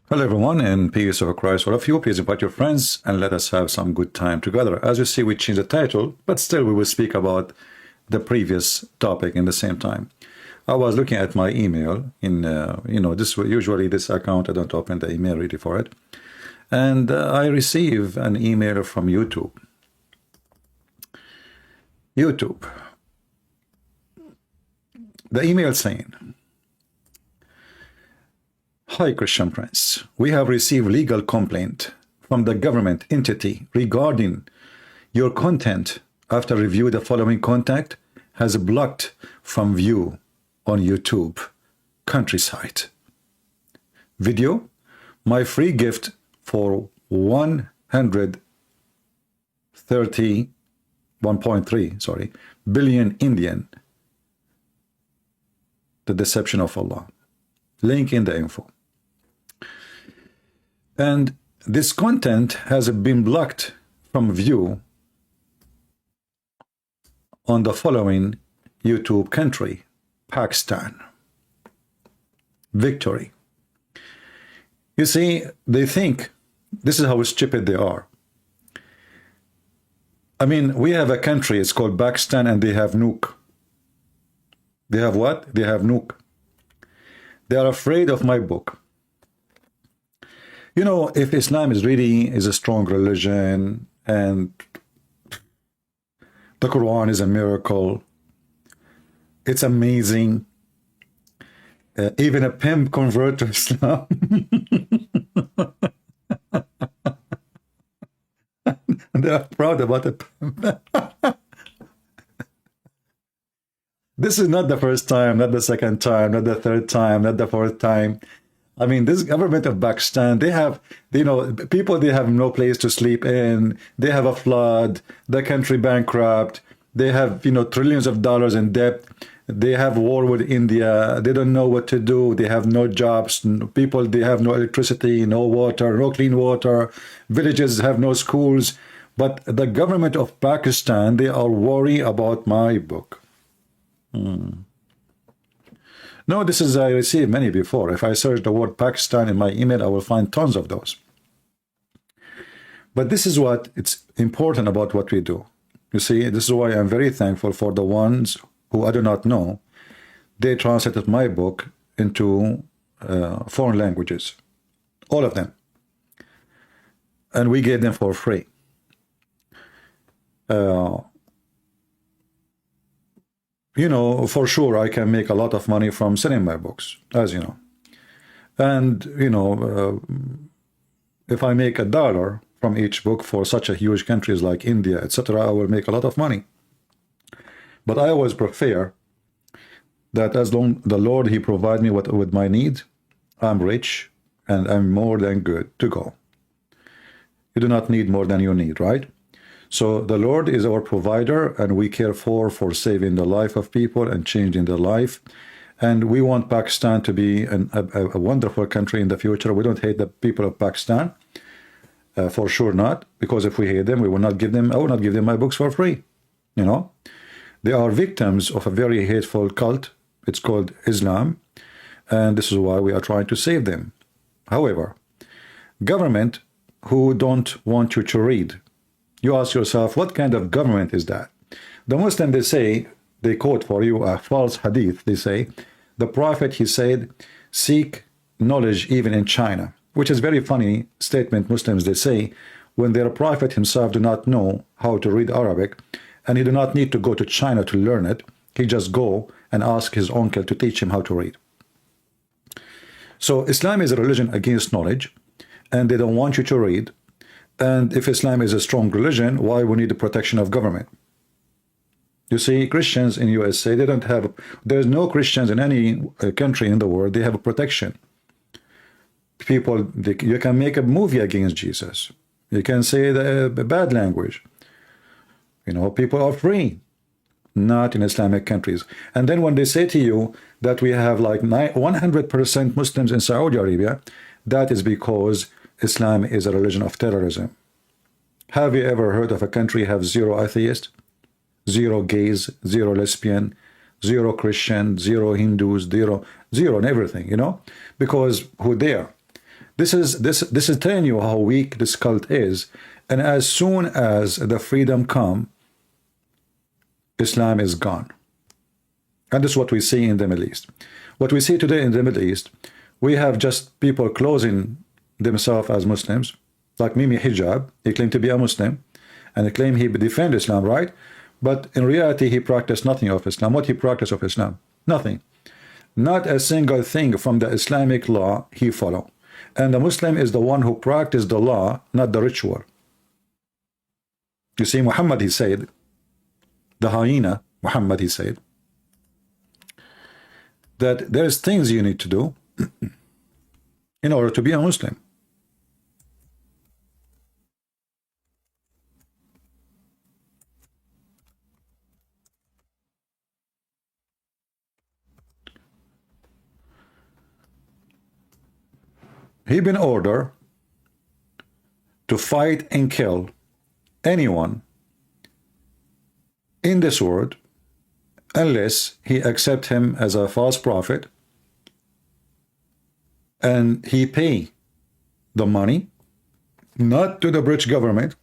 Hello everyone, and peace of Christ all of you. Please invite your friends and let us have some good time together. As you see, we changed the title, but still we will speak about the previous topic in the same time. I was looking at my email in, this usually this account, I don't open the email really for it. And I receive an email from YouTube. The email saying, "Hi, Christian Prince. We have received legal complaint from the government entity regarding your content. After review, the following content has blocked from view on YouTube countryside. Video, my free gift for 1.3 billion Indian, the deception of Allah. Link in the info. And this content has been blocked from view on the following YouTube country, Pakistan. Victory." You see, they think this is how stupid they are. I mean, we have a country, it's called Pakistan, and they have nuke. They have what? They have nuke. They are afraid of my book. You know, if Islam is really a strong religion and the Quran is a miracle, it's amazing. Even a pimp convert to Islam. They are proud about it. This is not the first time, not the second time, not the third time, not the fourth time. I mean, this government of Pakistan, they have, people, they have no place to sleep in. They have a flood, the country bankrupt. They have, trillions of dollars in debt. They have war with India. They don't know what to do. They have no jobs. People, they have no electricity, no water, no clean water. Villages have no schools. But the government of Pakistan, they are worried about my book. No, this is, I received many before. If I search the word Pakistan in my email, I will find tons of those. But this is what it's important about what we do. You see, this is why I'm very thankful for the ones who I do not know. They translated my book into foreign languages, all of them. And we gave them for free. For sure, I can make a lot of money from selling my books, as you know. And, if I make $1 from each book for such a huge countries like India, etc., I will make a lot of money. But I always prefer that as long the Lord, He provide me with my need, I'm rich and I'm more than good to go. You do not need more than you need, right? So the Lord is our provider, and we care for saving the life of people and changing their life. And we want Pakistan to be a wonderful country in the future. We don't hate the people of Pakistan, for sure not, because if we hate them, I will not give them my books for free. They are victims of a very hateful cult. It's called Islam, and this is why we are trying to save them. However, government who don't want you to read, you ask yourself, what kind of government is that? The Muslim, they quote for you a false hadith. They say, the Prophet, he said, seek knowledge even in China, which is very funny statement. Muslims, they say, when their Prophet himself do not know how to read Arabic, and he do not need to go to China to learn it, he just go and ask his uncle to teach him how to read. So Islam is a religion against knowledge, and they don't want you to read. And if Islam is a strong religion, why we need the protection of government? You see, Christians in USA, they don't have, there's no Christians in any country in the world, they have a protection. People, you can make a movie against Jesus. You can say the bad language. People are free, not in Islamic countries. And then when they say to you that we have like 100% Muslims in Saudi Arabia, that is because Islam is a religion of terrorism. Have you ever heard of a country have 0 atheists, 0 gays, 0 lesbian, 0 Christian, 0 Hindus, 0 and everything, because who dare? This is telling you how weak this cult is. And as soon as the freedom come, Islam is gone. And this is what we see in the Middle East. What we see today in the Middle East, we have just people closing themselves as Muslims, like Mimi Hijab. He claimed to be a Muslim, and he claimed he defend Islam, right? But in reality, he practiced nothing of Islam. What he practiced of Islam? Nothing. Not a single thing from the Islamic law he followed. And the Muslim is the one who practiced the law, not the ritual. You see, Muhammad, he said, the hyena, Muhammad, he said, that there's things you need to do in order to be a Muslim. He been ordered to fight and kill anyone in this world unless he accept him as a false prophet and he pay the money, not to the British government,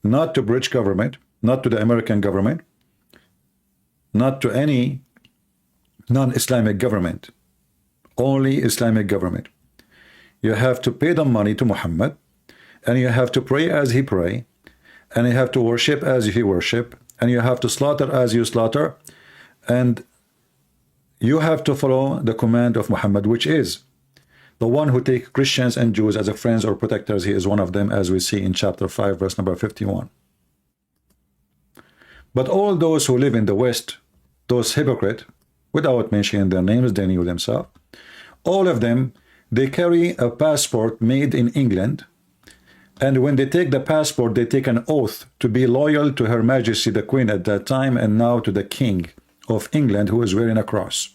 not to British government, not to the American government, not to any non-Islamic government, only Islamic government. You have to pay the money to Muhammad, and you have to pray as he pray, and you have to worship as he worship, and you have to slaughter as you slaughter, and you have to follow the command of Muhammad, which is the one who take Christians and Jews as a friends or protectors. He is one of them, as we see in chapter 5, verse number 51. But all those who live in the West, those hypocrites, without mentioning their names, they knew themselves, all of them, they carry a passport made in England, and when they take the passport, they take an oath to be loyal to Her Majesty the Queen at that time, and now to the King of England, who is wearing a cross.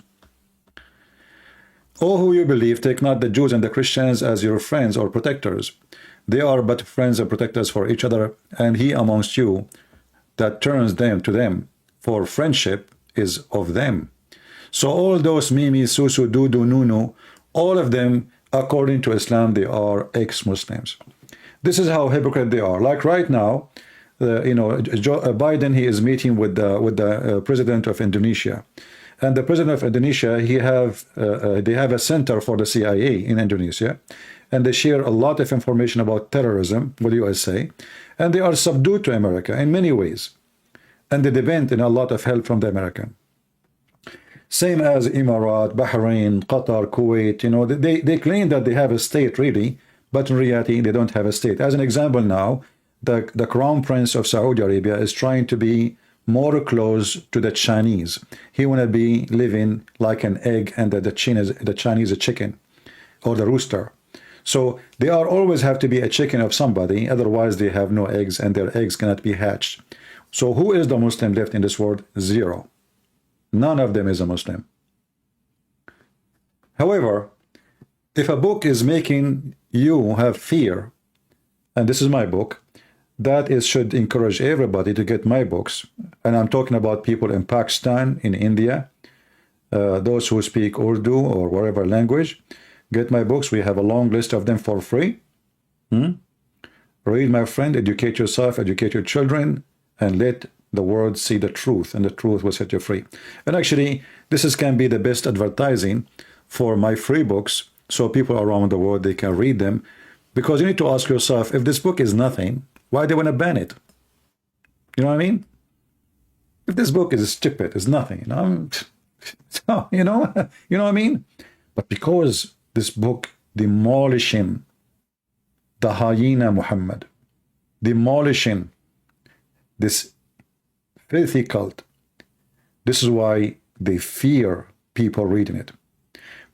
O who you believe, take not the Jews and the Christians as your friends or protectors. They are but friends and protectors for each other, and he amongst you that turns them to them for friendship is of them. So all those Mimi, Susu, Dudu, Nunu, all of them, according to Islam, they are ex-Muslims. This is how hypocrite they are. Like right now, Biden, he is meeting with the president of Indonesia, and the president of Indonesia, they have a center for the CIA in Indonesia, and they share a lot of information about terrorism with USA, and they are subdued to America in many ways, and they depend on a lot of help from the American. Same as Emirat, Bahrain, Qatar, Kuwait, they claim that they have a state really, but in reality, they don't have a state. As an example now, the Crown Prince of Saudi Arabia is trying to be more close to the Chinese. He want to be living like an egg, and the Chinese a chicken, or the rooster. So they always have to be a chicken of somebody, otherwise they have no eggs, and their eggs cannot be hatched. So who is the Muslim left in this world? Zero. None of them is a Muslim. However, if a book is making you have fear, and this is my book, that should encourage everybody to get my books. And I'm talking about people in Pakistan, in India, those who speak Urdu or whatever language. Get my books. We have a long list of them for free. Read, my friend, educate yourself, educate your children, and let the world see the truth, and the truth will set you free. And actually, this can be the best advertising for my free books, so people around the world, they can read them, because you need to ask yourself, if this book is nothing, why do they want to ban it? You know what I mean? If this book is stupid, it's nothing, so, you know what I mean? But because this book demolishing the hyena Muhammad, demolishing this filthy cult, this is why they fear people reading it.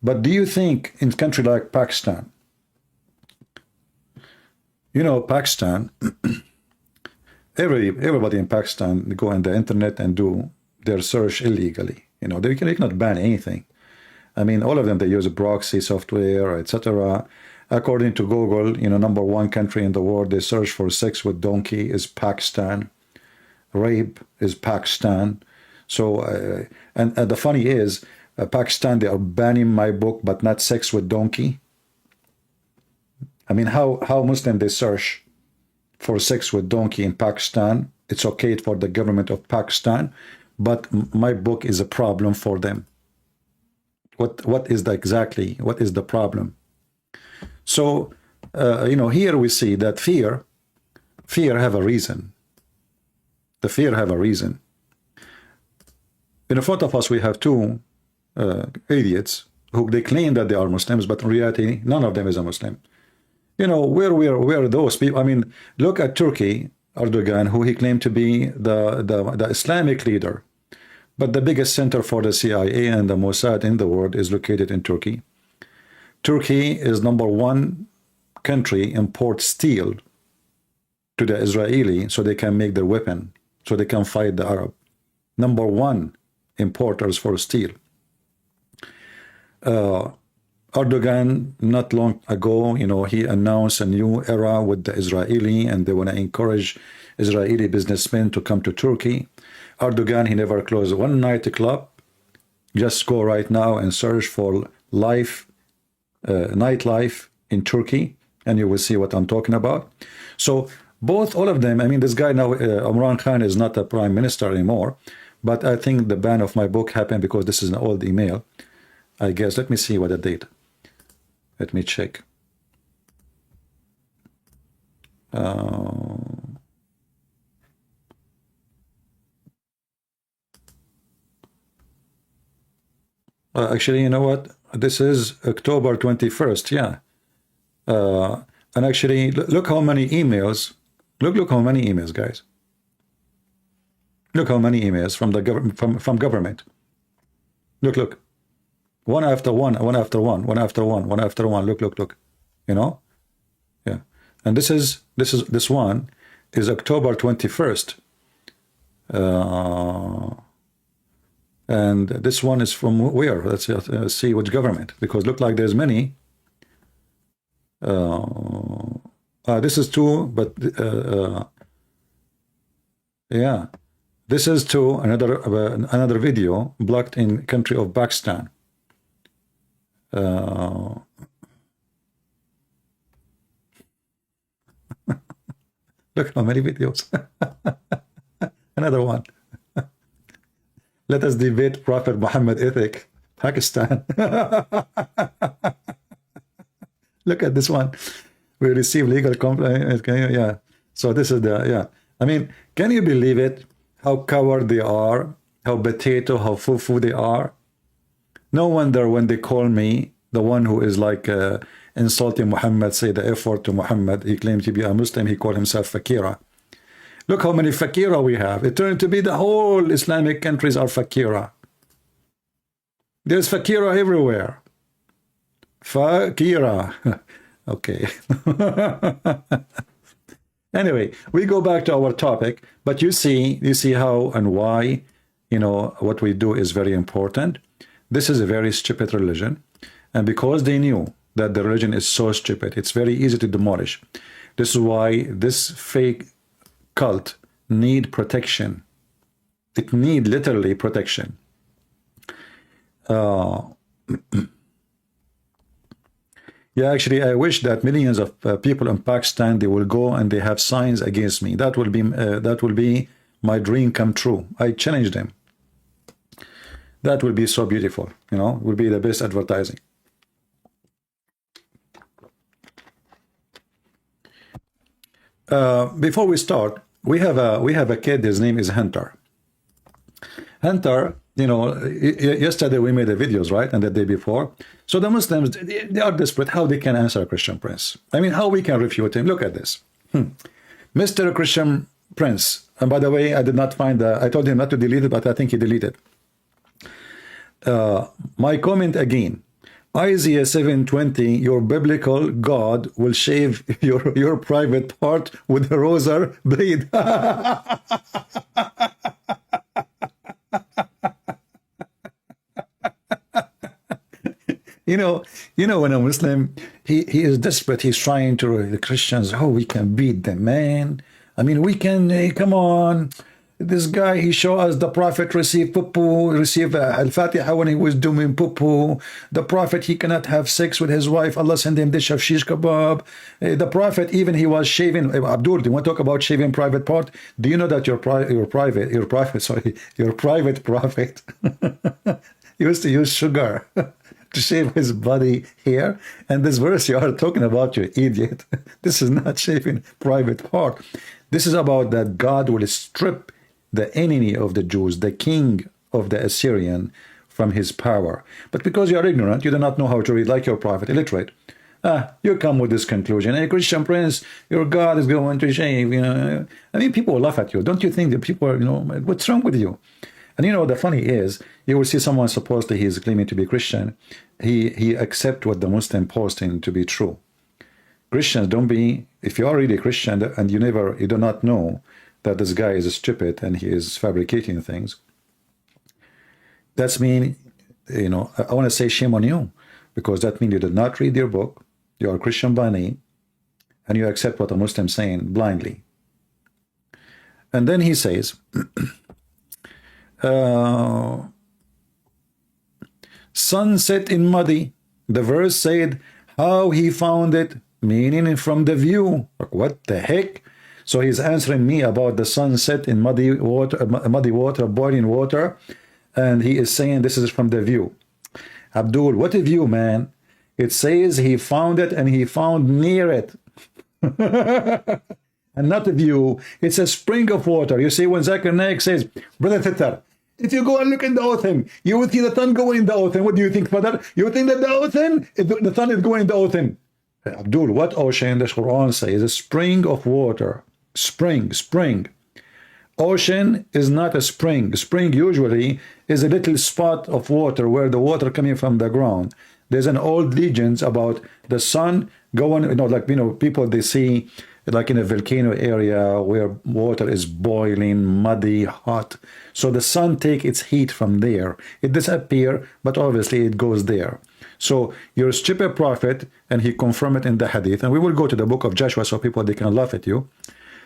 But do you think in a country like Pakistan, Pakistan, everybody in Pakistan, they go on the internet and do their search illegally. They cannot ban anything. I mean, all of them, they use a proxy software, etc. According to Google, number one country in the world, they search for sex with donkey is Pakistan. Rape is Pakistan. So, and the funny is, Pakistan, they are banning my book, but not Sex with Donkey. I mean, how Muslim they search for Sex with Donkey in Pakistan? It's okay for the government of Pakistan, but my book is a problem for them. What is the problem? So here we see that fear have a reason. The fear have a reason. In front of us, we have two idiots who they claim that they are Muslims, but in reality, none of them is a Muslim. Where are those people? I mean, look at Turkey, Erdogan, who he claimed to be the Islamic leader. But the biggest center for the CIA and the Mossad in the world is located in Turkey. Turkey is #1 country import steel to the Israeli so they can make their weapon, so they can fight the Arab. #1 importers for steel. Erdogan, not long ago, he announced a new era with the Israeli, and they want to encourage Israeli businessmen to come to Turkey. Erdogan, he never closed one nightclub. Just go right now and search for nightlife in Turkey, and you will see what I'm talking about. So all of them, I mean, this guy now, Imran Khan, is not a prime minister anymore, but I think the ban of my book happened because this is an old email, I guess. Let me see what the date. Let me check. Actually, you know what? This is October 21st, yeah. And actually, look how many emails. Look how many emails, guys. Look how many emails from the from government. Look. One after one, one after one, one after one, one after one. Look. Yeah. And this one is October 21st. And this one is from where? Let's see which government, because look like there's many. This is two, but yeah, this is to another video blocked in country of Pakistan. Look how many videos. Another one. Let us debate Prophet Muhammad ethic, Pakistan. Look at this one. We receive legal complaint. Yeah. So this is I mean, can you believe it? How coward they are, how potato, how foo-foo they are. No wonder when they call me, the one who is like insulting Muhammad, say the F-word to Muhammad, he claimed to be a Muslim, he called himself Fakira. Look how many Fakira we have. It turned to be the whole Islamic countries are Fakira. There's Fakira everywhere. Fakira. Okay. Anyway, we go back to our topic, but you see how and why, what we do is very important. This is a very stupid religion, and because they knew that the religion is so stupid, it's very easy to demolish. This is why this fake cult need protection. It need literally protection. Yeah, actually, I wish that millions of people in Pakistan, they will go and they have signs against me. That will be my dream come true. I challenge them. That will be so beautiful. Will be the best advertising. Before we start, we have a kid. His name is Hunter. Hunter, yesterday we made the videos, right? And the day before. So the Muslims, they are desperate how they can answer a Christian Prince. I mean, how we can refute him. Look at this. Mr. Christian Prince. And by the way, I did not find I told him not to delete it, but I think he deleted. My comment again. Isaiah 7:20, your biblical God will shave your private part with a razor blade. When a Muslim, he is desperate. He's trying to the Christians. Oh, we can beat them, man. I mean, we can. Come on, This guy, he showed us the Prophet received pupu, received Al-Fatiha when he was doing pupu. The Prophet, he cannot have sex with his wife. Allah sent him dish of shish kebab. The Prophet, even he was shaving. Abdul, do you want to talk about shaving private part? Do you know that your private prophet used to use sugar to shave his body hair? And this verse you are talking about, you idiot. This is not shaving private part. This is about that God will strip the enemy of the Jews, the king of the Assyrian, from his power. But because you are ignorant, you do not know how to read, like your prophet, illiterate. You come with this conclusion. Hey, Christian Prince, your God is going to shave. You know, I mean, people will laugh at you. Don't you think that people are, you know, what's wrong with you? And you know, the funny is, you will see someone supposedly he's claiming to be Christian. He accept what the Muslim posting to be true. Christians, don't be, if you are really Christian and you do not know that this guy is stupid and he is fabricating things, that's mean, you know, I want to say shame on you, because that means you did not read your book, you are a Christian by name, and you accept what a Muslim is saying blindly. And then he says, sunset in muddy, the verse said, how he found it, meaning from the view. What the heck? So he's answering me about the sunset in muddy water, boiling water, and he is saying this is from the view. Abdul, what a view, man. It says he found it and he found near it. And not a view, it's a spring of water. You see, when Zakir Naik says, Brother Thitar, if you go and look in the ocean, you will see the sun going in the ocean. What do you think, Father? You think that the ocean, the sun is going in the ocean. Abdul, what ocean? The Quran says a spring of water. Spring. Ocean is not a spring. Spring usually is a little spot of water where the water coming from the ground. There's an old legends about the sun going, you know, like, you know, people they see like in a volcano area where water is boiling, muddy, hot. So the sun take its heat from there. It disappear, but obviously it goes there. So you're a stupid prophet, and he confirmed it in the hadith. And we will go to the book of Joshua so people, they can laugh at you.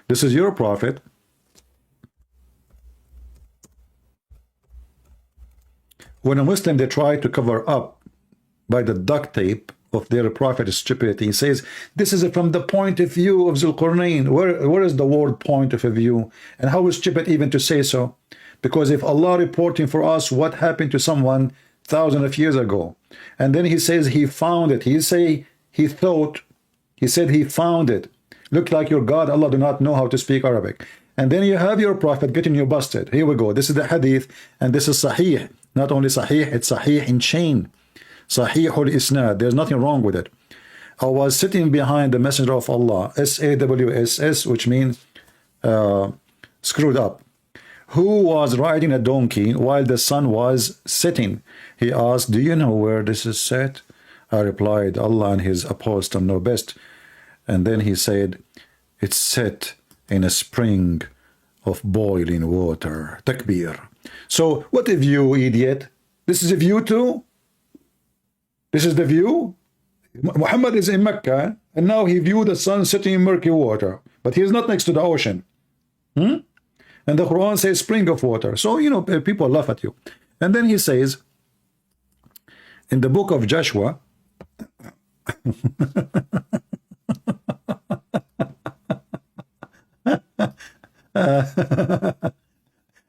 This is your prophet. When a Muslim, they try to cover up by the duct tape of their prophet's stupidity, he says, this is from the point of view of Zulqarnain. Where is the word point of view? And how is stupid even to say so? Because if Allah reporting for us what happened to someone thousands of years ago, and then he says he found it, he say he thought, he said he found it. Look like your God, Allah do not know how to speak Arabic. And then you have your prophet getting you busted. Here we go. This is the hadith, and this is sahih. Not only sahih, it's sahih in chain. Sahihul isnad. There's nothing wrong with it. I was sitting behind the messenger of Allah, S-A-W-S-S, which means screwed up, who was riding a donkey while the sun was setting. He asked, do you know where this is set? I replied, Allah and his apostle know best. And then he said, it's set in a spring of boiling water. Takbir. So what a view, idiot. This is a view too? This is the view? Muhammad is in Mecca, and now he viewed the sun setting in murky water. But he is not next to the ocean. And the Quran says spring of water. So, you know, people laugh at you. And then he says, in the book of Joshua,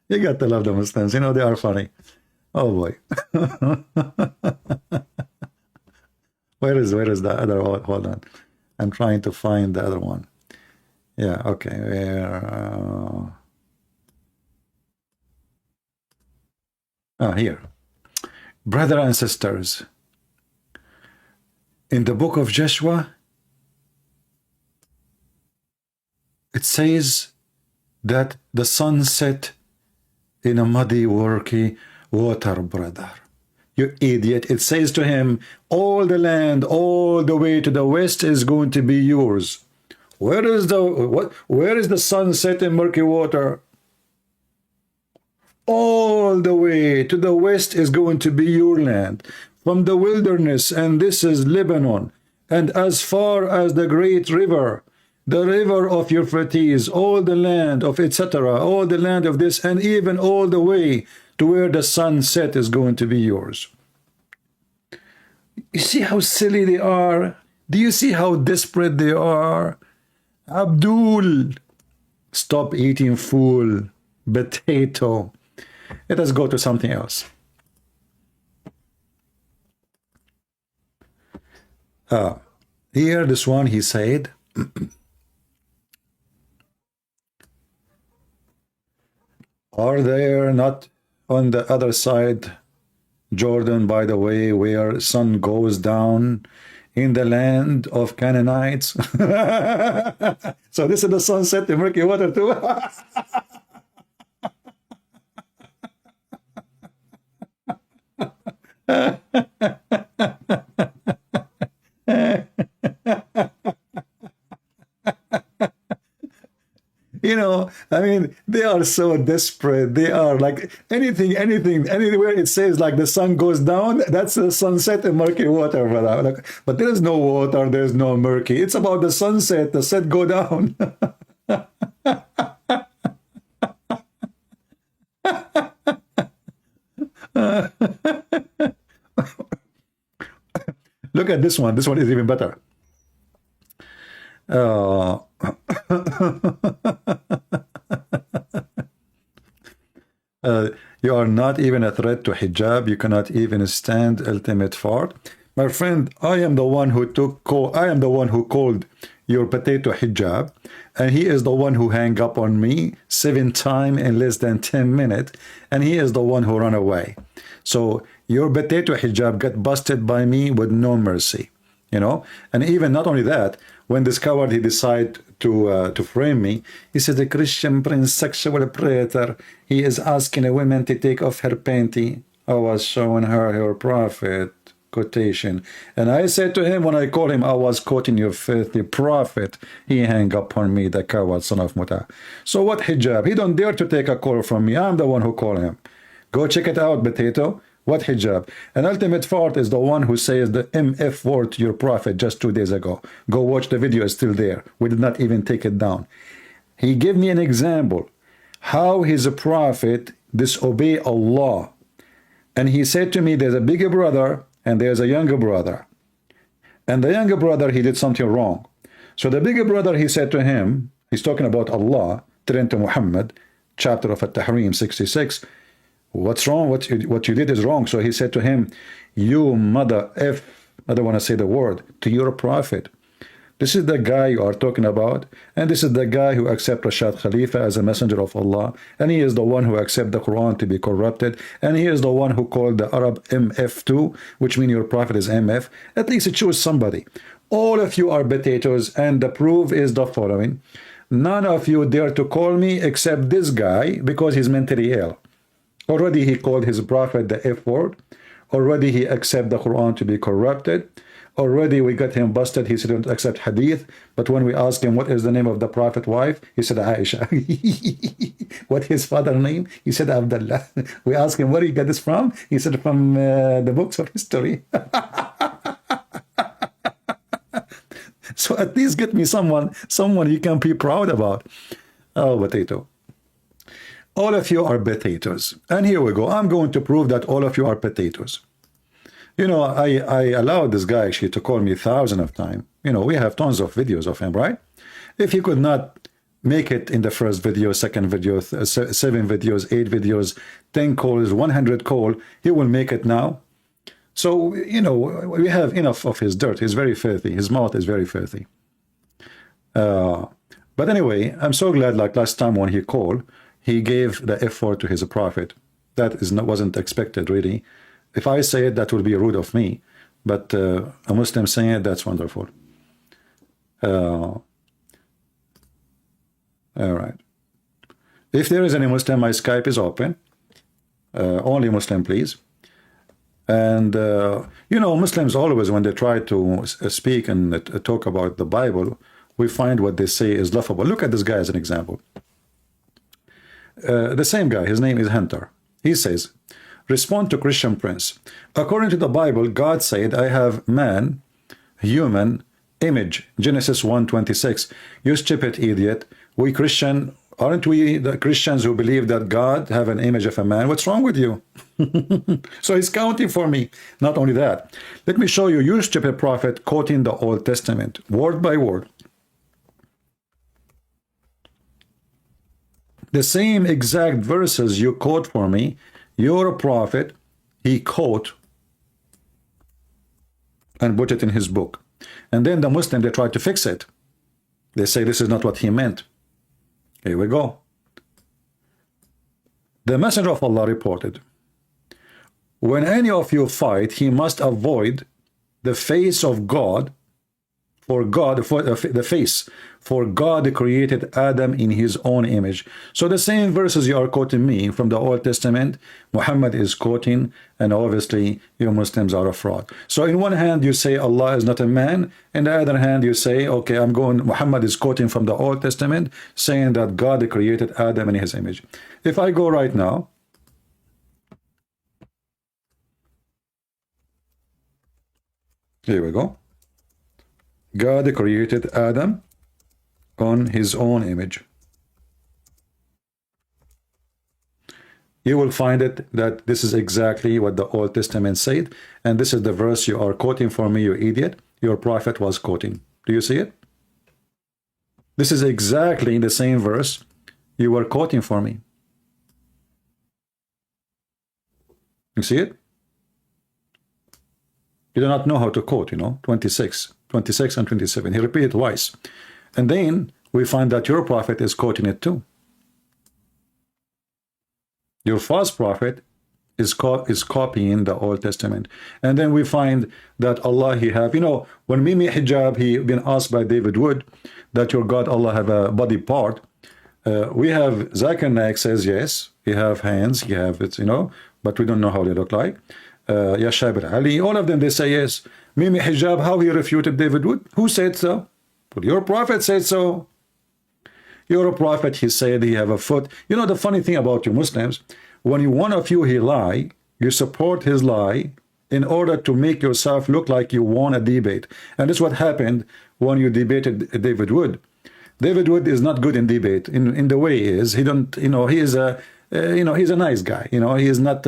you got to love the Muslims. You know, they are funny. Oh boy. Where is the other one? Hold on. I'm trying to find the other one. Yeah, okay. Here. Brothers and sisters, in the book of Joshua, it says that the sun set in a muddy, murky water, brother. You idiot. It says to him, all the land, all the way to the west is going to be yours. Where is the sun set in murky water? All the way to the west is going to be your land, from the wilderness, and this is Lebanon, and as far as the great river, the river of Euphrates, all the land of etc., all the land of this, and even all the way to where the sunset is going to be yours. You see how silly they are? Do you see how desperate they are? Abdul, stop eating fool, potato. Let us go to something else. Here, this one, he said, are there not on the other side, Jordan, by the way, where sun goes down in the land of Canaanites? So this is the sunset, the murky water too. You know, I mean, they are so desperate. They are like anything, anywhere it says like the sun goes down, that's the sunset and murky water. Like, but there is no water, there's no murky. It's about the sunset, the set go down. Look at this one. This one is even better. You are not even a threat to hijab. You cannot even stand ultimate fart. My friend, I am the one who called your potato hijab, and he is the one who hang up on me 7 times in less than 10 minutes, and he is the one who run away. So your potato hijab got busted by me with no mercy, you know. And even not only that, when this coward, he decided to frame me, he said the Christian prince, sexual predator, he is asking a woman to take off her panty. I was showing her prophet quotation, and I said to him, when I called him, I was quoting your filthy prophet. He hang up on me, the coward son of Muta. So what hijab? He don't dare to take a call from me. I'm the one who called him. Go check it out, potato. What hijab? An ultimate fart is the one who says the MF word to your prophet just 2 days ago. Go watch the video, it's still there. We did not even take it down. He gave me an example how his prophet disobey Allah. And he said to me, there's a bigger brother and there's a younger brother. And the younger brother, he did something wrong. So the bigger brother, he said to him, he's talking about Allah, turn to Muhammad, chapter of At-Tahrim 66, what's wrong? What you did is wrong. So he said to him, you mother F, I don't want to say the word, to your prophet. This is the guy you are talking about, and this is the guy who accepts Rashad Khalifa as a messenger of Allah, and he is the one who accepts the Quran to be corrupted, and he is the one who called the Arab MF2, which means your prophet is MF. At least it choose somebody. All of you are potatoes, and the proof is the following. None of you dare to call me except this guy, because he's mentally ill. Already he called his prophet the F word. Already he accepted the Quran to be corrupted. Already we got him busted. He didn't accept hadith. But when we asked him what is the name of the prophet wife, he said Aisha. What his father's name? He said Abdullah. We asked him where he got this from. He said from the books of history. So at least get me someone you can be proud about. Oh, potato. All of you are potatoes. And here we go. I'm going to prove that all of you are potatoes. You know, I allowed this guy actually to call me thousands of times. You know, we have tons of videos of him, right? If he could not make it in the first video, second video, 7 videos, 8 videos, 10 calls, 100 calls, he will make it now. So, you know, we have enough of his dirt. He's very filthy. His mouth is very filthy. But anyway, I'm so glad, like last time when he called, he gave the F4 to his prophet. That wasn't expected, really. If I say it, that would be rude of me. But a Muslim saying it, that's wonderful. All right. If there is any Muslim, my Skype is open. Only Muslim, please. And, you know, Muslims always, when they try to speak and talk about the Bible, we find what they say is laughable. Look at this guy as an example. The same guy, his name is Hunter. He says, respond to Christian Prince. According to the Bible, God said, I have man, human, image, Genesis 1:26. You stupid idiot. We Christian, aren't we the Christians who believe that God have an image of a man? What's wrong with you? So he's counting for me. Not only that, let me show you, you stupid prophet, quoting the Old Testament, word by word. The same exact verses you quote for me, your prophet, he quote and put it in his book. And then the Muslim, they try to fix it. They say this is not what he meant. Here we go. The Messenger of Allah reported, when any of you fight, he must avoid the face of God, for God, for the face, for God created Adam in his own image. So the same verses you are quoting me from the Old Testament, Muhammad is quoting, and obviously you Muslims are a fraud. So in one hand you say Allah is not a man, in the other hand you say, okay, Muhammad is quoting from the Old Testament, saying that God created Adam in his image. If I go right now, here we go. God created Adam on his own image. You will find it that this is exactly what the Old Testament said, and this is the verse you are quoting for me, you idiot. Your prophet was quoting. Do you see it? This is exactly the same verse you were quoting for me. You see it? You do not know how to quote, 26 and 27. He repeated twice. And then we find that your prophet is quoting it too. Your false prophet is copying the Old Testament. And then we find that Allah, he have, when Mimi Hijab, he been asked by David Wood that your God, Allah, have a body part. We have Zakir Naik says, yes, he have hands, he have it, but we don't know how they look like. Yashabir Ali, all of them, they say yes. Mimi Hijab, how he refuted David Wood? Who said so? Well, your prophet said so. Your prophet, he said he have a foot. The funny thing about you Muslims, when one of you he lie, you support his lie in order to make yourself look like you won a debate. And this is what happened when you debated David Wood. David Wood is not good in debate. In the way he is, he don't, he is a he's a nice guy. He is not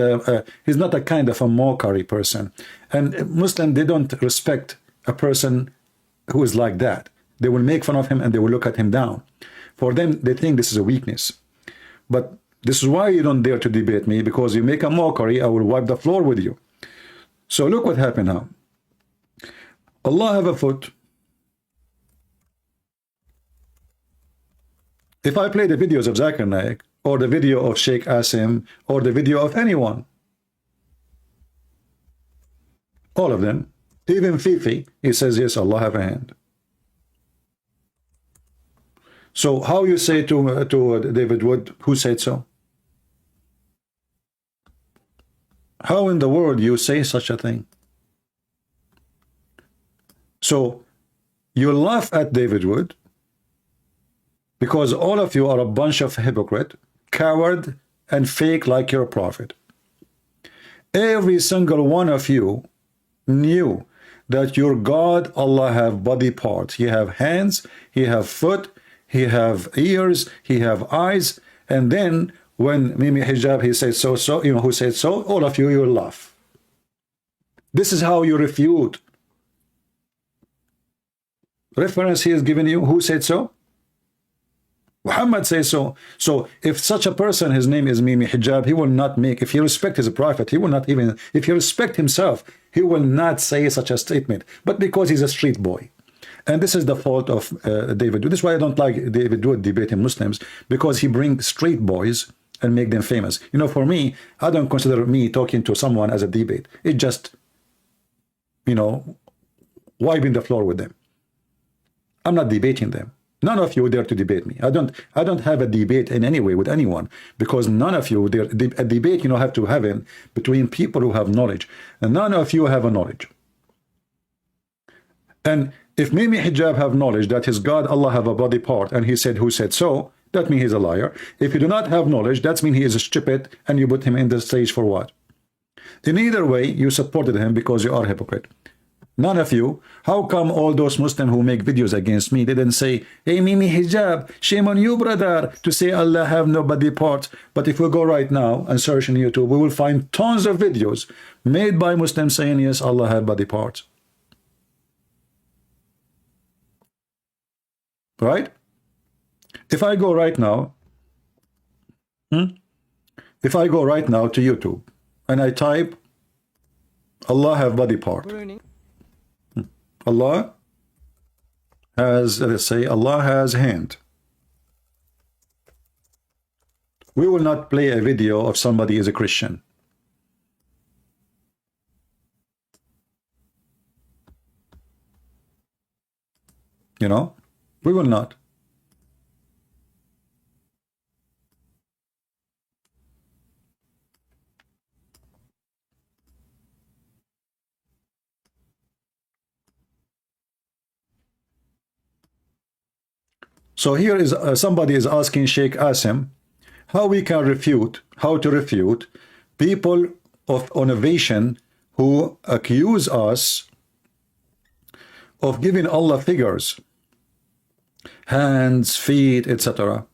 he's not a kind of a mockery person. And Muslim, they don't respect a person who is like that. They will make fun of him and they will look at him down. For them, they think this is a weakness. But this is why you don't dare to debate me, because you make a mockery, I will wipe the floor with you. So look what happened now. Allah have a foot. If I play the videos of Zakir Naik, or the video of Sheikh Asim, or the video of anyone, all of them, even Fifi, he says, yes, Allah have a hand. So how you say to David Wood, who said so? How in the world you say such a thing? So you laugh at David Wood because all of you are a bunch of hypocrite, coward, and fake like your prophet. Every single one of you knew that your God, Allah, have body parts. He have hands, he have foot, he have ears, he have eyes. And then when Mimi Hijab, he said so, who said so, all of you, you laugh. This is how you refute. Reference he has given you, who said so? Muhammad says so. So if such a person, his name is Mimi Hijab, he will not make, if he respect his prophet, he will not even, if he respect himself, he will not say such a statement. But because he's a street boy. And this is the fault of David Wood. This is why I don't like David Wood debating Muslims, because he brings street boys and make them famous. For me, I don't consider me talking to someone as a debate. It just, wiping the floor with them. I'm not debating them. None of you dare to debate me. I don't have a debate in any way with anyone, because none of you dare. A debate, have to have it between people who have knowledge, and none of you have a knowledge. And if Mimi Hijab have knowledge that his God Allah have a body part, and he said who said so, that means he's a liar. If you do not have knowledge, that means he is stupid, and you put him in the stage for what? In either way, you supported him because you are a hypocrite. None of you. How come all those Muslims who make videos against me didn't say, hey, Mimi Hijab, shame on you, brother, to say Allah have no body parts? But if we go right now and search in YouTube, we will find tons of videos made by Muslims saying, yes, Allah have body parts. Right? If I go right now, if I go right now to YouTube and I type Allah have body part, Allah has, let's say, Allah has hand. We will not play a video of somebody is a Christian. You know, we will not. So here is somebody is asking Sheikh Asim how we can refute, how to refute people of innovation who accuse us of giving Allah figures, hands, feet, etc.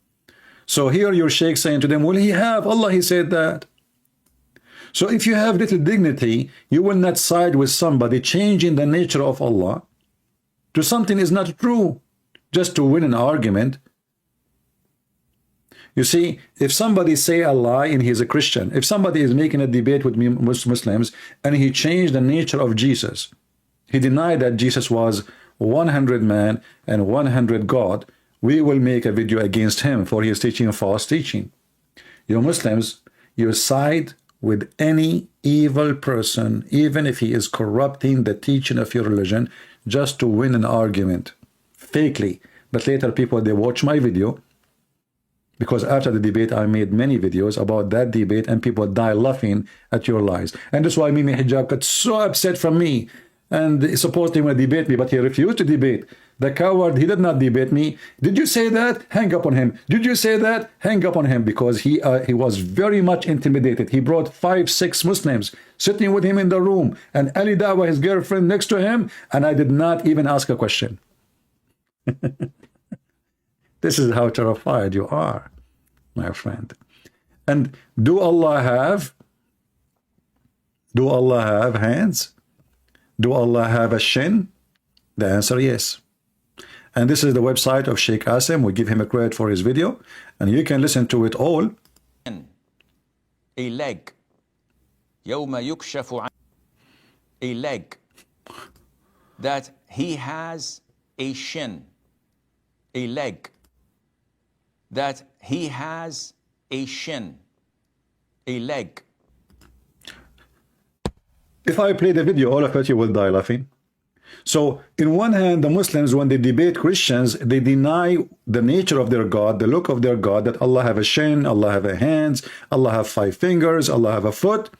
So here your Sheikh saying to them, will he have Allah? He said that. So if you have little dignity, you will not side with somebody changing the nature of Allah to something is not true, just to win an argument. You see, if somebody say a lie and he's a Christian, if somebody is making a debate with Muslims and he changed the nature of Jesus, he denied that Jesus was 100 man and 100 God, we will make a video against him for his teaching false teaching. You Muslims, you side with any evil person, even if he is corrupting the teaching of your religion, just to win an argument. Fakely, but later people, they watch my video, because after the debate I made many videos about that debate and people die laughing at your lies. And that's why Mimi Hijab got so upset from me and supposed he would debate me, but he refused to debate. The coward, he did not debate me. Did you say that? Hang up on him. Did you say that? Hang up on him, because he was very much intimidated. He brought 5, 6 Muslims sitting with him in the room, and Ali Dawa, his girlfriend, next to him, and I did not even ask a question. This is how terrified you are, my friend. And do Allah have hands? Do Allah have a shin? The answer, yes. And this is the website of Sheikh Asim. We give him a credit for his video, and you can listen to it all. A leg. يوم يكشف عن a leg. That he has a shin. A leg. That he has a shin. A leg. If I play the video, all of it, you will die laughing. So, in one hand, the Muslims, when they debate Christians, they deny the nature of their God, the look of their God, that Allah have a shin, Allah have a hands, Allah have 5 fingers, Allah have a foot.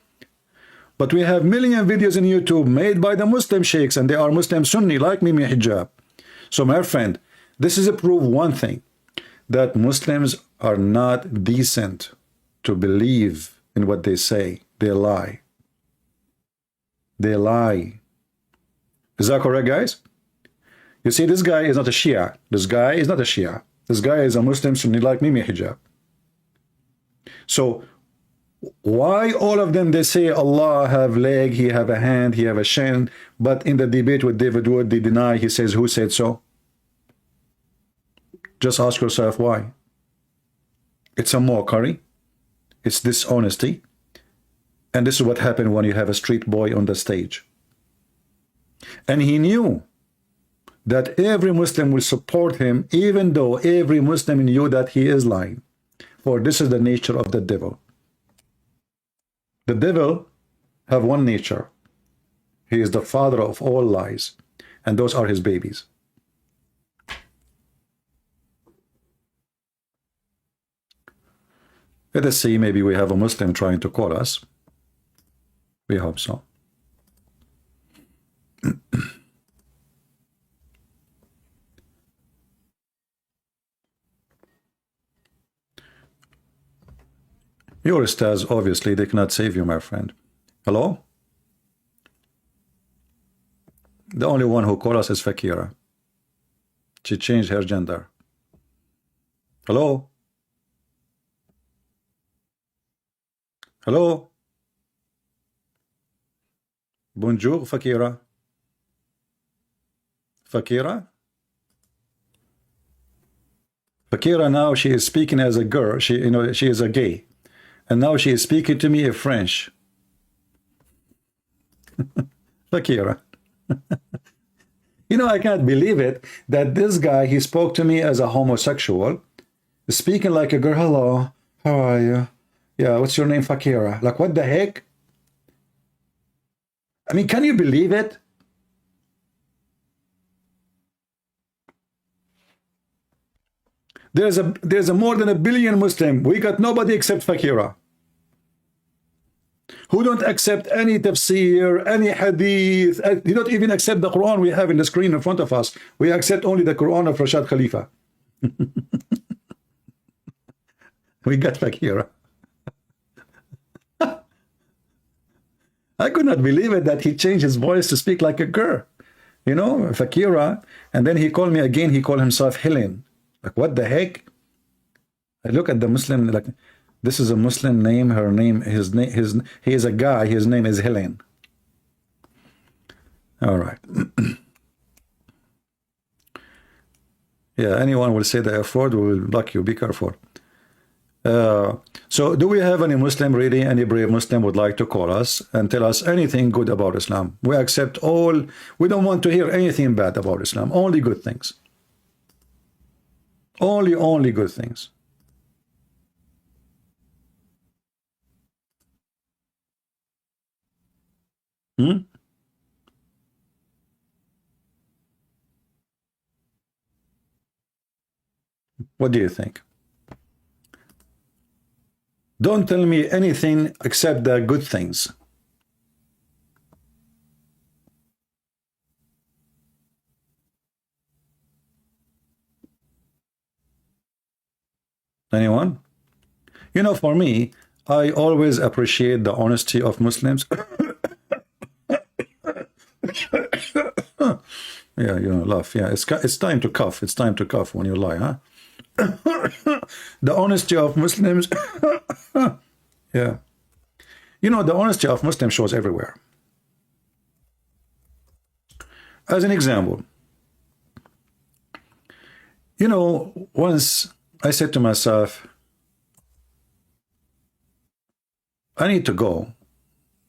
But we have million videos in YouTube made by the Muslim sheikhs, and they are Muslim Sunni, like Mimi Hijab. So, my friend, this is a proof one thing, that Muslims are not decent to believe in what they say. They lie. They lie. Is that correct, guys? You see, this guy is not a Shia. This guy is not a Shia. This guy is a Muslim Sunni like Mimi Hijab. So, why all of them, they say Allah have leg, he have a hand, he have a shin, but in the debate with David Wood, they deny, he says, who said so? Just ask yourself why. It's a mockery. It's dishonesty. And this is what happened when you have a street boy on the stage. And he knew that every Muslim will support him, even though every Muslim knew that he is lying. For this is the nature of the devil. The devil have one nature. He is the father of all lies. And those are his babies. Let us see, maybe we have a Muslim trying to call us. We hope so. Your stars, obviously, they cannot save you, my friend. Hello? The only one who called us is Fakira. She changed her gender. Hello? Hello? Bonjour, Fakira. Fakira? Fakira, now she is speaking as a girl. She is a gay. And now she is speaking to me in French. Fakira. I can't believe it that this guy, he spoke to me as a homosexual, speaking like a girl. Hello, how are you? Yeah, what's your name? Fakira. Like, what the heck? I mean, can you believe it? There's a more than 1 billion Muslim. We got nobody except Fakira, who don't accept any tafsir, any hadith. He don't even accept the Quran we have in the screen in front of us. We accept only the Quran of Rashad Khalifa. We got Fakira. I could not believe it that he changed his voice to speak like a girl. Fakira. And then he called me again. He called himself Helen. Like, what the heck? I look at the Muslim, like, this is a Muslim name. Her name, he is a guy. His name is Helen. All right. Yeah, anyone will say the F word, we will block you. Be careful. So do we have any Muslim, really, any brave Muslim would like to call us and tell us anything good about Islam? We accept all. We don't want to hear anything bad about Islam. Only good things. Only good things. What do you think? Don't tell me anything except the good things. Anyone? For me, I always appreciate the honesty of Muslims. Yeah, laugh. Yeah, it's time to cough. It's time to cough when you lie, huh? The honesty of Muslims. Yeah. The honesty of Muslims shows everywhere. As an example, once I said to myself, I need to go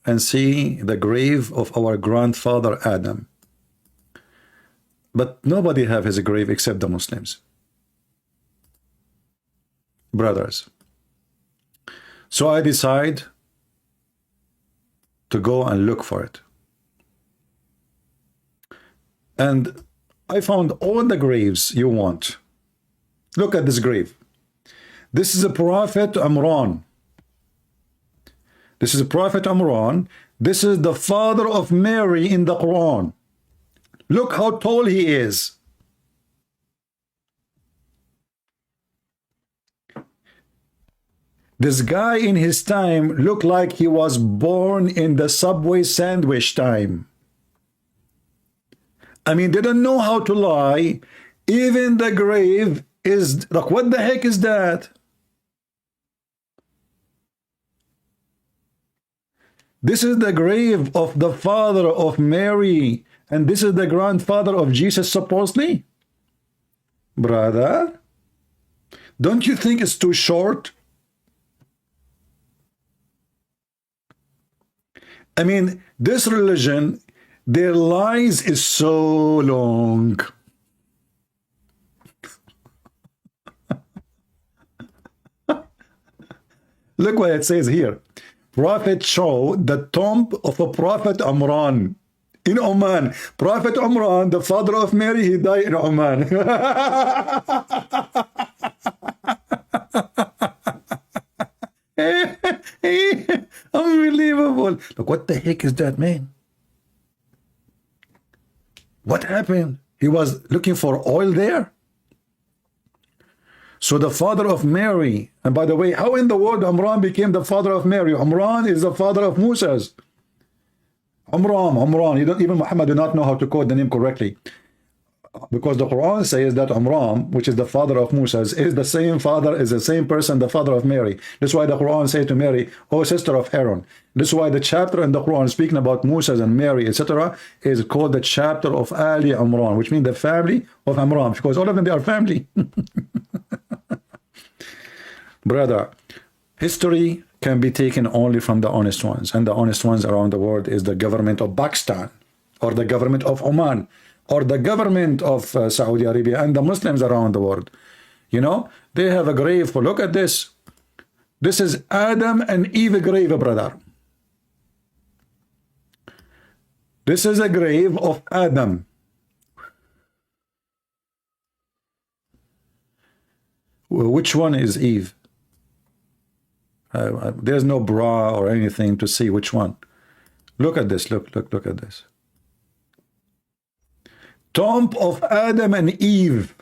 and see the grave of our grandfather Adam. But nobody have his grave except the Muslims. Brothers. So I decide to go and look for it. And I found all the graves you want. Look at this grave. This is a Prophet Imran. This is a Prophet Imran. This is the father of Mary in the Quran. Look how tall he is. This guy in his time looked like he was born in the Subway sandwich time. I mean, they don't know how to lie. Even the grave is like, what the heck is that? This is the grave of the father of Mary, and this is the grandfather of Jesus, supposedly. Brother, don't you think it's too short? I mean, this religion, their lies is so long. Look what it says here. Prophet show the tomb of a Prophet Imran in Oman. Prophet Imran, the father of Mary, he died in Oman. Unbelievable. Look, what the heck is that, man? What happened? He was looking for oil there? So the father of Mary, and by the way, how in the world Imran became the father of Mary? Imran is the father of Moses. Umran. You don't, even Muhammad do not know how to quote the name correctly. Because the Quran says that Umran, which is the father of Moses, is the same father, is the same person, the father of Mary. That's why the Quran says to Mary, "O sister of Aaron." This is why the chapter in the Quran speaking about Moses and Mary, etc., is called the chapter of Ali Umran, which means the family of Umran, because all of them, they are family. Brother, history can be taken only from the honest ones, and the honest ones around the world is the government of Pakistan, or the government of Oman, or the government of Saudi Arabia, and the Muslims around the world. You know, they have a grave for, look at this. This is Adam and Eve grave, brother. This is a grave of Adam. Which one is Eve? There's no bra or anything to see which one. Look at this, look at this. Tomb of Adam and Eve.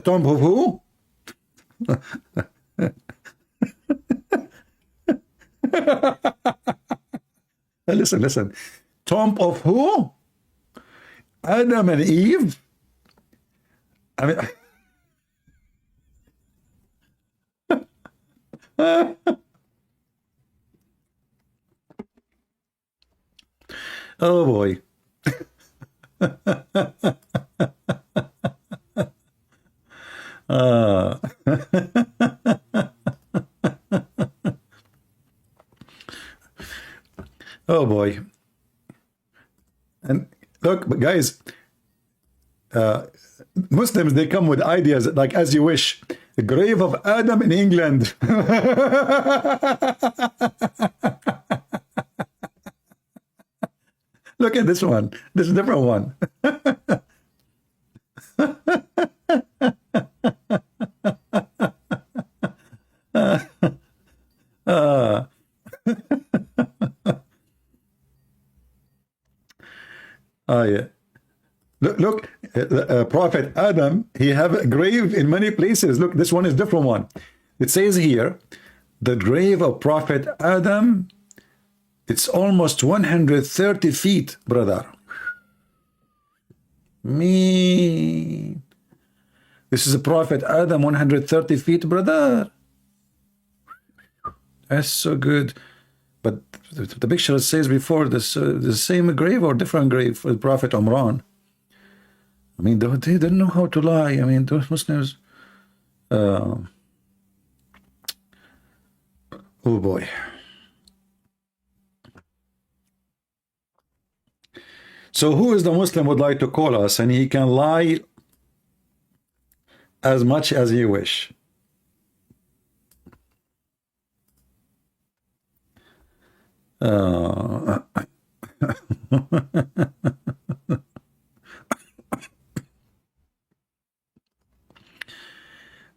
Tomb of who? Listen. Tomb of who? Adam and Eve? I mean... Oh boy. Oh boy. And look, guys, Muslims, they come with ideas like as you wish. The grave of Adam in England. Look at this one. This is a different one. Yeah. Look, Prophet Adam, he have a grave in many places. Look, this one is different one. It says here, the grave of Prophet Adam, it's almost 130 feet, brother. Me. This is a Prophet Adam, 130 feet, brother. That's so good. But the picture says before this, the same grave or different grave for the Prophet Umran. I mean, they didn't know how to lie. I mean, those Muslims. Oh boy. So who is the Muslim would like to call us, and he can lie as much as he wish?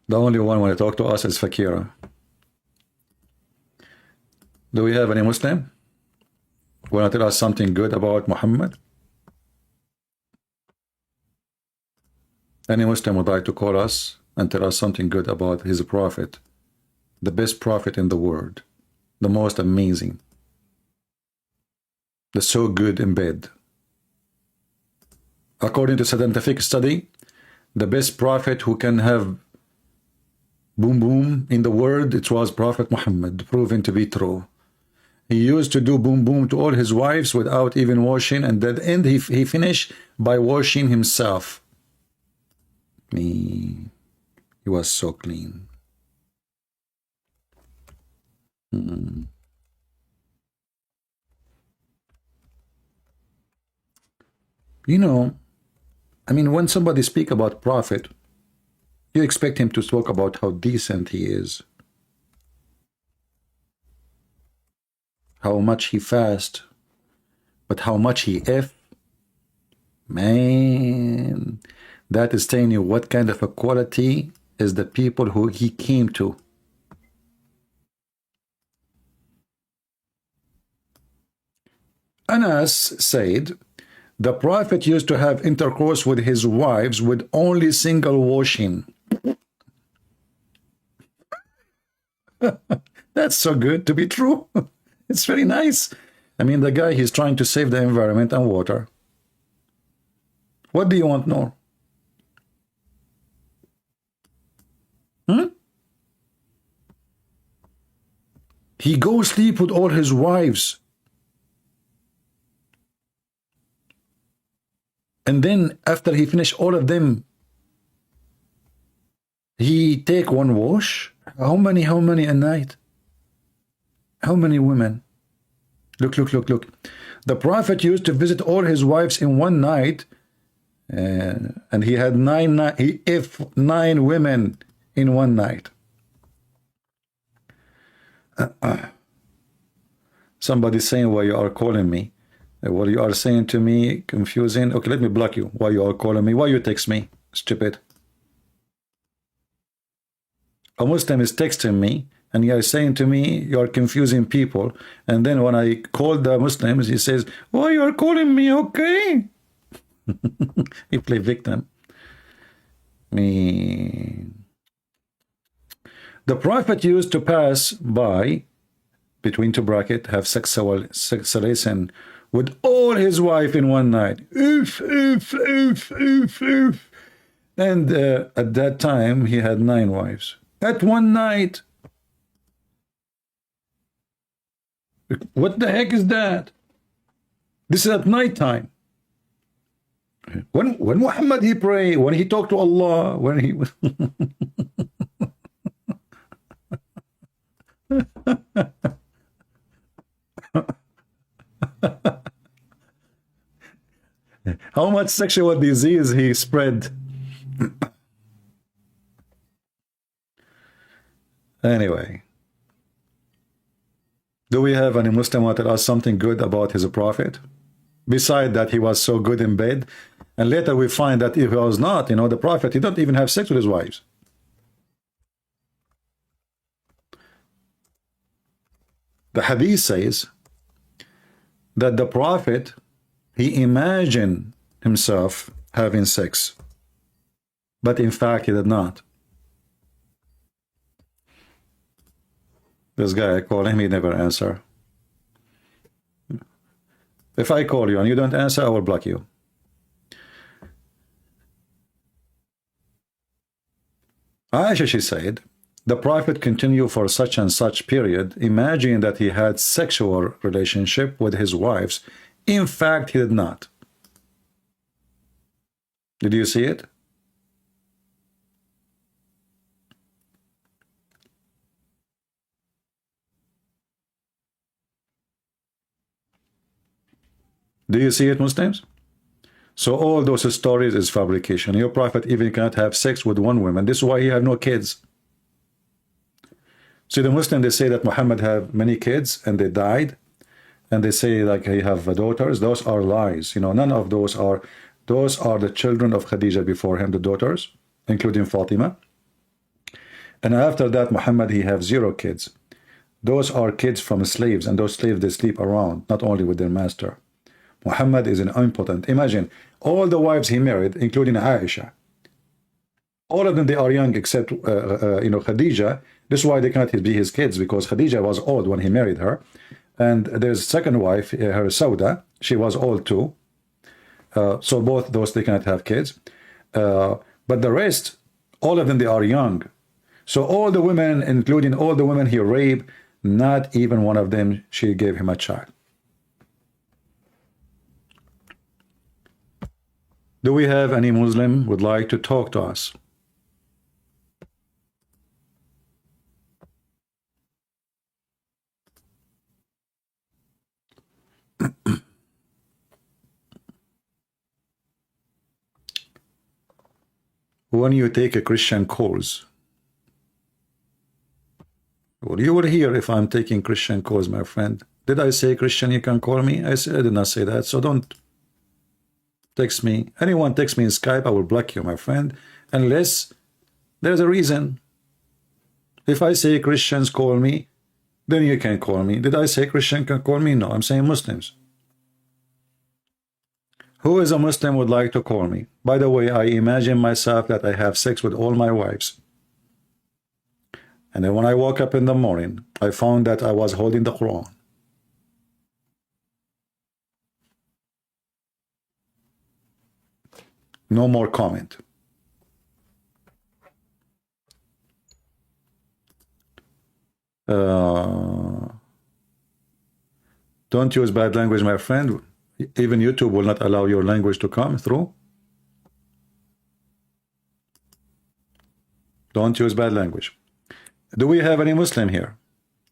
The only one when I talk to us is Fakira. Do we have any Muslim? Want to tell us something good about Muhammad? Any Muslim would like to call us and tell us something good about his prophet, the best prophet in the world, the most amazing, the so good in bed. According to scientific study, the best prophet who can have boom boom in the world, it was Prophet Muhammad, proven to be true. He used to do boom boom to all his wives without even washing, and at the end he finished by washing himself. He was so clean. You know, I mean, when somebody speak about prophet, you expect him to talk about how decent he is, how much he fast, but how much he man, that is telling you what kind of a quality is the people who he came to. Anas said, the prophet used to have intercourse with his wives with only single washing. That's so good to be true. It's very nice. I mean, the guy, he's trying to save the environment and water. What do you want more? He goes sleep with all his wives. And then after he finish all of them, he take one wash. How many a night? How many women? Look. The Prophet used to visit all his wives in one night, and he had nine women in one night. Somebody saying why you are calling me. What you are saying to me confusing. Okay, let me block you. Why you are calling me? Why you text me? Stupid. A Muslim is texting me and he is saying to me, you are confusing people. And then when I call the Muslims, he says, why you are calling me? Okay. He play victim. Me. The Prophet used to pass by, between two brackets, have sexual relation with all his wife in one night. Oof. And at that time, he had 9 wives. At one night. What the heck is that? This is at night time. When Muhammad he pray, when he talked to Allah, when he how much sexual disease he spread. Anyway, do we have any Muslim who tell us something good about his prophet? Besides that he was so good in bed, and later we find that if he was not, the prophet, he don't even have sex with his wives. The hadith says that the prophet, he imagined himself having sex, but in fact he did not. This guy, I call him, he never answer. If I call you and you don't answer, I will block you. Aisha, she said, the Prophet continued for such and such period, imagining that he had sexual relationship with his wives. In fact, he did not. Did you see it? Do you see it, Muslims? So all those stories is fabrication. Your prophet even cannot have sex with one woman. This is why he have no kids. See, the Muslims, they say that Muhammad have many kids and they died. And they say like he have daughters. Those are lies. None of those are the children of Khadija before him, the daughters, including Fatima. And after that, Muhammad, he have 0 kids. Those are kids from slaves, and those slaves, they sleep around, not only with their master. Muhammad is an impotent. Imagine, all the wives he married, including Aisha, all of them, they are young except, Khadija. This is why they cannot be his kids, because Khadija was old when he married her. And there's second wife, her Sauda, she was old too. So both those, they cannot have kids. But the rest, all of them, they are young. So all the women, including all the women he raped, not even one of them, she gave him a child. Do we have any Muslim would like to talk to us? When you take a Christian course, well, you will hear if I'm taking Christian course, my friend. Did I say Christian, you can call me? I did not say that, so don't text me. Anyone text me in Skype, I will block you, my friend, unless there's a reason. If I say Christians call me, then you can call me. Did I say Christian can call me? No, I'm saying Muslims. Who is a Muslim would like to call me? By the way, I imagine myself that I have sex with all my wives. And then when I woke up in the morning, I found that I was holding the Quran. No more comment. Don't use bad language, my friend. Even YouTube will not allow your language to come through. Don't use bad language. Do we have any Muslim here?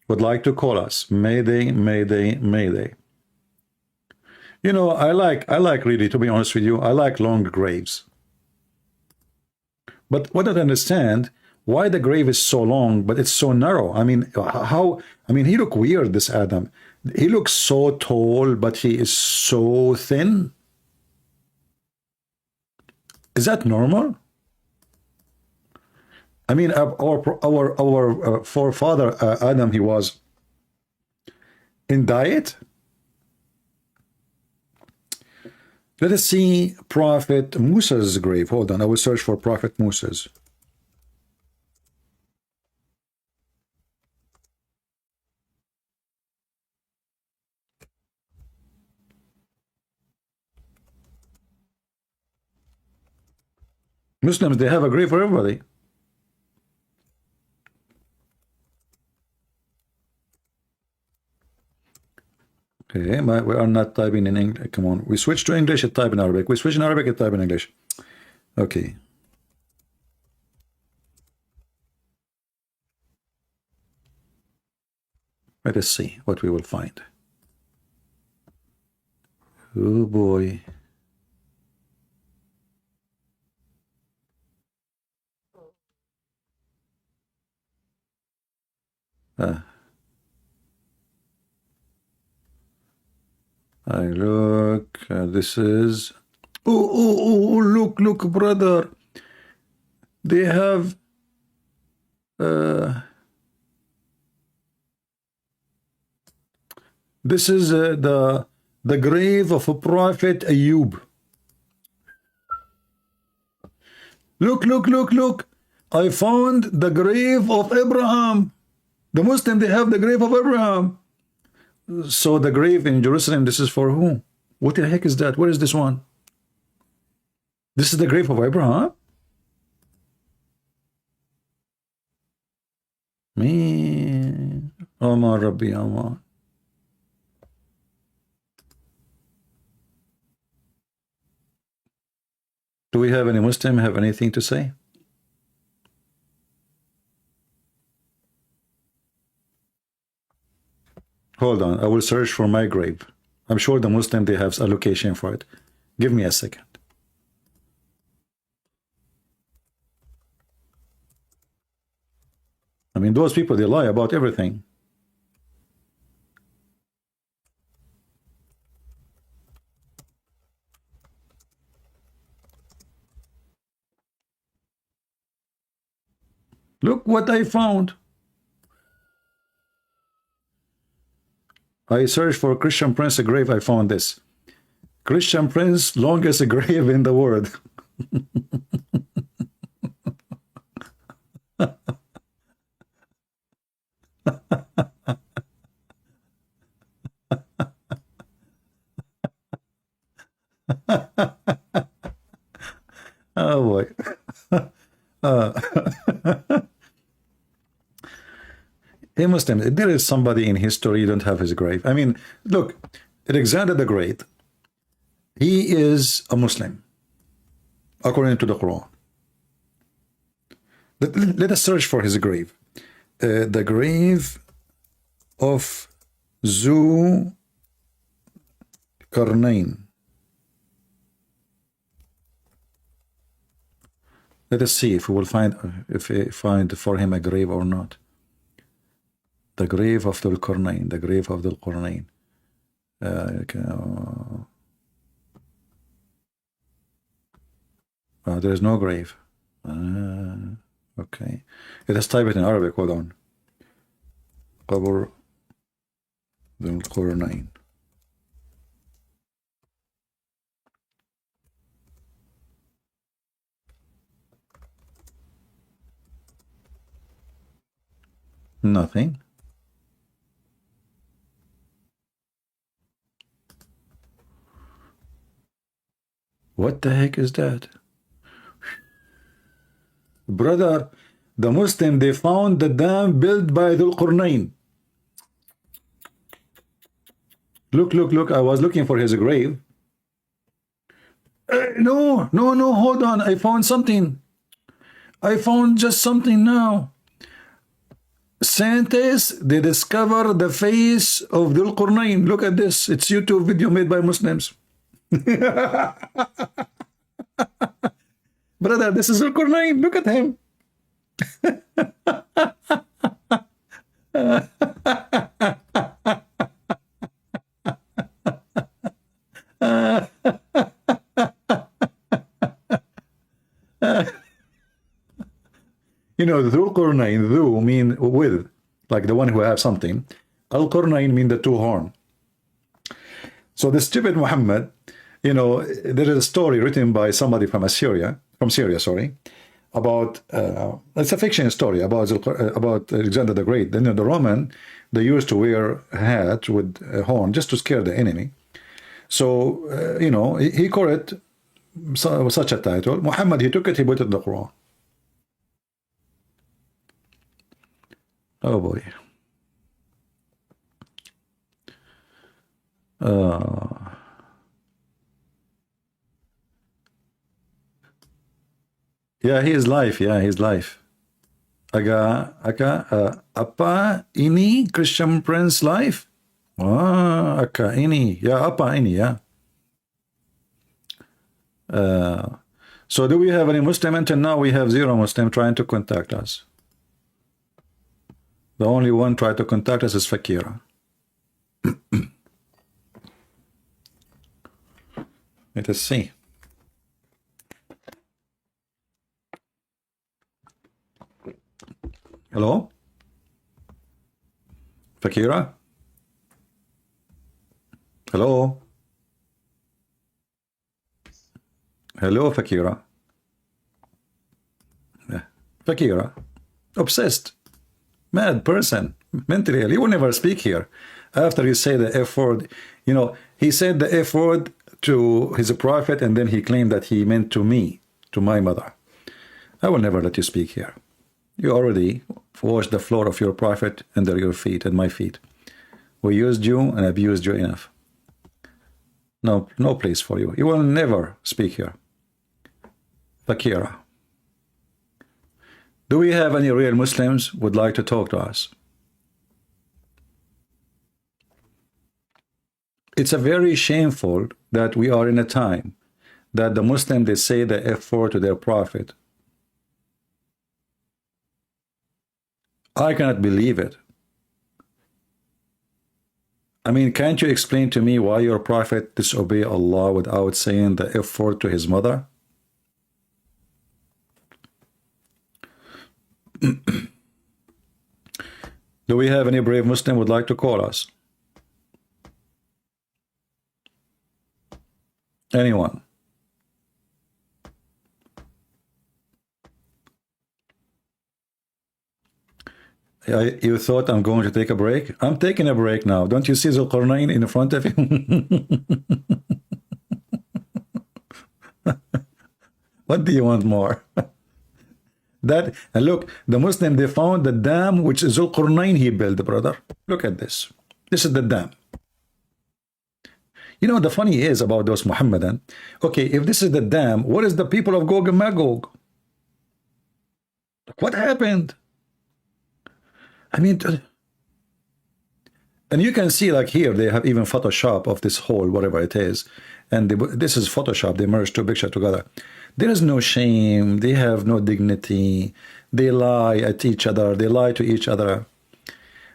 Would like to call us? Mayday, mayday, mayday. You know, I like really, to be honest with you, I like long graves. But what I don't understand, why the grave is so long, but it's so narrow. I mean, how, I mean, he look weird, this Adam. He looks so tall, but he is so thin. Is that normal? I mean, our forefather Adam, he was in diet. Let us see Prophet Musa's grave. Hold on, I will search for Prophet Musa's. Muslims, they have a grave for everybody. Okay, we are not typing in English. Come on, we switch to English and type in Arabic. We switch in Arabic and type in English. Okay. Let us see what we will find. Oh boy. I look, this is, oh, look, brother. They have, this is the grave of a Prophet Ayub. Look. I found the grave of Abraham. The Muslim, they have the grave of Abraham. So the grave in Jerusalem, this is for whom? What the heck is that? What is this one? This is the grave of Abraham? Me, Omar Rabbi Omar. Do we have any Muslim have anything to say? Hold on, I will search for my grave. I'm sure the Muslim, they have a location for it. Give me a second. I mean, those people, they lie about everything. Look what I found. I searched for Christian Prince a grave, I found this. Christian Prince, longest grave in the world. Oh boy. Hey Muslim, there is somebody in history you don't have his grave. I mean, look, Alexander the Great, he is a Muslim, according to the Quran. Let us search for his grave. The grave of Zu Qarnayn. Let us see if we will find, if we find for him a grave or not. The grave of Dhul Qarnayn, the grave of Dhul Qarnayn. There is no grave. Okay. Let us type it in Arabic. Hold on. Qabr Dhul Qarnayn. Nothing. What the heck is that? Brother, the Muslim, they found the dam built by Dhul Qurnayn. Look, look, look. I was looking for his grave. No, no, no, hold on. I found something. I found just something now. Scientists, they discover the face of Dhul Qurnayn. Look at this. It's YouTube video made by Muslims. Brother, this is Dhul Qurnayn. Look at him. You know, Dhul Qurnayn, Dhu mean with, like the one who have something. Al Qurnayn mean the two horn. So the stupid Muhammad, you know, there is a story written by somebody from Syria, sorry, about it's a fiction story about Alexander the Great. Then the Roman, they used to wear a hat with a horn just to scare the enemy. So you know, he called it such a title. Muhammad, he took it, he put it in the Quran. Oh boy. Yeah, he is live. Yeah, he's live. Apa ini Christian Prince live? Aka ini. Yeah, apa ini, yeah. So do we have any Muslim? Until now we have 0 Muslim trying to contact us. The only one trying to contact us is Fakira. Let us see. Hello? Fakira? Hello? Hello, Fakira? Fakira? Obsessed. Mad person. Mentally ill. He will never speak here. After you say the F word, you know, he said the F word to his prophet and then he claimed that he meant to me, to my mother. I will never let you speak here. You already washed the floor of your prophet under your feet and my feet. We used you and abused you enough. No, no place for you. You will never speak here. Fakira. Do we have any real Muslims who would like to talk to us? It's a very shameful that we are in a time that the Muslims, they say the F4 to their prophet. I cannot believe it. I mean, can't you explain to me why your prophet disobeyed Allah without saying the F4 to his mother? Do we have any brave Muslim who would like to call us? Anyone? You thought I'm going to take a break? I'm taking a break now. Don't you see Dhul Qurnayn in front of you? What do you want more? That, and look, the Muslim, they found the dam which Dhul Qurnayn he built, brother. Look at this. This is the dam. You know, the funny is about those Muhammadan. Okay, if this is the dam, what is the people of Gog and Magog? What happened? I mean, and you can see like here, they have even Photoshop of this hole, whatever it is. And this is Photoshop. They merged two pictures together. There is no shame. They have no dignity. They lie at each other. They lie to each other.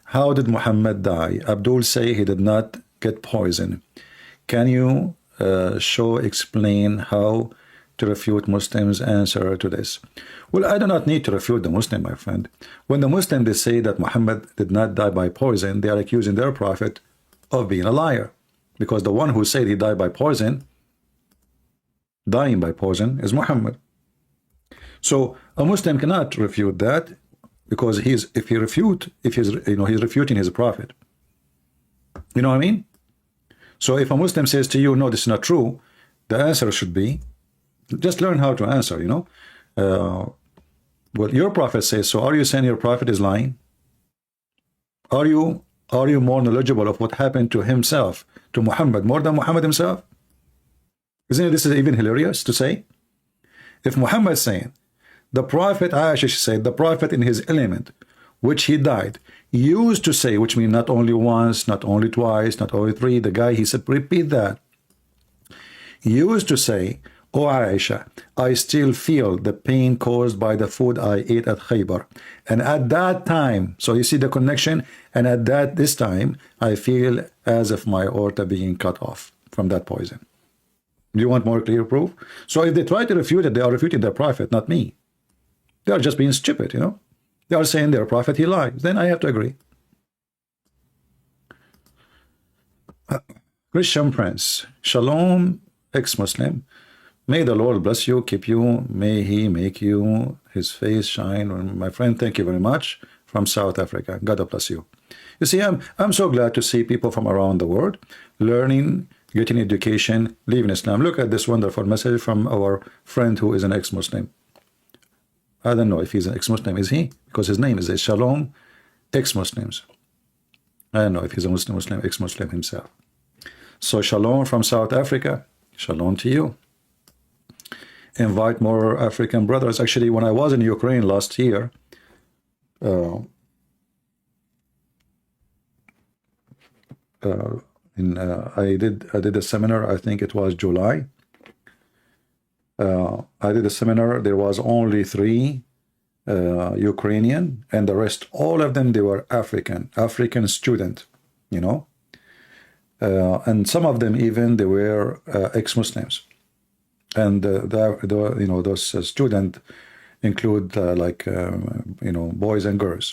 How did Muhammad die? Abdul say he did not get poison. Can you explain how to refute Muslims' answer to this? Well, I do not need to refute the Muslim, my friend. When the Muslims, they say that Muhammad did not die by poison, they are accusing their prophet of being a liar. Because the one who said he died by poison, dying by poison, is Muhammad. So a Muslim cannot refute that, because he's refuting his prophet. You know what I mean? So if a Muslim says to you, no, this is not true, the answer should be, just learn how to answer, you know. Well, your prophet says so. Are you saying your prophet is lying? Are you more knowledgeable of what happened to himself, to Muhammad, more than Muhammad himself? Isn't this even hilarious to say? If Muhammad is saying, the prophet, Aisha said, the prophet in his element, which he died, used to say, which means not only once, not only twice, not only three, the guy, he said, repeat that. He used to say, "O Aisha, I still feel the pain caused by the food I ate at Khaybar. And at that time," so you see the connection, "and at this time, I feel as if my aorta being cut off from that poison." Do you want more clear proof? So if they try to refute it, they are refuting their prophet, not me. They are just being stupid, you know. They are saying their prophet, he lies. Then I have to agree. Christian Prince, Shalom, ex-Muslim. May the Lord bless you, keep you. May he make you his face shine. My friend, thank you very much. From South Africa. God bless you. You see, I'm so glad to see people from around the world learning, getting education, leaving Islam. Look at this wonderful message from our friend who is an ex-Muslim. I don't know if he's an ex-Muslim. Is he? Because his name is Shalom, ex-Muslims. I don't know if he's a Muslim, ex-Muslim himself. So Shalom from South Africa. Shalom to you. Invite more African brothers. Actually, when I was in Ukraine last year, I did a seminar. I think it was July. I did a seminar. There was only 3 Ukrainian, and the rest, all of them, they were African student, you know. And some of them even they were ex-Muslims, and you know, those students include you know, boys and girls.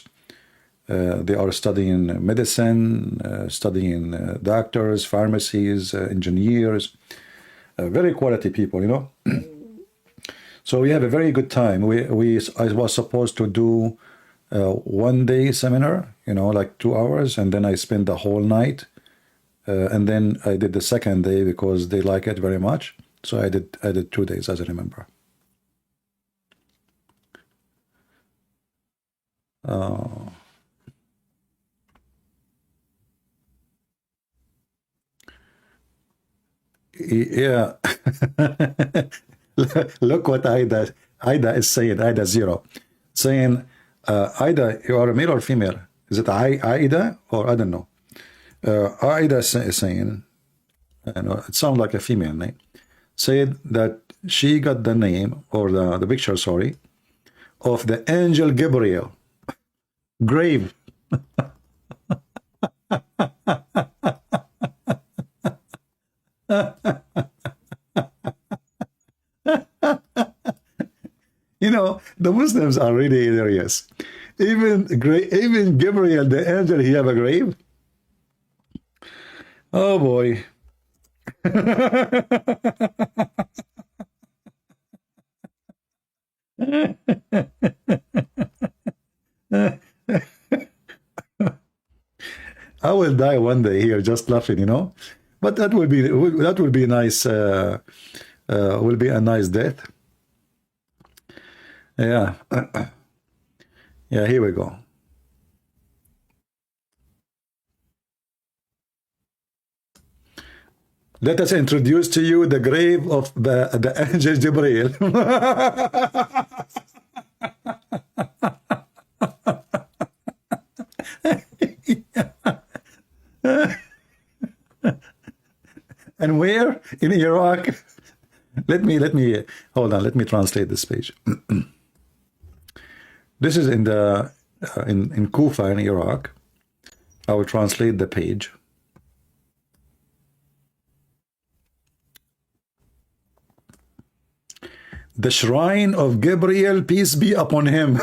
They are studying medicine, studying doctors, pharmacies, engineers, very quality people, you know. So we have a very good time. I was supposed to do one-day seminar, you know, like 2 hours, and then I spent the whole night. And then I did the second day because they like it very much. So I did 2 days, as I remember. Yeah. Look what Ida is saying. Ida Zero saying, Ida, you are a male or female? Is it Ida or I don't know? Ida is saying, you know, it sounds like a female name, said that she got the name or the picture, sorry, of the angel Gabriel grave. You know, the Muslims are really hilarious. Even Gabriel, the angel, he have a grave. Oh boy. I will die one day here just laughing, you know. But that will be nice. Will be a nice death. Yeah. Yeah, here we go. Let us introduce to you the grave of the angel Gabriel. And where? In Iraq. Let me hold on. Let me translate this page. This is in the in Kufa in Iraq. I will translate the page. The shrine of Gabriel, peace be upon him.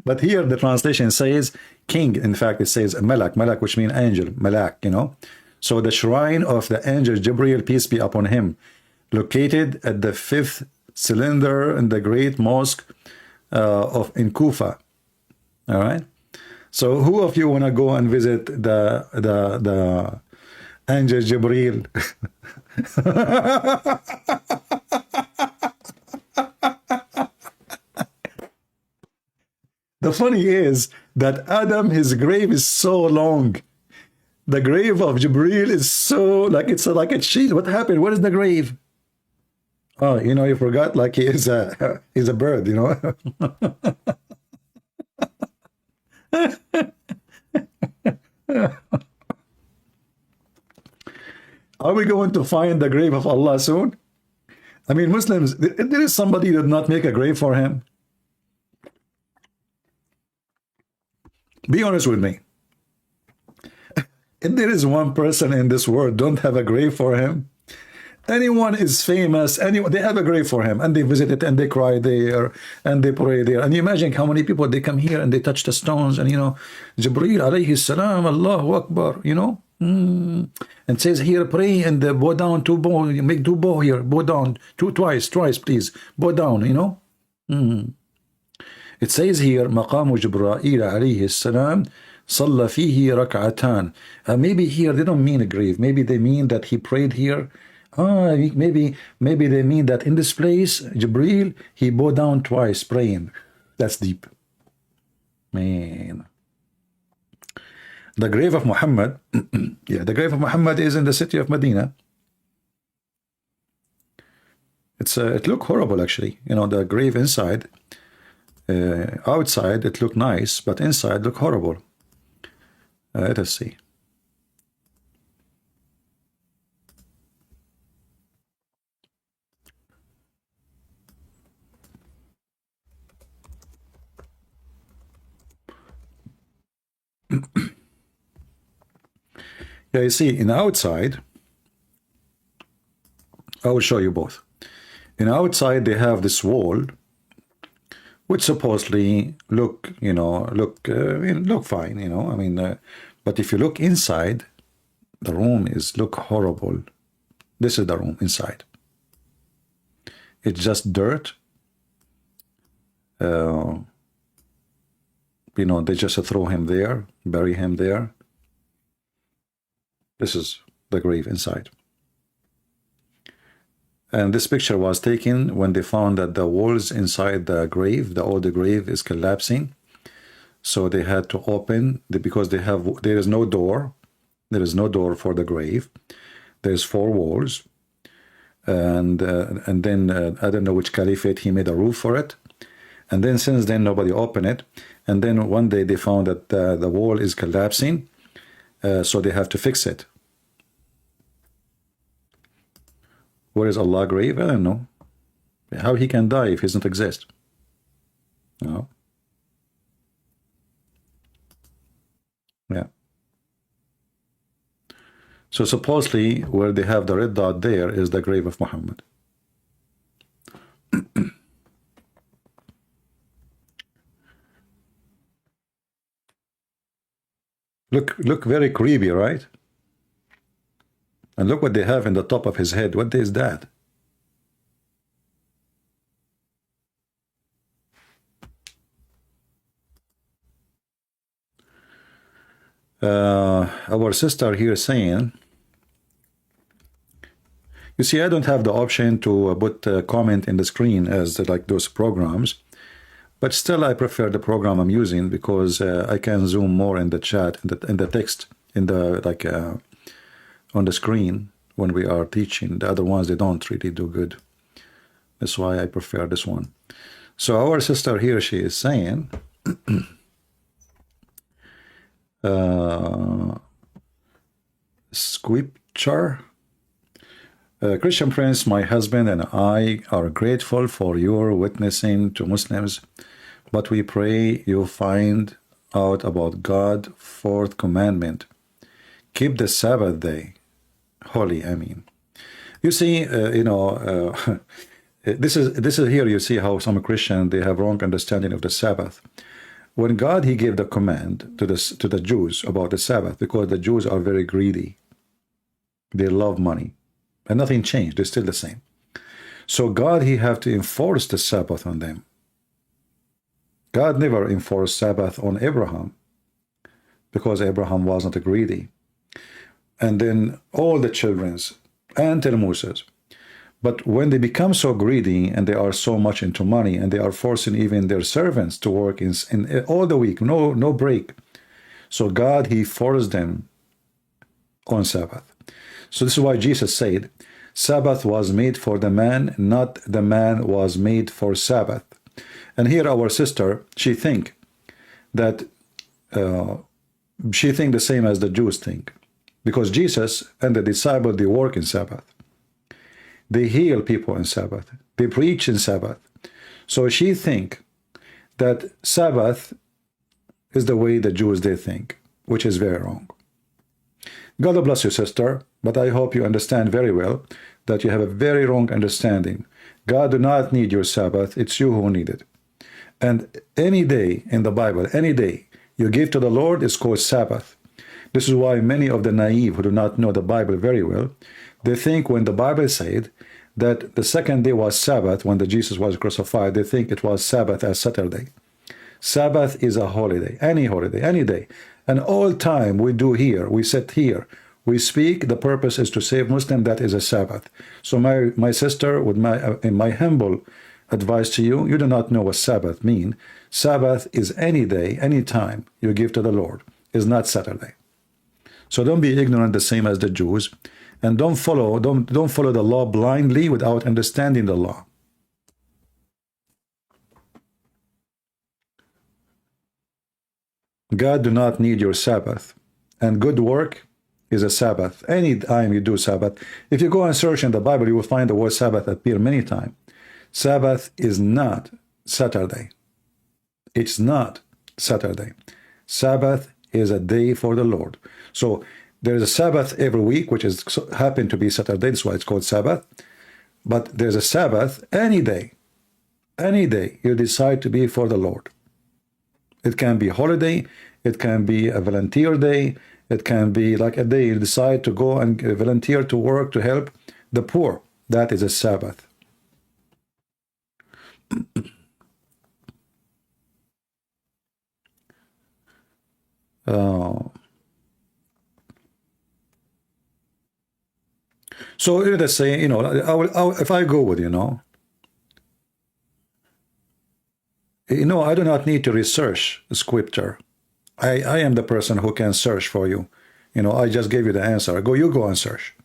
But here the translation says king. In fact, it says malak, which means angel, malak, you know. So the shrine of the angel Gabriel, peace be upon him, located at the 5th cylinder in the great mosque in Kufa. All right. So who of you want to go and visit the angel Gabriel? The funny is that Adam, his grave is so long. The grave of Jibril is so, like, it's like a sheet. What happened? Where is the grave? Oh, you know, you forgot, like, he's a bird, you know. Are we going to find the grave of Allah soon? I mean, Muslims, there is somebody who did not make a grave for him. Be honest with me. If there is one person in this world don't have a grave for him, anyone is famous, anyone, they have a grave for him, and they visit it, and they cry there, and they pray there. And you imagine how many people, they come here and they touch the stones, and, you know, Jibreel alayhi salam, Allahu Akbar, you know, and says here, pray, and bow down, you make two bow here, bow down, twice, please, bow down, you know. It says here, مقام جبرائيل عليه السلام صلى فيه ركعتان. Maybe here they don't mean a grave. Maybe they mean that he prayed here. Maybe they mean that in this place, Jibreel, he bowed down twice praying. That's deep. Man. The grave of Muhammad, yeah, the grave of Muhammad is in the city of Medina. It looked horrible, actually. You know, the grave inside, outside it looked nice, but inside looked horrible. Let us see. Yeah, you see, in outside, I will show you both. In outside, they have this wall, which supposedly look fine, you know. I mean, but if you look inside, the room look horrible. This is the room inside. It's just dirt. You know, they just throw him there, bury him there. This is the grave inside. And this picture was taken when they found that the walls inside the grave, the older grave, is collapsing. So they had to open, because there is no door. There is no door for the grave. There's 4 walls. And then, I don't know which caliphate, he made a roof for it. And then since then, nobody opened it. And then one day they found that the wall is collapsing. So they have to fix it. Where is Allah grave? I don't know. How he can die if he doesn't exist? No. Yeah. So supposedly where they have the red dot there is the grave of Muhammad. Look very creepy, right? And look what they have in the top of his head. What is that? Our sister here saying, you see, I don't have the option to put a comment in the screen as like those programs, but still I prefer the program I'm using because I can zoom more in the chat, in the text, in the like on the screen when we are teaching. The other ones, they don't really do good. That's why I prefer this one. So our sister here, she is saying, scripture, Christian Prince, my husband and I are grateful for your witnessing to Muslims, but we pray you find out about God's 4th commandment. Keep the Sabbath day holy. I mean, you see, you know, this is here you see how some Christians, they have wrong understanding of the Sabbath. When God, he gave the command to the Jews about the Sabbath, because the Jews are very greedy. They love money. And nothing changed. They're still the same. So God, he have to enforce the Sabbath on them. God never enforced Sabbath on Abraham, because Abraham wasn't greedy. And then all the children's until Moses. But when they become so greedy and they are so much into money and they are forcing even their servants to work in all the week, no break. So God, he forced them on Sabbath. So this is why Jesus said, Sabbath was made for the man, not the man was made for Sabbath. And here our sister, she think that she think the same as the Jews think. Because Jesus and the disciples, they work in Sabbath. They heal people in Sabbath. They preach in Sabbath. So she think that Sabbath is the way the Jews, they think, which is very wrong. God bless you, sister, but I hope you understand very well that you have a very wrong understanding. God do not need your Sabbath. It's you who need it. And any day in the Bible, any day you give to the Lord is called Sabbath. This is why many of the naive who do not know the Bible very well, they think when the Bible said that the second day was Sabbath, when the Jesus was crucified, they think it was Sabbath as Saturday. Sabbath is a holiday, any day. And all time we do here, we sit here, we speak, the purpose is to save Muslim, that is a Sabbath. So my sister, with my humble advice to you, you do not know what Sabbath mean. Sabbath is any day, any time you give to the Lord, is not Saturday. So don't be ignorant the same as the Jews, and don't follow the law blindly without understanding the law. God do not need your Sabbath, and good work is a Sabbath. Any time you do Sabbath, if you go and search in the Bible, you will find the word Sabbath appear many times. Sabbath is not Saturday. It's not Saturday. Sabbath is a day for the Lord. So there's a Sabbath every week, which is happen to be Saturday. That's why it's called Sabbath. But there's a Sabbath any day. Any day you decide to be for the Lord. It can be holiday. It can be a volunteer day. It can be like a day you decide to go and volunteer to work to help the poor. That is a Sabbath. So let's say, if I go with, I do not need to research scripture. I am the person who can search for you. I just gave you the answer. You go and search.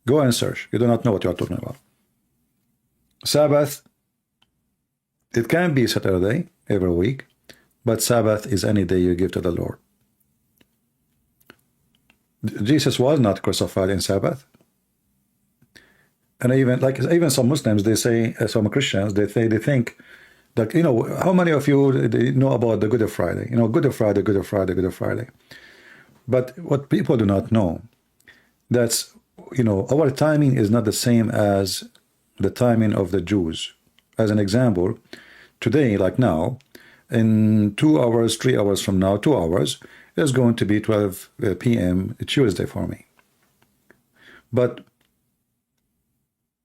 Go and search. You do not know what you are talking about. Sabbath, it can be Saturday every week, but Sabbath is any day you give to the Lord. Jesus was not crucified in Sabbath. And even some Muslims, they say, some Christians, they think that, how many of you know about the Good Friday? Good Friday, Good Friday, Good Friday. But what people do not know, that's, our timing is not the same as the timing of the Jews. As an example, today, like now, in 2 hours, 3 hours from now, 2 hours, is going to be 12 p.m. Tuesday for me. But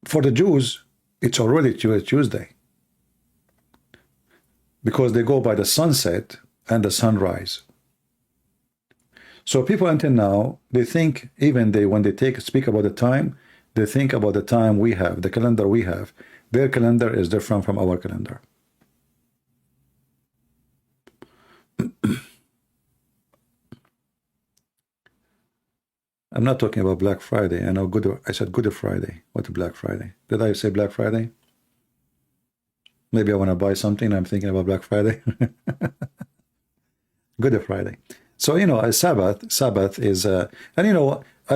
for the Jews, it's already Tuesday, because they go by the sunset and the sunrise. So people until now, they think, when they speak about the time, they think about the time we have, the calendar we have. Their calendar is different from our calendar. I'm not talking about Black Friday. I said Good Friday. What Black Friday? Did I say Black Friday? Maybe I want to buy something. I'm thinking about Black Friday. Good Friday. So, a Sabbath is, I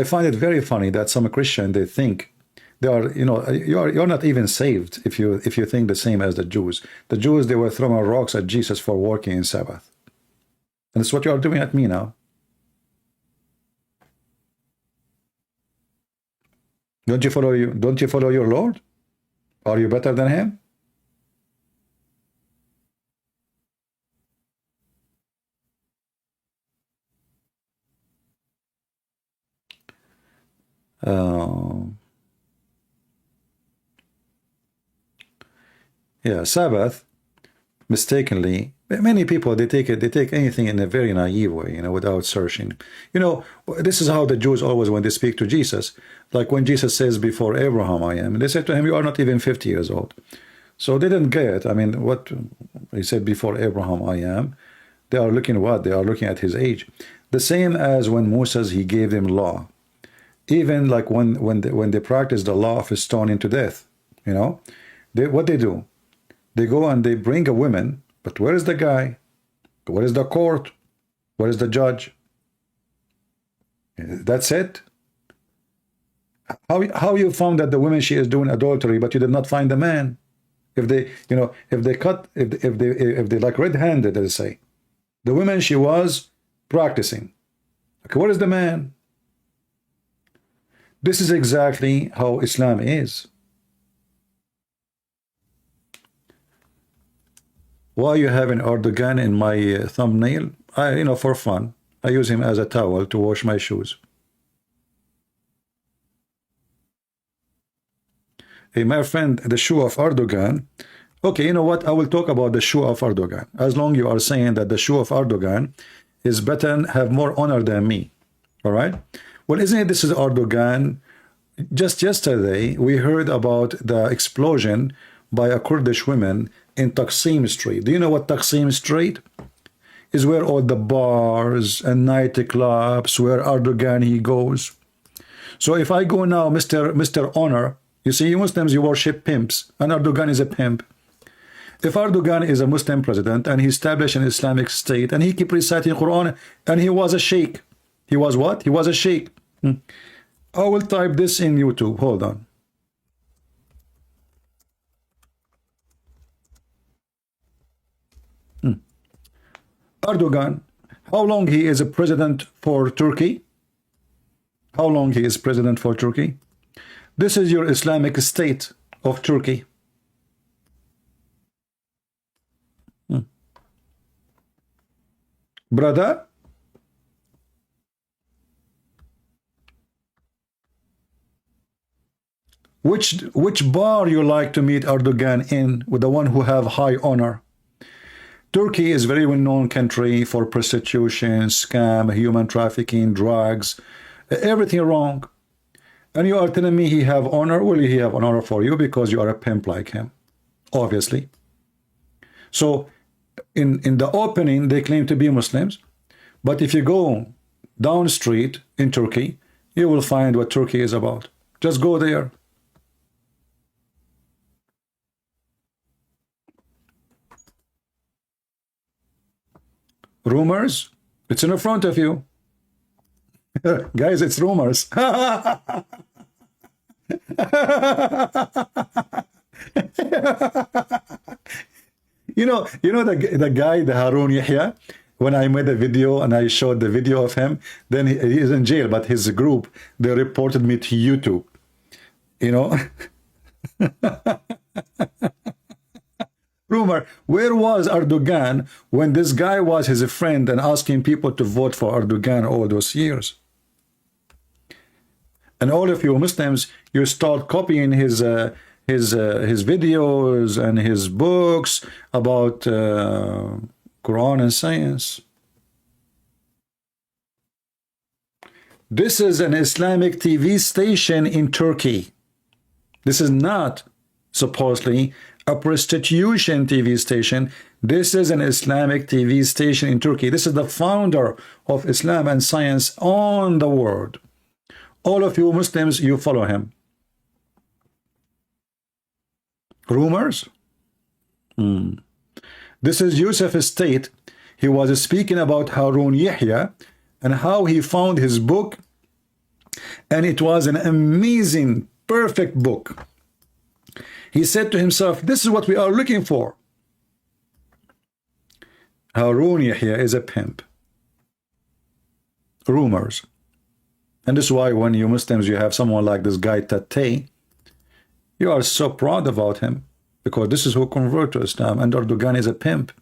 find it very funny that some Christian, they think they are, you're not even saved if you think the same as the Jews. The Jews, they were throwing rocks at Jesus for working in Sabbath. And it's what you are doing at me now. Don't you follow your Lord? Are you better than him? Yeah, Sabbath, mistakenly, Many people, they take anything in a very naive way, you know, without searching. You know, this is how the Jews always, when they speak to Jesus, like when Jesus says, before Abraham I am, they said to him, you are not even 50 years old. So they didn't get it. I mean, what he said, before Abraham I am, they are looking what? They are looking at his age. The same as when Moses, he gave them law. Even like when they practice the law of stoning to death, you know, what they do? They go and they bring a woman, but where is the guy? Where is the court? Where is the judge? That's it. How you found that the woman, she is doing adultery, but you did not find the man? If they, you know, if they like red-handed, they say, the woman, she was practicing. Okay, where is the man? This is exactly how Islam is. Why you having Erdogan in my thumbnail? You know, for fun. I use him as a towel to wash my shoes. Hey, my friend, the shoe of Erdogan. Okay, you know what? I will talk about the shoe of Erdogan. As long you are saying that the shoe of Erdogan is better, have more honor than me. All right? Well, isn't it this is Erdogan? Just yesterday, we heard about the explosion by a Kurdish woman in Taksim Street. Do you know what Taksim Street is? Where all the bars and nightclubs, where Erdogan he goes. So if I go now, Mr. Honor, you see, you Muslims, you worship pimps, and Erdogan is a pimp. If Erdogan is a Muslim president and he established an Islamic state and he keep reciting Quran and he was a sheikh, he was what? He was a sheikh. I will type this in YouTube. Hold on. Erdogan, how long he is a president for Turkey? How long he is president for Turkey? This is your Islamic state of Turkey. Brother, which bar you like to meet Erdogan in, with the one who have high honor? Turkey is a very well-known country for prostitution, scam, human trafficking, drugs, everything wrong. And you are telling me he have honor? Will he have honor for you because you are a pimp like him? Obviously. So in the opening, they claim to be Muslims. But if you go down street in Turkey, you will find what Turkey is about. Just go there. Rumors? It's in front of you. Guys, it's rumors. You know the guy, the Harun Yahya, when I made a video and I showed the video of him, then he is in jail, but his group, they reported me to YouTube. You know? Rumor, where was Erdogan when this guy was his friend and asking people to vote for Erdogan all those years? And all of you Muslims, you start copying his videos and his books about Quran and science. This is an Islamic TV station in Turkey. This is not supposedly a prostitution TV station. This is an Islamic TV station in Turkey. This is the founder of Islam and science on the world. All of you Muslims, you follow him. Rumors? This is Yusuf State. He was speaking about Harun Yahya and how he found his book, and it was an amazing, perfect book. He said to himself, this is what we are looking for. Harun Yahya is a pimp. Rumors. And this is why when you Muslims, you have someone like this guy Tate, you are so proud about him, because this is who converted to Islam, and Erdogan is a pimp.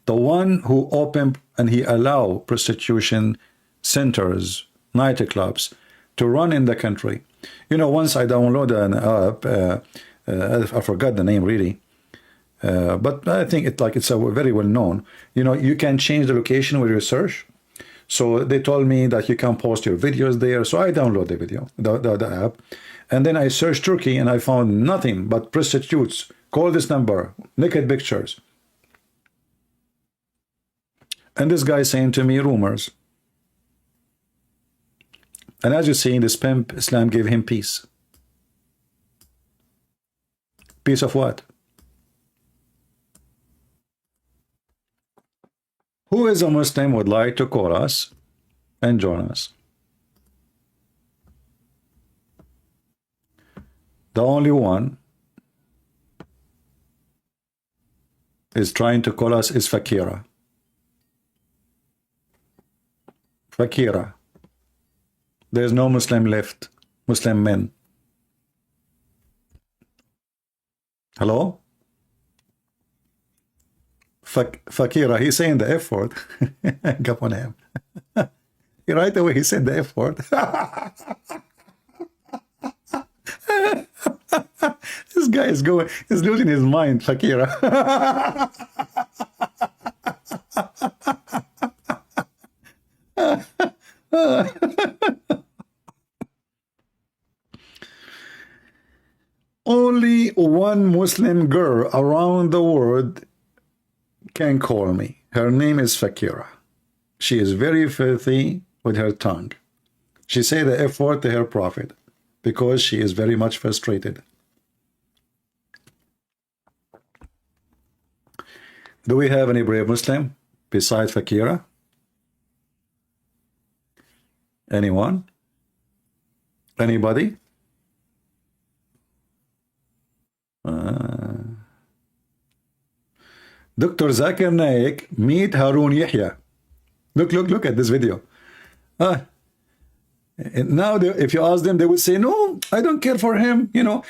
The one who opened and he allowed prostitution centers, nightclubs to run in the country. You know, once I downloaded an app, I forgot the name really, But I think it's a very well known. You know, you can change the location with your search. So they told me that you can post your videos there. So I download the video, the app, and then I searched Turkey and I found nothing but prostitutes. Call this number, naked pictures. And this guy saying to me rumors. And as you see, this pimp, Islam gave him peace. Peace of what? Who is a Muslim would like to call us and join us? The only one is trying to call us is Fakira. Fakira. There's no Muslim left. Muslim men. Hello? Fakira, he's saying the F word. Come on him. Right away he said the F word. This guy is losing his mind, Fakira. Only one Muslim girl around the world can call me. Her name is Fakira. She is very filthy with her tongue. She say the F word to her prophet because she is very much frustrated. Do we have any brave Muslim besides Fakira? Anyone? Anybody? Dr. Zakir Naik meet Harun Yahya. Look at this video. Now if you ask them, they would say, no, I don't care for him. You know,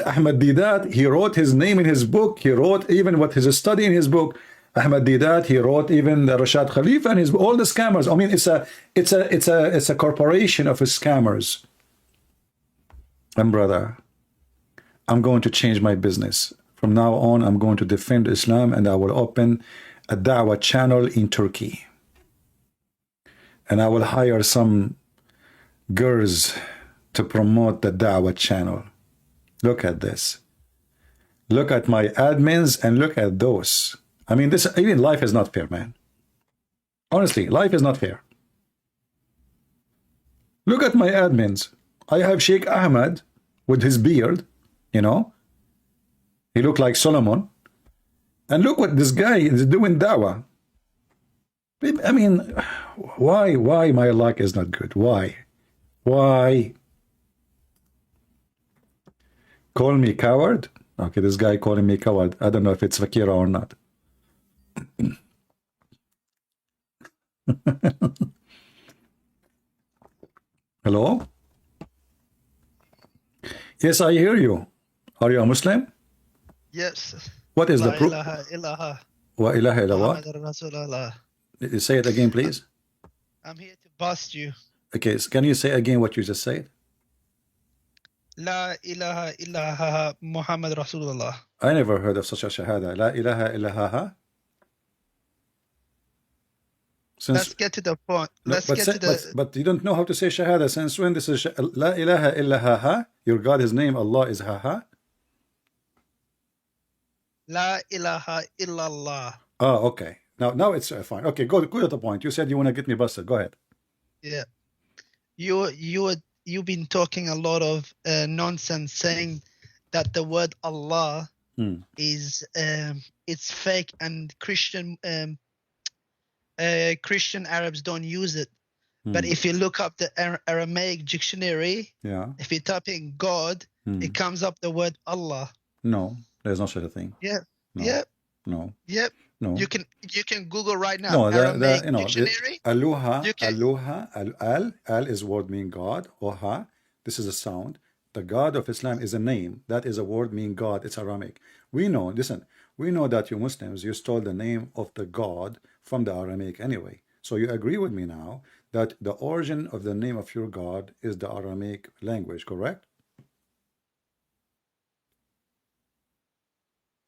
Ahmad Didat, he wrote his name in his book. He wrote even what his study in his book. Ahmad Didat, he wrote even the Rashad Khalifa and all the scammers. I mean, it's a corporation of scammers. And brother, I'm going to change my business. From now on, I'm going to defend Islam, and I will open a da'wah channel in Turkey. And I will hire some girls to promote the da'wah channel. Look at this. Look at my admins and look at those. I mean, even life is not fair, man. Honestly, life is not fair. Look at my admins. I have Sheikh Ahmad with his beard, you know. He looked like Solomon. And look what this guy is doing da'wah. I mean, why my luck is not good? Why? Call me coward? Okay, this guy calling me coward. I don't know if it's Fakira or not. Hello? Yes, I hear you. Are you a Muslim? Yes. What is the proof? ilaha illallah. Wa ilaha illallah. Muhammad Rasulullah. Say it again, please. I'm here to bust you. Okay, so can you say again what you just said? La ilaha illallah Muhammad Rasulullah. I never heard of such a shahada. La ilaha illallah. Let's get to the point. But you don't know how to say shahada. Since when this is La ilaha illallah? Your God, his name, Allah is ha. La ilaha illallah. Oh, okay. Now it's fine. Okay, go to the point. You said you want to get me busted. Go ahead. Yeah. You've been talking a lot of nonsense, saying that the word Allah is it's fake and Christian Arabs don't use it. But if you look up the Aramaic dictionary, if you type in God, it comes up the word Allah. No, there's no such a thing. Yeah. No. Yep. No. Yep. No. You can Google right now. No, Aramaic you know, dictionary. Al is word mean God. Oha, this is a sound. The God of Islam is a name. That is a word mean God. It's Aramaic. We know, listen, we know that you Muslims, you stole the name of the God from the Aramaic anyway. So you agree with me now that the origin of the name of your God is the Aramaic language, correct?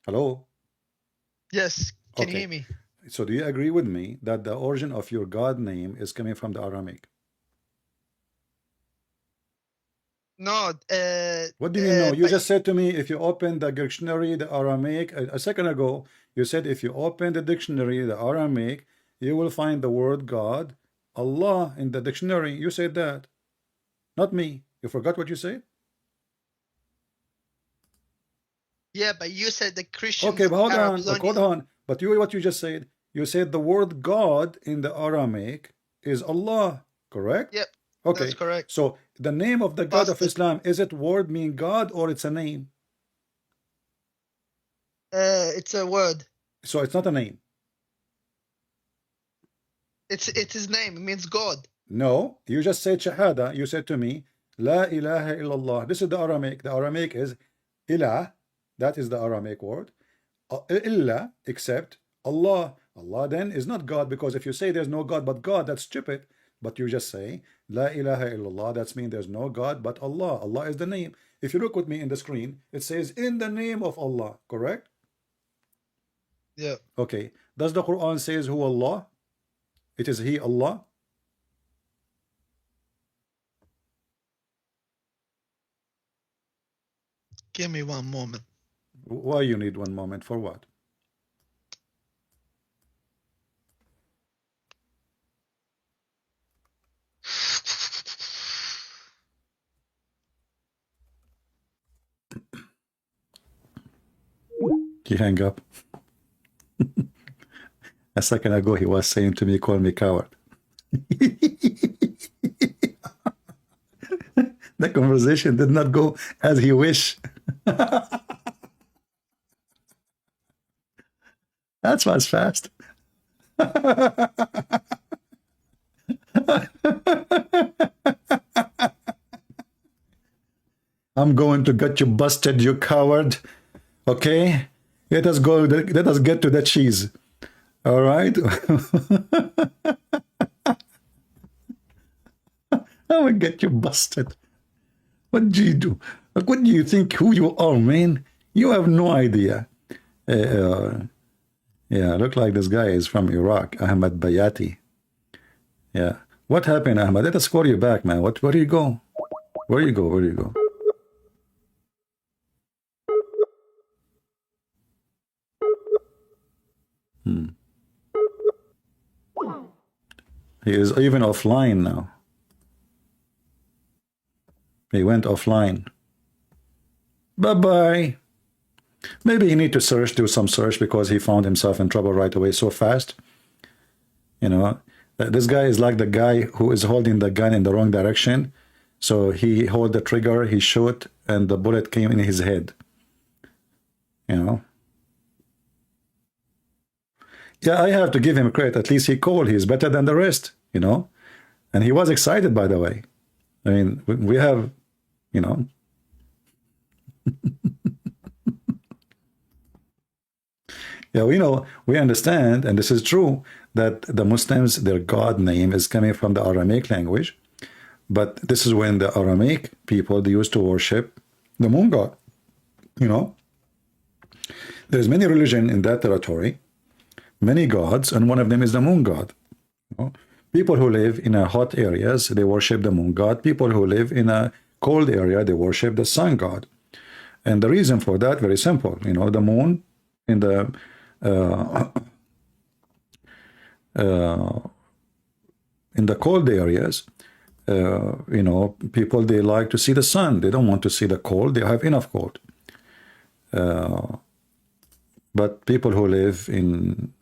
Hello? Yes. Can you Okay. hear me? So do you agree with me that the origin of your God name is coming from the Aramaic? No. What do you mean no? You But just said to me if you open the dictionary, the Aramaic, a second ago, you said if you open the dictionary, the Aramaic, you will find the word God, Allah in the dictionary. You said that, not me. You forgot what you said? yeah, but you said the Okay, Christians, but hold on, Arabs don't hold use. on. But you, what you just said, you said the word God in the Aramaic is Allah, correct? Yep, that's Okay, correct. so the name of the God of Bastard. Islam, is it word mean God or it's a name? It's a word. So it's not a name. It's his name. It means God. No, you just said Shahada. You said to me, La ilaha illallah. This is the Aramaic. The Aramaic is ilah. That is the Aramaic word. Illa, except Allah. Allah then is not God, because if you say there's no God but God, that's stupid. But you just say La ilaha illallah. That's mean there's no God but Allah. Allah is the name. If you look with me in the screen, it says in the name of Allah. Correct? Yeah. Okay. Does the Quran says who Allah? It is He Allah. Give me one moment. Why you need one moment for what? He hang up. A second ago, he was saying to me, call me coward. The conversation did not go as he wished. That was fast. I'm going to get you busted, you coward. Okay? Let us go. Let us get to the cheese. All right? I will get you busted. What do you do? What do you think who you are, man? You have no idea. Yeah, look like this guy is from Iraq, Ahmad Bayati. Yeah. What happened, Ahmad? Let us call you back, man. Where do you go? Where do you go? Where do you go? He is even offline now. He went offline. Bye-bye. Maybe he need to search, do some search, because he found himself in trouble right away so fast. You know, this guy is like the guy who is holding the gun in the wrong direction. So he hold the trigger, he shoot, and the bullet came in his head. You know. Yeah, I have to give him credit. At least he called. He's better than the rest, you know. And he was excited, by the way. I mean, we have, you know. Yeah, we know, we understand, and this is true, that the Muslims, their God name is coming from the Aramaic language. But this is when the Aramaic people, they used to worship the moon god, you know. There's many religion in that territory, many gods, and one of them is the moon god. You know? People who live in hot areas, they worship the moon god. People who live in a cold area, they worship the sun god. And the reason for that, very simple. You know, the moon in the cold areas, you know, people, they like to see the sun. They don't want to see the cold. They have enough cold. But people who live in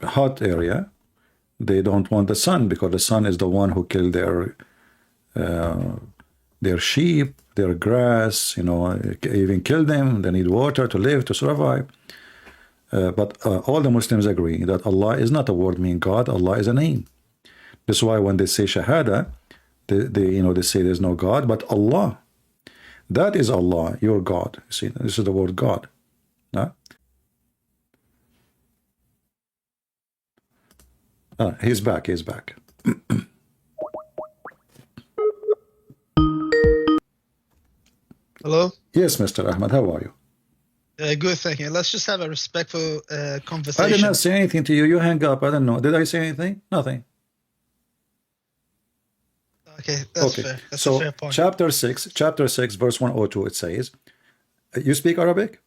hot area, they don't want the sun, because the sun is the one who killed their sheep, their grass, you know, even kill them. They need water to live, to survive. But all the Muslims agree that Allah is not a word meaning God. Allah is a name. That's why when they say Shahada, they say there's no God, but Allah. That is Allah, your God. You see, this is the word God. Huh? He's back. He's back. Hello? Yes, Mr. Ahmad, how are you? Good thinking. Let's just have a respectful I did conversation. not say anything to you. You hang up. I don't know. Did I say anything? Nothing. Okay, that's Okay. fair. That's a So fair point. chapter 6, verse 102, it says, you speak Arabic?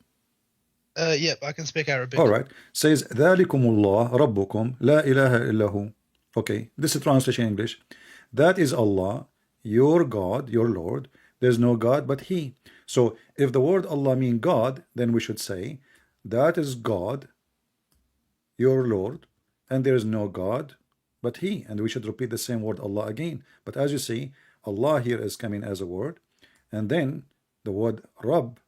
Yep, I can speak Arabic. All right. Says, ذَلِكُمُ اللَّهُ رَبُّكُمْ لَا إِلَهَ إِلَّا هُ. Okay. This is translation English. That is Allah, your God, your Lord. There's no God but He. So if the word Allah mean God, then we should say, that is God, your Lord, and there is no God but He. And we should repeat the same word Allah again. But as you see, Allah here is coming as a word. And then the word Rabb,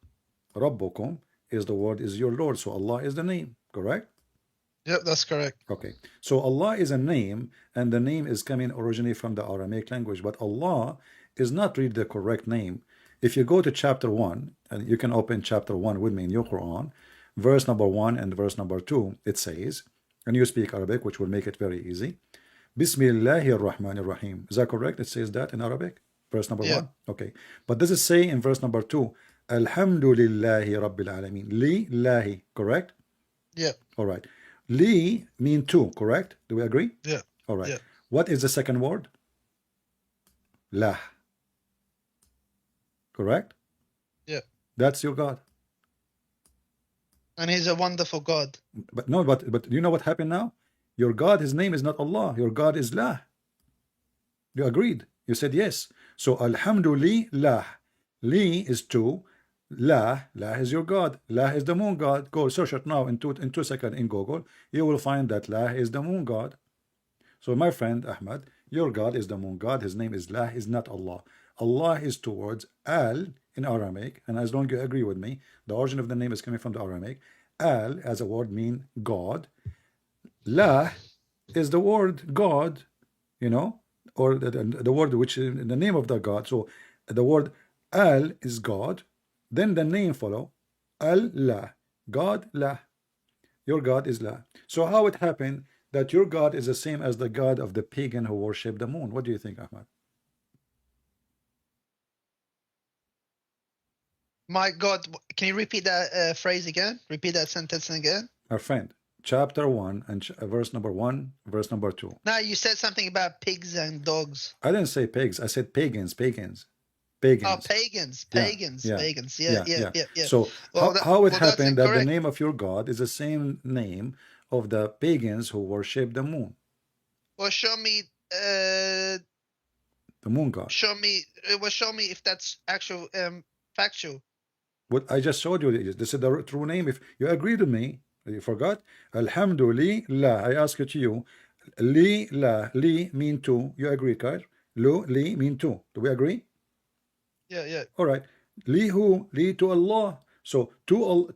Rabbukum, is the word is your Lord. So Allah is the name, correct? Yep, that's correct. Okay. So Allah is a name, and the name is coming originally from the Aramaic language. But Allah is not really the correct name. If you go to chapter 1, and you can open chapter 1 with me in your Quran, verse number 1 and verse number 2, it says, and you speak Arabic, which will make it very easy. Bismillahir Rahmanir Rahim. Is that correct? It says that in Arabic, verse number Yeah. 1. Okay. But does it say in verse number 2, Alhamdulillahi Rabbil Alameen? Lillahi, correct? Yeah. All right. Li mean two, correct? Do we agree? Yeah. All right. Yeah. What is the second word? Lah. Correct? Yeah. That's your God. And He's a wonderful God. But no, but you know what happened now? Your God, his name is not Allah. Your God is Lah. You agreed. You said yes. So Alhamdulillah. Li is two. Lah is your God. Lah is the moon God. Go search it now in 2 seconds in Google. You will find that Lah is the moon God. So my friend Ahmad, your God is the moon God. His name is Lah, is not Allah. Allah is towards Al in Aramaic, and as long as you agree with me, the origin of the name is coming from the Aramaic. Al as a word mean God. Lah is the word God, you know, or the word which is the name of the God. So the word Al is God, then the name follow Allah, God Lah. Your God is Lah. So how it happened that your God is the same as the God of the pagan who worship the moon? What do you think, Ahmad? My God, can you repeat that phrase again? Repeat that sentence again. Our friend, chapter 1 and verse number 1, verse number 2. No, you said something about pigs and dogs. I didn't say pigs. I said pagans. Oh, Pagans. pagans. Yeah. So Well, how it that's happened that the incorrect. name of your God is the same name of the pagans who worship the moon, Well, show me. the moon God? Show me. Show me if that's actual factual. What I just showed you, this is the true name. If you agreed with me, you forgot. Alhamdulillah. I ask it to you. Li la li mean two. You agree, Kyle? Lu li mean two. Do we agree? Yeah. All right. Li who? Li to Allah. So to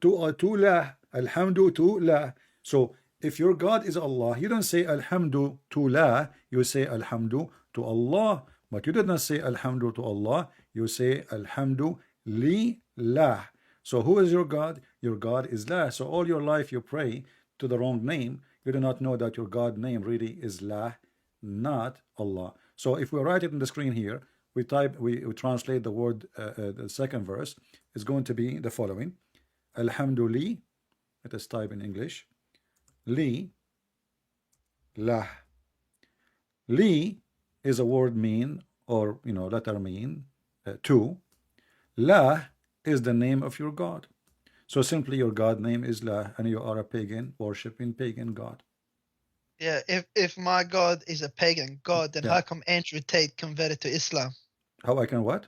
la. Alhamdu to la. So if your God is Allah, you don't say Alhamdu to la. You say Alhamdu to Allah. But you did not say Alhamdu to Allah. You say Alhamdu li la. So who is your God? Your God is La. So all your life you pray to the wrong name. You do not know that your God name really is La, not Allah. So if we write it in the screen here, we translate the word, the second verse is going to be the following. Alhamdulillah. Let us type in English. Li, La. Li is a word mean, or letter mean, two. La is the name of your God. So simply your God name is La, and you are a pagan worshipping pagan God. Yeah, if my God is a pagan God, then how come Andrew Tate converted to Islam? How I can what?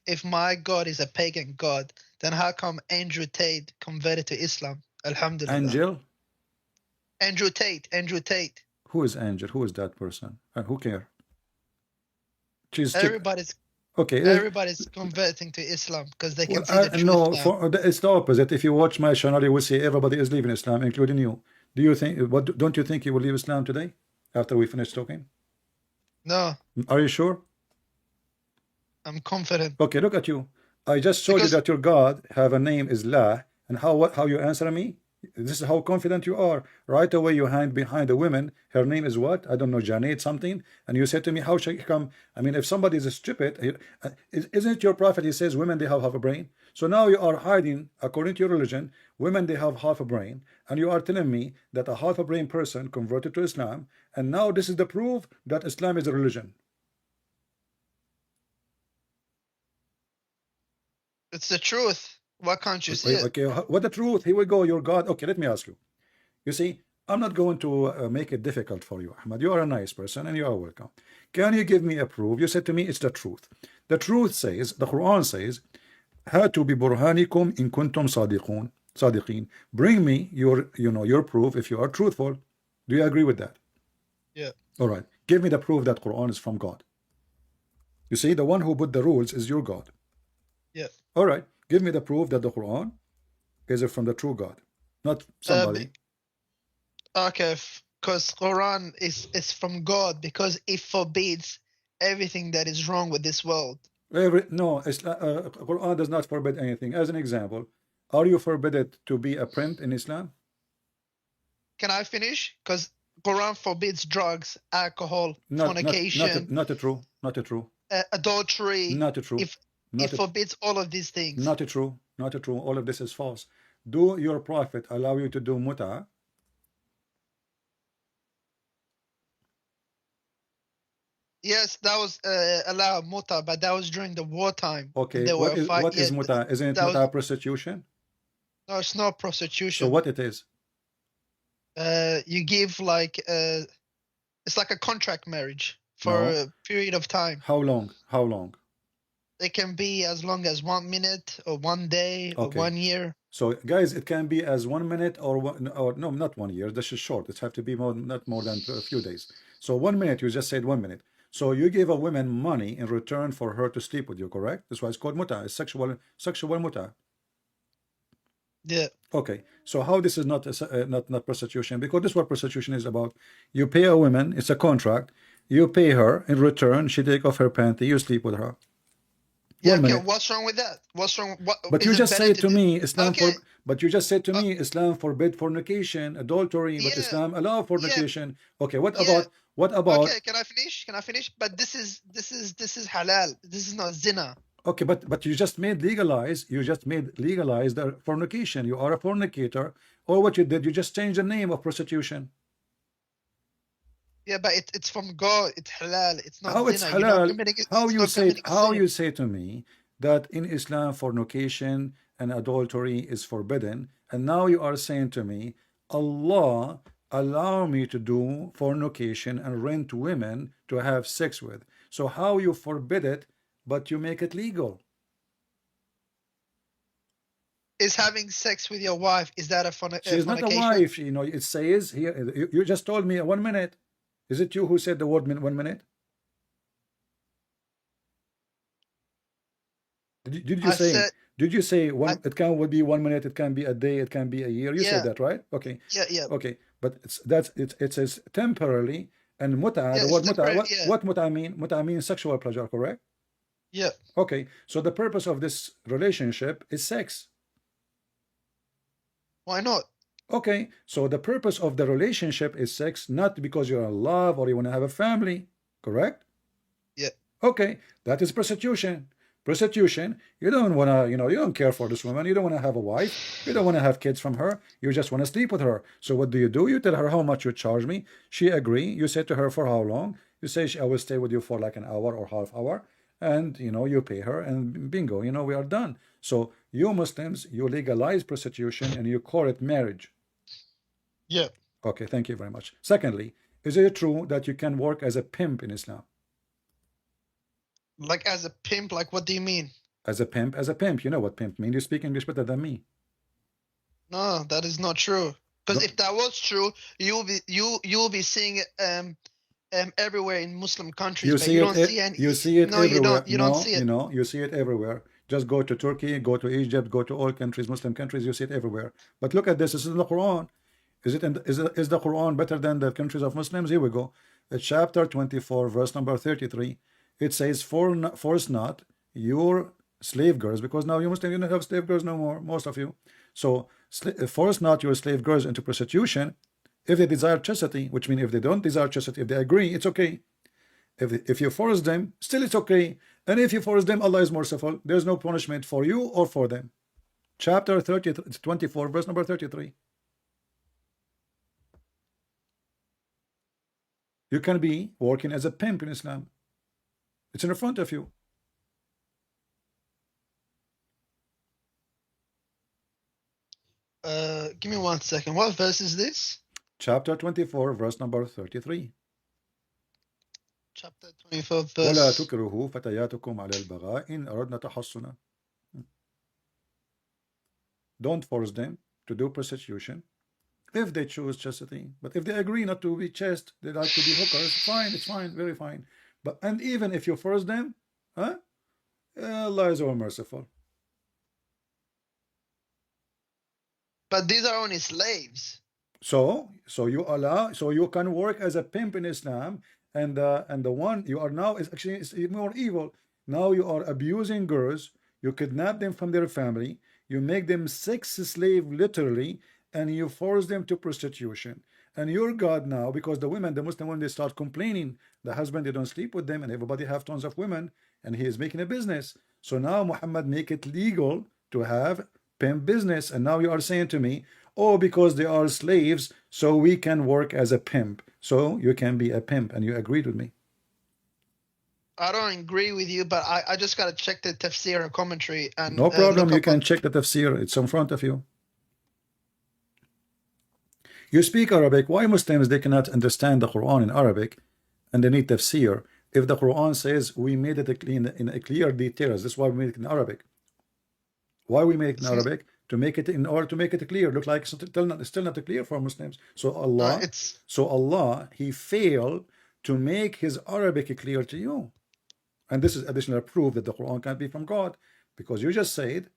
If my God is a pagan God, then how come Andrew Tate converted to Islam? Alhamdulillah. Andrew Tate. Who is Angel? Who is that person? Who care? Everybody's converting to Islam because they can see the truth now. It's the opposite. If you watch my channel, you will see everybody is leaving Islam, including you. Do you think? Don't you think you will leave Islam today after we finish talking? No. Are you sure? I'm confident. Okay, look at you. I just showed you that your God have a name is La, and how you answer me? This is how confident you are. Right away, you hide behind a woman. Her name is what? I don't know, Janet something. And you say to me, how should he come? I mean, if somebody is stupid, isn't it your prophet? He says women, they have half a brain. So now you are hiding, according to your religion, women, they have half a brain. And you are telling me that a half a brain person converted to Islam. And now this is the proof that Islam is a religion. It's the truth. Why can't you see it? Okay, what the truth? Here we go, your God. Okay, let me ask you. You see, I'm not going to make it difficult for you, Ahmad. You are a nice person and you are welcome. Can you give me a proof? You said to me it's the truth. The truth says, the Quran says, هاتوا ببرهانكم إن كنتم صادقين. Bring me your proof if you are truthful. Do you agree with that? Yeah. All right. Give me the proof that Quran is from God. You see, the one who put the rules is your God. Yeah. All right. Give me the proof that the Quran is from the true God, not somebody. Okay, because Quran is from God because it forbids everything that is wrong with this world. No, Quran does not forbid anything. As an example, are you forbidden to be a pimp in Islam? Can I finish? Because Quran forbids drugs, alcohol, fornication. Not true. Not true. Adultery. Not true. It forbids all of these things. Not true. Not true. All of this is false. Do your prophet allow you to do muta? Yes, that was allowed muta, but that was during the wartime. Okay, what is muta? Isn't it muta prostitution? No, it's not prostitution. So what it is? You give like it's like a contract marriage for a period of time. How long? How long? It can be as long as 1 minute or 1 day or 1 year. So guys, it can be as 1 minute or no, not 1 year. This is short. It have to be not more than a few days. So 1 minute, you just said 1 minute. So you give a woman money in return for her to sleep with you, correct? That's why it's called muta. It's sexual muta. Yeah. Okay. So how this is not prostitution? Because this is what prostitution is about. You pay a woman. It's a contract. You pay her in return. She take off her panty. You sleep with her. Yeah. Okay. What's wrong with that? What's wrong? But you just said to me Islam. But you just said to me Islam forbid fornication, adultery. But Islam allow fornication. Okay. What about? Okay. Can I finish? Can I finish? But this is halal. This is not zina. Okay, but you just made legalize. You just made legalize the fornication. You are a fornicator. Or what you did? You just changed the name of prostitution. Yeah, but it's from God. It's halal. It's not how zina. It's halal? How you say to me that in Islam fornication and adultery is forbidden, and now you are saying to me Allah allow me to do fornication and rent women to have sex with. So how you forbid it, but you make it legal? Is having sex with your wife, is that a fornication? She's not a wife. You know, it says here. You just told me 1 minute. Is it you who said the word 1 minute? Did you say? Did you say one? It can be 1 minute. It can be a day. It can be a year. You said that, right? Okay. Yeah. Okay, but it says temporarily and muta. The word muta. What muta mean? Muta means sexual pleasure, correct? Yeah. Okay, so the purpose of this relationship is sex. Why not? Okay, so the purpose of the relationship is sex, not because you're in love or you want to have a family, correct? Yeah. Okay, that is prostitution. Prostitution, you don't want to, you don't care for this woman. You don't want to have a wife. You don't want to have kids from her. You just want to sleep with her. So what do? You tell her how much you charge me. She agree. You say to her for how long. You say, I will stay with you for like an hour or half hour. And, you pay her and bingo, we are done. So you Muslims, you legalize prostitution and you call it marriage. Yeah. Okay, thank you very much. Secondly, is it true that you can work as a pimp in Islam? Like as a pimp, like what do you mean? As a pimp, you know what pimp means. You speak English better than me. No, that is not true. Because if that was true, you'll be seeing it everywhere in Muslim countries. You see it everywhere. You don't see it. You see it everywhere. Just go to Turkey, go to Egypt, go to all countries, Muslim countries. You see it everywhere. But look at this. This is in the Quran. Is the Quran better than the countries of Muslims? Here we go. Chapter 24, verse number 33. It says, force not your slave girls, because now you Muslims, you don't have slave girls no more, most of you. So Force not your slave girls into prostitution if they desire chastity, which means if they don't desire chastity, if they agree, it's okay. If you force them, still it's okay. And if you force them, Allah is merciful. There's no punishment for you or for them. Chapter 24, verse number 33. You can be working as a pimp in Islam. It's in front of you. Give me 1 second. What verse is this? Chapter 24, verse number 33. Chapter 24, ولا verse. تكرهوا فتياتكم على البغاء إن أردنا تحصنا. Don't force them to do prostitution if they choose chastity. But if they agree not to be chaste, they like to be hookers, fine, it's fine, very fine. And even if you force them, Allah is all merciful. But these are only slaves. So you can work as a pimp in Islam, and the one you are now is actually more evil. Now you are abusing girls, you kidnap them from their family, you make them sex slave literally, and you force them to prostitution. And your God now, because the Muslim women, they start complaining, the husband, they don't sleep with them, and everybody have tons of women, and he is making a business. So now Muhammad make it legal to have pimp business, and now you are saying to me, oh, because they are slaves, so we can work as a pimp. So you can be a pimp, and you agreed with me. I don't agree with you, but I just gotta check the tafsir and commentary and no problem. You can on... check the tafsir. It's in front of you. You speak Arabic. Why Muslims they cannot understand the Quran in Arabic, and they need tafsir? If the Quran says we made it in a clear details, that's why we made it in Arabic. Why we make it in Arabic? To make it in order to make it clear. Look like still not clear for Muslims. So Allah, He failed to make His Arabic clear to you. And this is additional proof that the Quran can't be from God, because you just said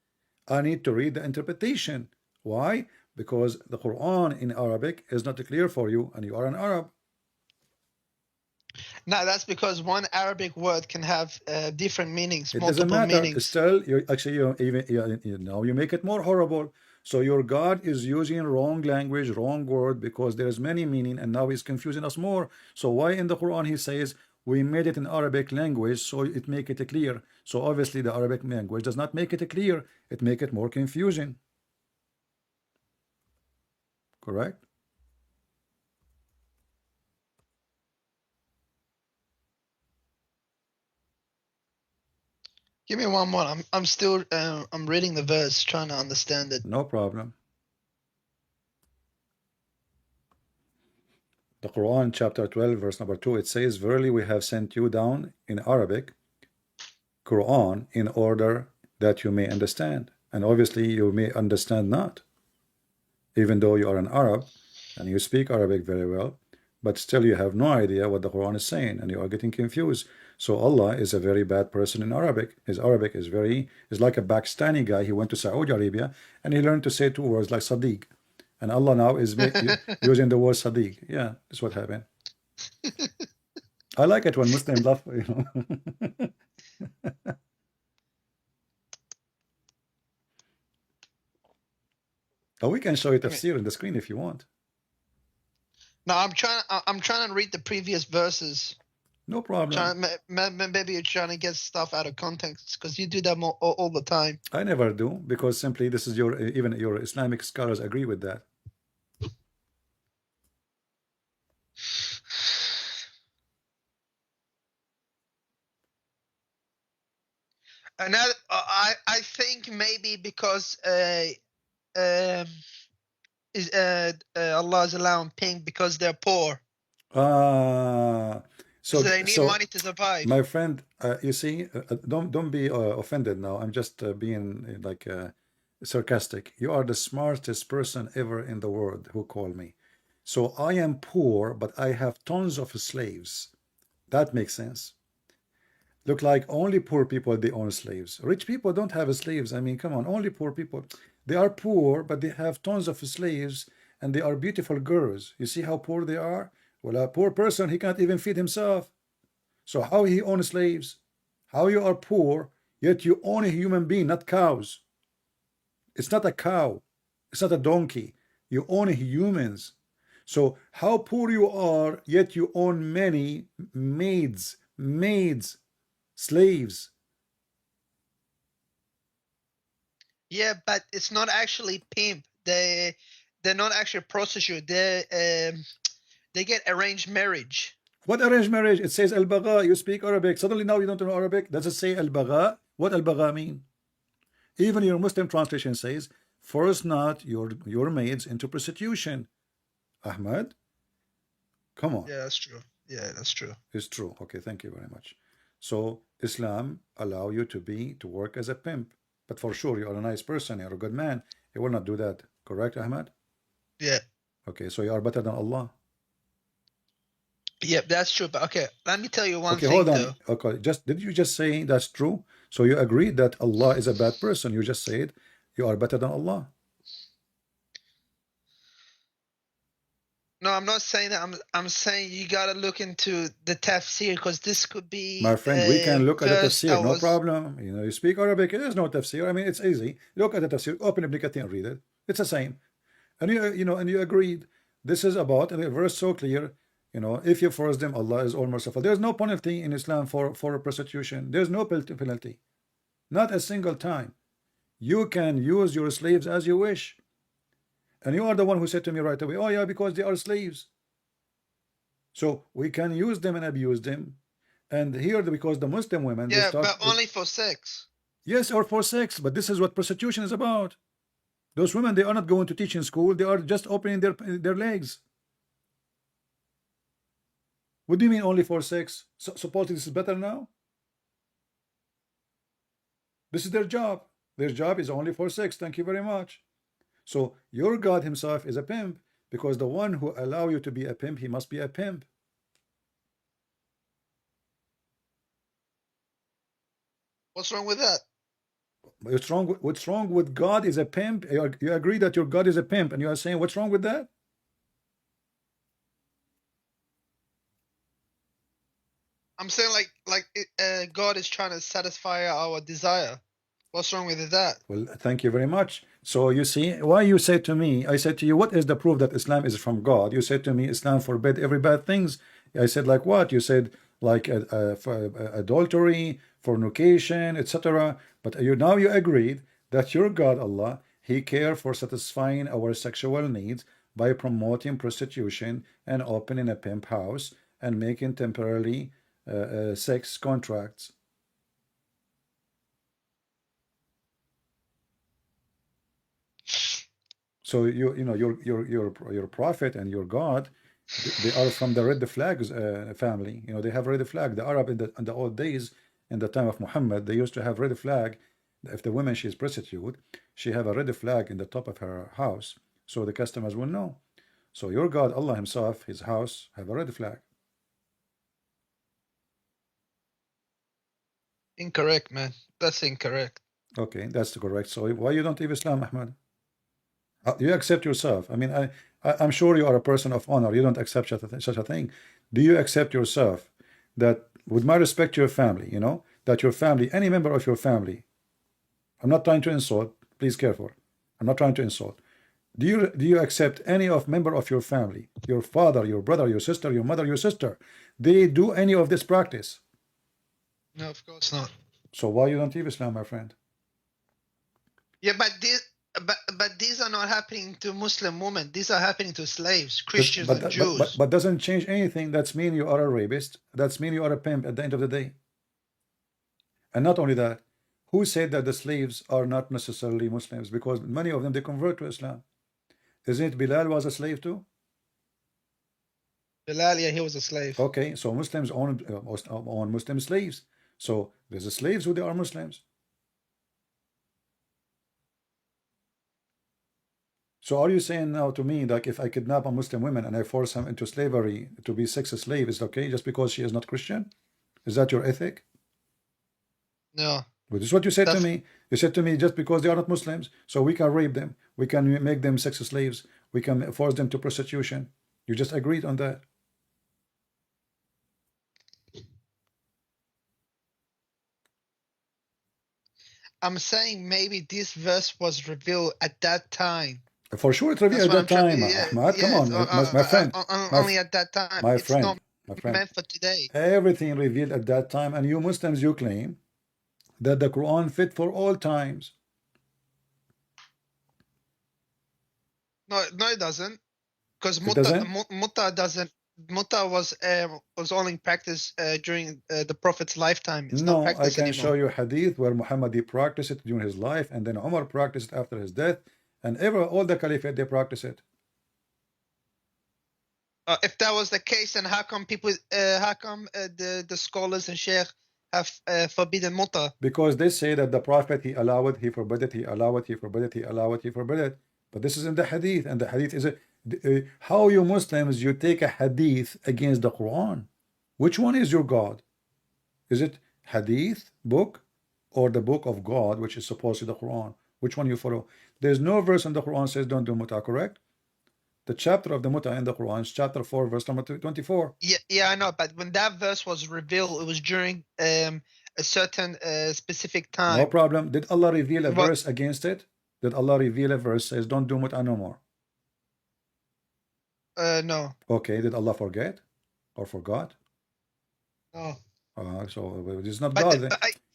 I need to read the interpretation. Why? Because the Quran in Arabic is not clear for you, and you are an Arab. No, that's because one Arabic word can have different meanings. It doesn't matter. Meanings. Still, you make it more horrible. So your God is using wrong language, wrong word, because there is many meaning, and now He's confusing us more. So why in the Quran He says we made it in Arabic language, so it make it clear? So obviously the Arabic language does not make it clear. It make it more confusing. Correct? Give me one more. I'm still I'm reading the verse, trying to understand it. No problem. The Quran chapter 12 verse number 2, it says, verily we have sent you down in Arabic Quran in order that you may understand. And obviously you may understand not, even though you are an Arab and you speak Arabic very well, but still you have no idea what the Quran is saying, and you are getting confused. So Allah is a very bad person in Arabic. His Arabic is like a Pakistani guy. He went to Saudi Arabia and he learned to say two words like Sadiq. And Allah now is using the word Sadiq. Yeah, that's what happened. I like it when Muslims laugh, you know. Oh, we can show you tafsir in the screen if you want. No, I'm trying to read the previous verses. No problem. Maybe you're trying to get stuff out of context, because you do that all the time. I never do, because simply this is even your Islamic scholars agree with that. And I think maybe because Allah is allowing pink because they're poor. So they need money to survive. My friend, you see, don't be offended now. I'm just being like sarcastic. You are the smartest person ever in the world who called me. So I am poor, but I have tons of slaves. That makes sense. Look like only poor people, they own slaves. Rich people don't have slaves. I mean, come on, only poor people. They are poor, but they have tons of slaves, and they are beautiful girls. You see how poor they are? Well, a poor person, he can't even feed himself. So how he owns slaves? How you are poor, yet you own a human being, not cows. It's not a cow. It's not a donkey. You own humans. So how poor you are, yet you own many maids, slaves. Yeah, but it's not actually pimp. They're not actually prostitute. They get arranged marriage. What arranged marriage? It says al-bagha. You speak Arabic. Suddenly now you don't know Arabic. Does it say al-bagha? What al-bagha mean? Even your Muslim translation says, force not your maids into prostitution. Ahmad, come on. Yeah, that's true. Yeah, that's true. It's true. Okay, thank you very much. So Islam allow you to work as a pimp, but for sure you are a nice person, you're a good man. You will not do that. Correct, Ahmad? Yeah. Okay, so you are better than Allah. Yep, that's true. But okay, let me tell you one Okay, thing. hold on. Though. Okay, did you just say that's true? So you agree that Allah is a bad person. You just said you are better than Allah. No, I'm not saying that. I'm saying you gotta look into the tafsir, because this could be. My friend, we can look at the tafsir, no was... problem. You know, you speak Arabic, there's no tafsir. I mean, it's easy. Look at the tafsir, open Ibn Kathir and read it. It's the same. And you agreed. This is about, and the verse so clear, if you force them, Allah is all merciful. There's no penalty in Islam for prostitution. There's no penalty. Not a single time. You can use your slaves as you wish. And you are the one who said to me right away, oh yeah, because they are slaves. So we can use them and abuse them. And here, because the Muslim women... Yeah, but only for sex. Yes, or for sex. But this is what prostitution is about. Those women, they are not going to teach in school. They are just opening their legs. What do you mean only for sex? So, supposedly this is better now? This is their job. Their job is only for sex. Thank you very much. So your God himself is a pimp, because the one who allow you to be a pimp, he must be a pimp. What's wrong with that? What's wrong with God is a pimp? You agree that your God is a pimp, and you are saying what's wrong with that? I'm saying God is trying to satisfy our desire. What's wrong with that? Well, thank you very much. So you see, why you said to me, I said to you, what is the proof that Islam is from God? You said to me, Islam forbid every bad things. I said, like what? You said, like adultery, fornication, etc. But now you agreed that your God, Allah, he cares for satisfying our sexual needs by promoting prostitution and opening a pimp house and making temporarily sex contracts. So your prophet and your God, they are from the red flags family. They have red flag. The Arab in the old days, in the time of Muhammad, they used to have red flag. If the woman, she is prostitute, she have a red flag in the top of her house, so the customers will know. So your God, Allah himself, his house have a red flag. Incorrect, man. That's incorrect. Okay, that's correct. So why you don't leave Islam, Ahmad? You accept yourself. I mean, I'm sure you are a person of honor. You don't accept such a thing. Do you accept yourself that, with my respect to your family, that your family, any member of your family, I'm not trying to insult, please careful. I'm not trying to insult. Do you accept any member of your family, your father, your brother, your sister, your mother, your sister, they do any of this practice? No, of course not. So why you don't leave Islam, my friend? Yeah, but these are not happening to Muslim women. These are happening to slaves, Christians, and Jews. But doesn't change anything. That's mean you are a rapist. That's mean you are a pimp at the end of the day. And not only that, who said that the slaves are not necessarily Muslims? Because many of them, they convert to Islam. Isn't it Bilal was a slave too? Bilal, yeah, he was a slave. Okay, so Muslims own Muslim slaves. So there's the slaves who they are Muslims. So are you saying now to me that if I kidnap a Muslim woman and I force him into slavery to be sex slave, is okay just because she is not Christian? Is that your ethic? No. But this is what you said to me. You said to me, just because they are not Muslims, so we can rape them, we can make them sex slaves, we can force them to prostitution. You just agreed on that. I'm saying maybe this verse was revealed at that time. For sure, it revealed at that time, Ahmad. Come on, my friend. Only at that time. My It's friend. not meant for today. Everything revealed at that time, and you Muslims, you claim that the Quran fit for all times. No, it doesn't. Because doesn't? Mutta doesn't. Mutta was only practiced during the Prophet's lifetime. It's not No, I practiced can anymore. show you hadith where Muhammad practiced it during his life, and then Umar practiced it after his death, and all the caliphate they practice it. If that was the case, then how come the scholars and sheikh have forbidden Mutta? Because they say that the Prophet, he allowed it, he forbid it, he allowed it, he forbid it, he allowed it, he forbid it. But this is in the hadith, and the hadith is how you Muslims, you take a hadith against the Quran. Which one is your God? Is it hadith book or the book of God, which is supposed to be the Quran? Which one you follow? There's no verse in the Quran says don't do muta, correct? The chapter of the muta in the Quran is chapter 4, verse number 24. Yeah, I know. But when that verse was revealed, it was during a certain specific time. No problem. Did Allah reveal a verse against it? Did Allah reveal a verse says don't do muta no more? No. Okay. Did Allah forget or forgot? No. So it's not God.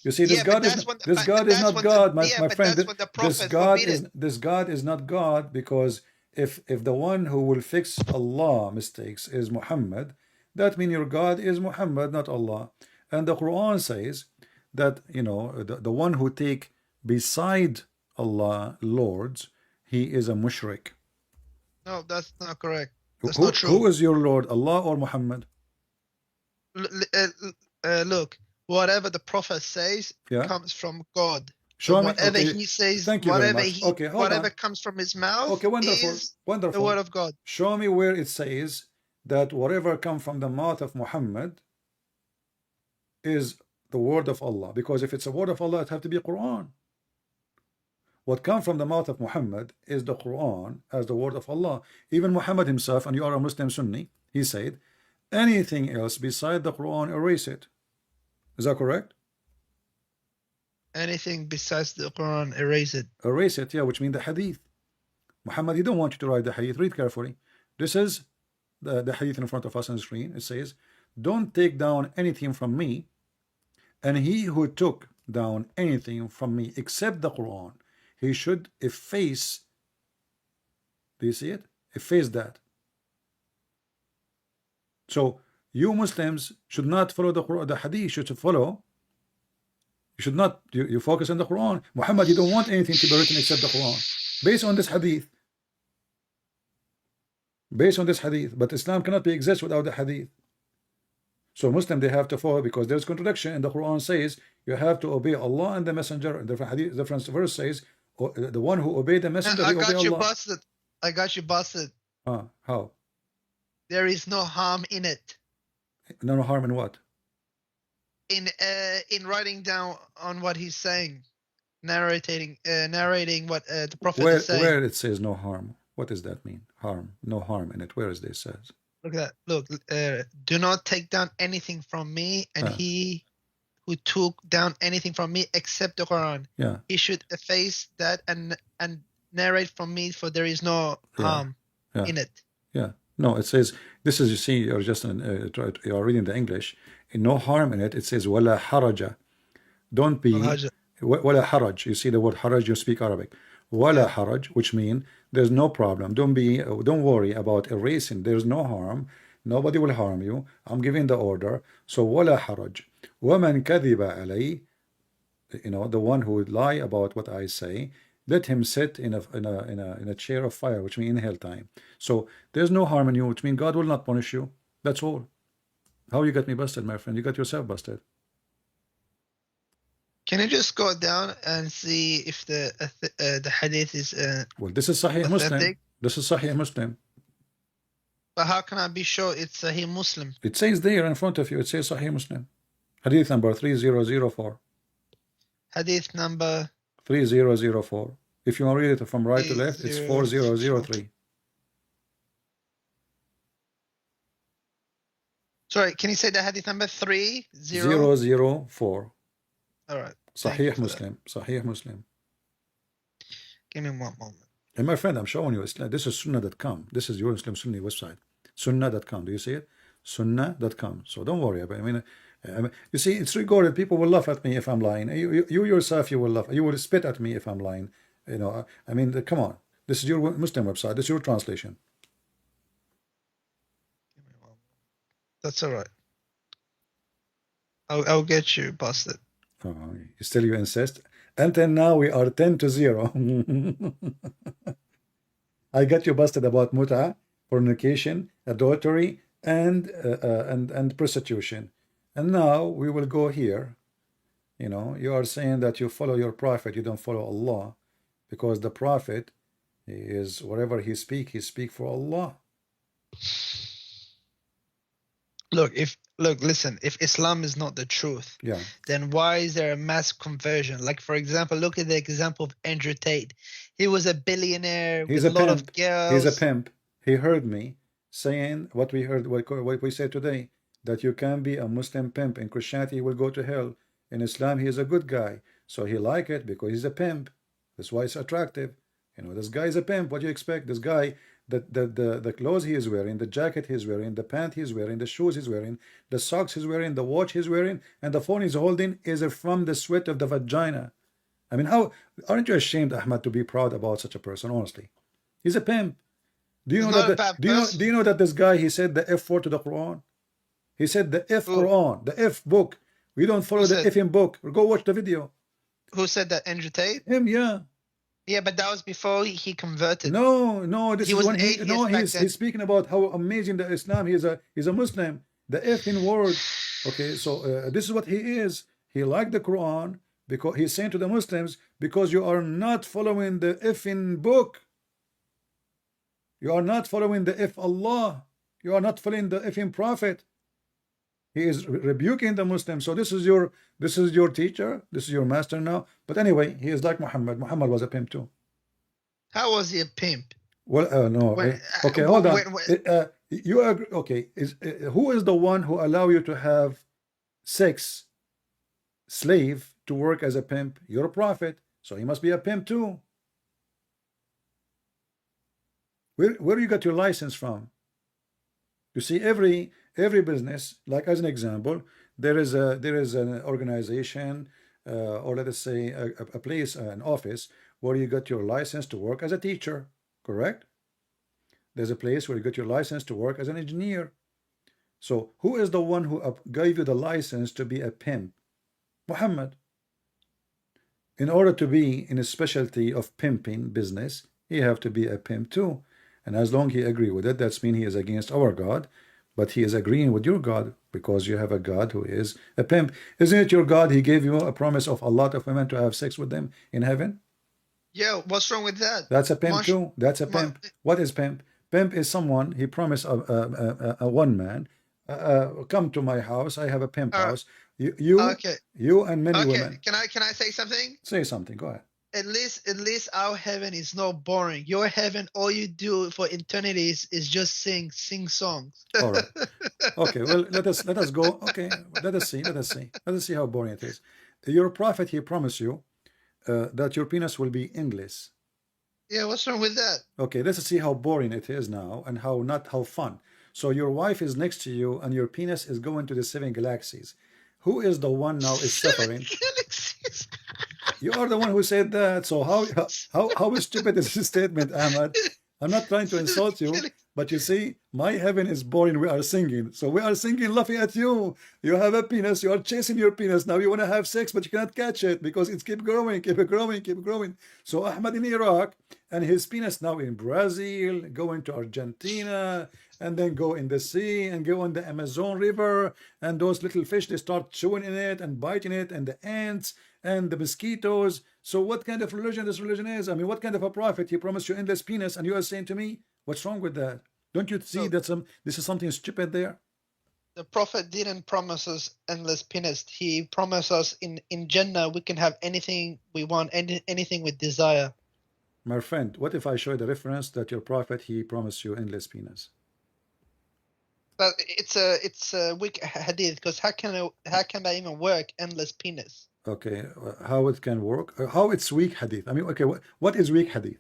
You see, this God is not God, my friend. This God is not God, because if the one who will fix Allah mistakes is Muhammad, that means your God is Muhammad, not Allah. And the Quran says that, you know, the one who take beside Allah lords, he is a mushrik. No, that's not correct. That's not true. Who is your Lord, Allah or Muhammad? Look, whatever the Prophet says comes from God. Show me. Whatever he says, whatever comes from his mouth is the word of God. Show me where it says that whatever comes from the mouth of Muhammad is the word of Allah. Because if it's a word of Allah, it have to be Quran. What comes from the mouth of Muhammad is the Quran as the word of Allah. Even Muhammad himself, and you are a Muslim Sunni, he said, anything else beside the Quran, erase it. Is that correct? Anything besides the Quran, erase it. Erase it, yeah, which means the hadith. Muhammad, he don't want you to write the hadith. Read carefully. This is the hadith in front of us on the screen. It says, don't take down anything from me, and he who took down anything from me except the Quran, he should efface. Do you see it? Efface that. So you Muslims should not follow the Quran, the hadith. You should follow. You should not. You focus on the Quran. Muhammad, you don't want anything to be written except the Quran, based on this hadith. Based on this hadith, but Islam cannot be exist without the hadith. So Muslim, they have to follow, because there's contradiction. And the Quran says you have to obey Allah and the Messenger. And the hadith, different verse says, the one who obeyed the Messenger, I obey got you Allah. busted. I got you busted. How? There is no harm in it. No harm in what? In writing down on what he's saying, narrating what the Prophet is saying. Where it says no harm, what does that mean? Harm, no harm in it. Where is this says? Look at that. Look, do not take down anything from me, and he who took down anything from me except the Quran, he should efface that and narrate from me, for there is no harm in it. Yeah. No, it says, this is, you see, you're just you're reading the English. No harm in it. It says wala haraja. Don't be wala haraj. You see the word haraj, you speak Arabic. Wala haraj, which means there's no problem. Don't worry about erasing. There's no harm. Nobody will harm you. I'm giving the order. So wala haraj. Waman kadhiba alay, you know, the one who would lie about what I say, let him sit in a chair of fire, which means in hell time. So there's no harm in you, which means God will not punish you. That's all. How you got me busted, my friend? You got yourself busted. Can you just go down and see if the hadith is well, this is Sahih Muslim. This is Sahih Muslim. But how can I be sure it's Sahih Muslim? It says there in front of you. It says Sahih Muslim. Hadith number 3004. Hadith number 3004. If you want to read it from right to left, it's 4003. Sorry, can you say the hadith number 3004? All right. Sahih Muslim. Sahih Muslim. Give me one moment. And my friend, I'm showing you, this is sunnah.com. This is your Muslim Sunni website. Sunnah.com. Do you see it? Sunnah.com. So don't worry about it. I mean, you see, it's recorded. People will laugh at me if I'm lying. You yourself, you will laugh. You will spit at me if I'm lying. You know, I mean, come on. This is your Muslim website. This is your translation. That's all right. I'll get you busted. Oh, you insist? Until now, we are 10-0. I got you busted about mut'a, fornication, adultery, and prostitution. And now we will go here. You know, you are saying that you follow your prophet, you don't follow Allah, because the prophet is whatever he speak for Allah. Listen, if Islam is not the truth, yeah, then why is there a mass conversion? Like, for example, look at the example of Andrew Tate. He was a billionaire with a lot of girls. He's a pimp. He heard me saying what we heard, what we said today, that you can be a Muslim pimp. In Christianity, he will go to hell. In Islam, he is a good guy. So he like it because he's a pimp. That's why it's attractive. You know, this guy is a pimp. What do you expect? This guy, the clothes he is wearing, the jacket he's wearing, the pant he's wearing, the shoes he's wearing, the socks he's wearing, the watch he's wearing, and the phone he's holding is from the sweat of the vagina. I mean, how aren't you ashamed, Ahmad, to be proud about such a person? Honestly, he's a pimp. Do you know that? Do you know that this guy, he said the F word to the Quran? He said the F Quran, the F book. We don't follow the F in book. Go watch the video. Who said that? Andrew Tate? Him, yeah. Yeah, but that was before he converted. No, this is when he's speaking about how amazing the Islam. He's a Muslim. The F in word. Okay, so this is what he is. He liked the Quran because he's saying to the Muslims, because you are not following the F in book. You are not following the F Allah. You are not following the F in Prophet. He is rebuking the Muslims. So this is your teacher. This is your master now. But anyway, he is like Muhammad. Muhammad was a pimp too. How was he a pimp? Well, no. Okay, hold on. You agree? Okay. Who is the one who allow you to have sex slave to work as a pimp? You're a prophet, so he must be a pimp too. Where you got your license from? You see, every business, like as an example, there is an organization, or let us say a place, an office where you got your license to work as a teacher, correct? There's a place where you got your license to work as an engineer. So who is the one who gave you the license to be a pimp? Muhammad. In order to be in a specialty of pimping business, he have to be a pimp too. And as long as he agree with it, that's mean he is against our God, but he is agreeing with your God, because you have a God who is a pimp. Isn't it your God? He gave you a promise of a lot of women to have sex with them in heaven. Yeah, what's wrong with that? That's a pimp too. That's a pimp. What is pimp? Pimp is someone, he promised a one man, come to my house. I have a pimp house. You and many women. Can I say something? Say something. Go ahead. At least our heaven is not boring. Your heaven, all you do for eternity is just sing songs. All right. Okay. Well, let us go. Okay. Let us see how boring it is. Your prophet, he promised you that your penis will be endless. Yeah. What's wrong with that? Okay. Let's see how boring it is now, and how fun. So your wife is next to you, and your penis is going to the 7 galaxies. Who is the one now is suffering? Galaxies. You are the one who said that. So how stupid is this statement, Ahmad? I'm not trying to insult you, but you see, my heaven is boring. We are singing. So we are singing, laughing at you. You have a penis. You are chasing your penis. Now you want to have sex, but you cannot catch it because it's keep growing. So Ahmad in Iraq, and his penis now in Brazil, going to Argentina, and then go in the sea and go on the Amazon River. And those little fish, they start chewing in it and biting it, and the ants and the mosquitoes. So what kind of religion this religion is? I mean, what kind of a prophet? He promised you endless penis, and you are saying to me, what's wrong with that? Don't you see that this is something stupid there? The prophet didn't promise us endless penis. He promised us in Jannah we can have anything we want, anything with desire. My friend, what if I show you the reference that your prophet, he promised you endless penis? But it's a weak hadith, because how can that even work, endless penis? Okay, how it can work? How it's weak hadith? I mean, okay, what is weak hadith?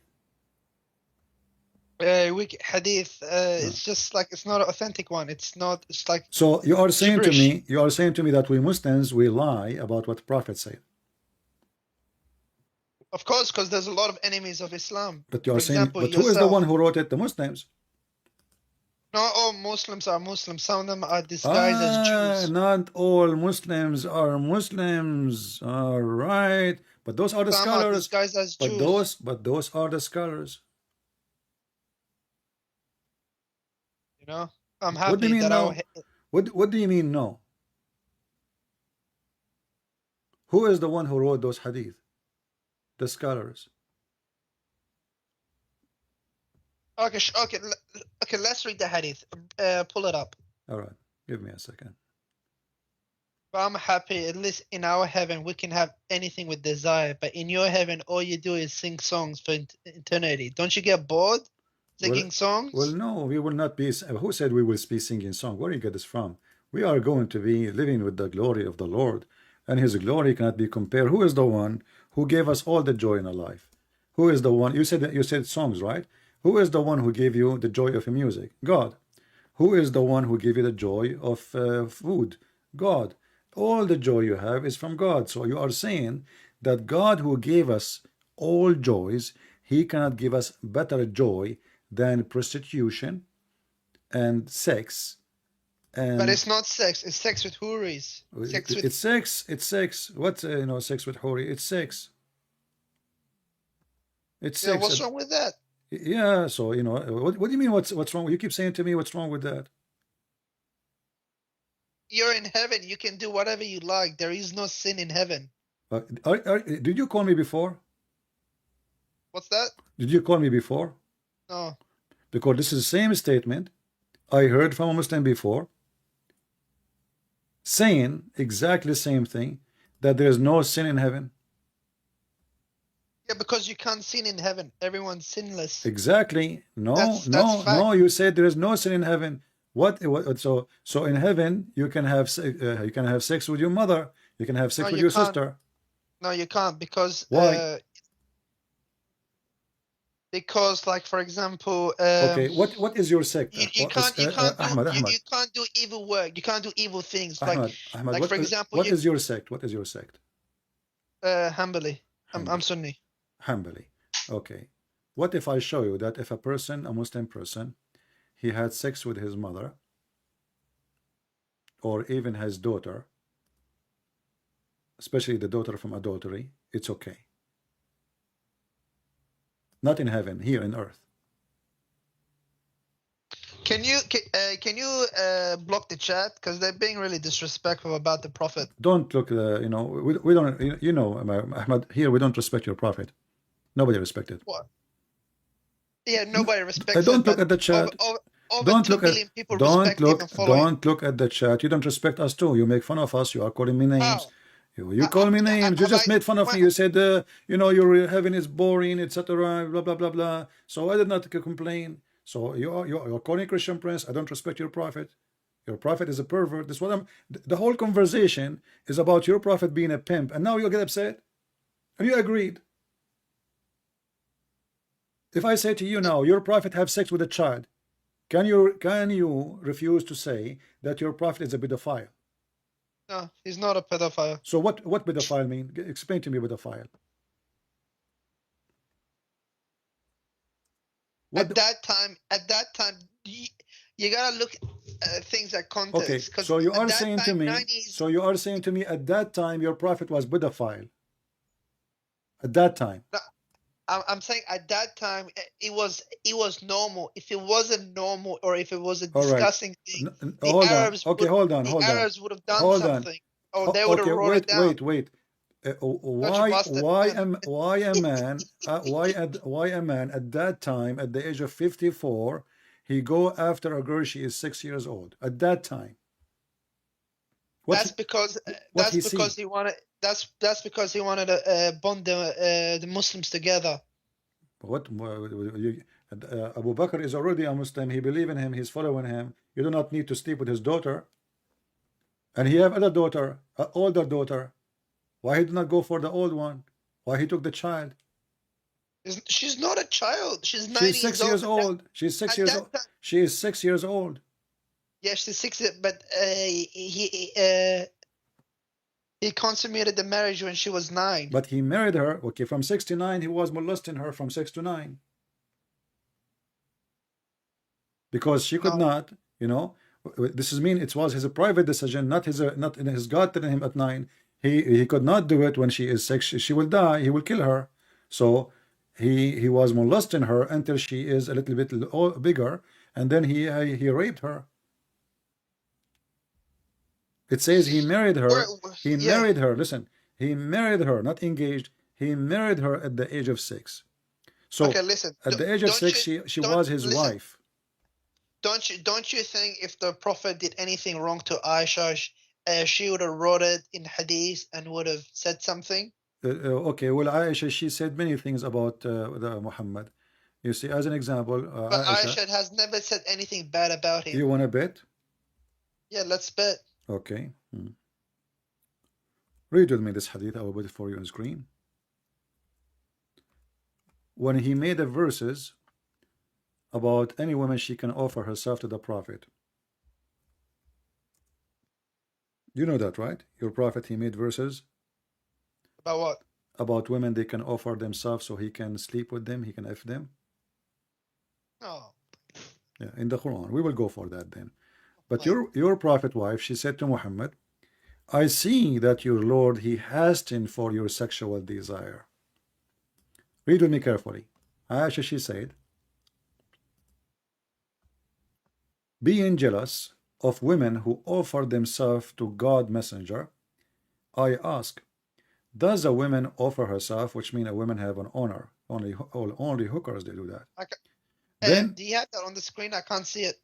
Hadith. It's just like it's not an authentic one. It's not. It's like So you are saying to gibberish. me, that we Muslims, we lie about what the Prophet said. Of course, because there's a lot of enemies of Islam. But you For are saying, example, but who is the yourself. one who wrote it? The Muslims. Not all Muslims are Muslims. Some of them are disguised as Jews. Not all Muslims are Muslims. All right. But those are the Some are scholars. disguised as Jews. But those are the scholars. You know, I'm What do you happy mean that no? What do you mean no? Who is the one who wrote those hadith? The scholars. Okay, okay. Let's read the hadith. Pull it up. All right. Give me a second. But I'm happy, at least in our heaven, we can have anything with desire. But in your heaven, all you do is sing songs for eternity. Don't you get bored singing songs? Well, no, we will not be. Who said we will be singing songs? Where do you get this from? We are going to be living with the glory of the Lord, and His glory cannot be compared. Who is the one who gave us all the joy in our life? Who is the one? You said songs, right? Who is the one who gave you the joy of music? God. Who is the one who gave you the joy of food? God. All the joy you have is from God. So you are saying that God who gave us all joys, He cannot give us better joy than prostitution and sex. But it's not sex. It's sex with houris. It's sex. What's sex with hori? It's sex. It's sex. What's wrong with that? Yeah. So what do you mean? What's wrong? You keep saying to me, what's wrong with that? You're in heaven. You can do whatever you like. There is no sin in heaven. Did you call me before? What's that? Did you call me before? No. Because this is the same statement I heard from a Muslim before, saying exactly the same thing, that there is no sin in heaven. Yeah, because you can't sin in heaven. Everyone's sinless. Exactly. No. You said there is no sin in heaven. What? So in heaven you can have sex with your mother. You can have sex with your sister. No, you can't, because why? Because, like, for example, okay, what is your sect? You can't do evil work. You can't do evil things. Ahmad, for example, what is your sect? What is your sect? Hanbali. I'm Sunni. Hanbali. Okay. What if I show you that if a Muslim person, he had sex with his mother or even his daughter, especially the daughter from adultery, it's okay. Not in heaven, here in earth. Can you block the chat, because they're being really disrespectful about the Prophet? Don't look. We don't. Ahmad, here we don't respect your Prophet. Nobody respected. What? Yeah, nobody respects. Don't look at the chat. Don't look at the chat. You don't respect us too. You make fun of us. You are calling me names. Oh. You call me names. You just made fun of me. You said, your heaven is boring, etc. Blah blah blah blah. So I did not complain. So you're calling Christian Prince. I don't respect your Prophet. Your Prophet is a pervert. That's what the whole conversation is about, your Prophet being a pimp, and now you get upset, and you agreed. If I say to you now, your Prophet have sex with a child, can you refuse to say that your Prophet is a pedophile? No, he's not a pedophile. So what pedophile mean? Explain to me pedophile. At that time, you gotta look at things at context. Okay, so you are saying to me, at that time your Prophet was pedophile. At that time. No, I'm saying at that time it was normal. If it wasn't normal, or if it was a disgusting thing, the Arabs would have done something. Or they would have wrote it down. Wait. Why a man at that time, at the age of 54, he go after a girl she is 6 years old at that time? That's because he wanted to bond the Muslims together. What? Abu Bakr is already a Muslim. He believes in him. He's following him. You do not need to sleep with his daughter. And he have another daughter, an older daughter. Why he did not go for the old one? Why he took the child? She's not a child. She's 9 She's years 6 years old. old. She's 6 At years that old. time, She is 6 years old. yeah, she's 6. But he consummated the marriage when she was 9. But he married her. Okay, from 6 to 9, he was molesting her from 6 to 9. Because she could not, you know, this is mean it was his private decision, not his God telling him at 9. He could not do it when she is 6. She will die. He will kill her. So he was molesting her until she is a little bit bigger, and then he raped her. It says he married her. He married her. Listen, he married her, not engaged. He married her at the age of 6. So okay, listen. at the age of 6, she was his wife. Don't you think if the Prophet did anything wrong to Aisha, she would have wrote it in Hadith and would have said something? Okay, well, Aisha, she said many things about Muhammad. You see, as an example, but Aisha has never said anything bad about him. You want to bet? Yeah, let's bet. Okay. Read with me this hadith. I will put it for you on screen. When he made the verses about any woman she can offer herself to the Prophet. You know that, right? Your Prophet, he made verses. About what? About women they can offer themselves so he can sleep with them, he can F them. Oh. Yeah, in the Quran. We will go for that then. But your Prophet wife, she said to Muhammad, I see that your Lord, he hastened for your sexual desire. Read with me carefully. Aisha, she said, being jealous of women who offer themselves to God messenger, I ask, does a woman offer herself, which means a woman have an honor? Only hookers they do that. Okay. Then do you have that on the screen? I can't see it.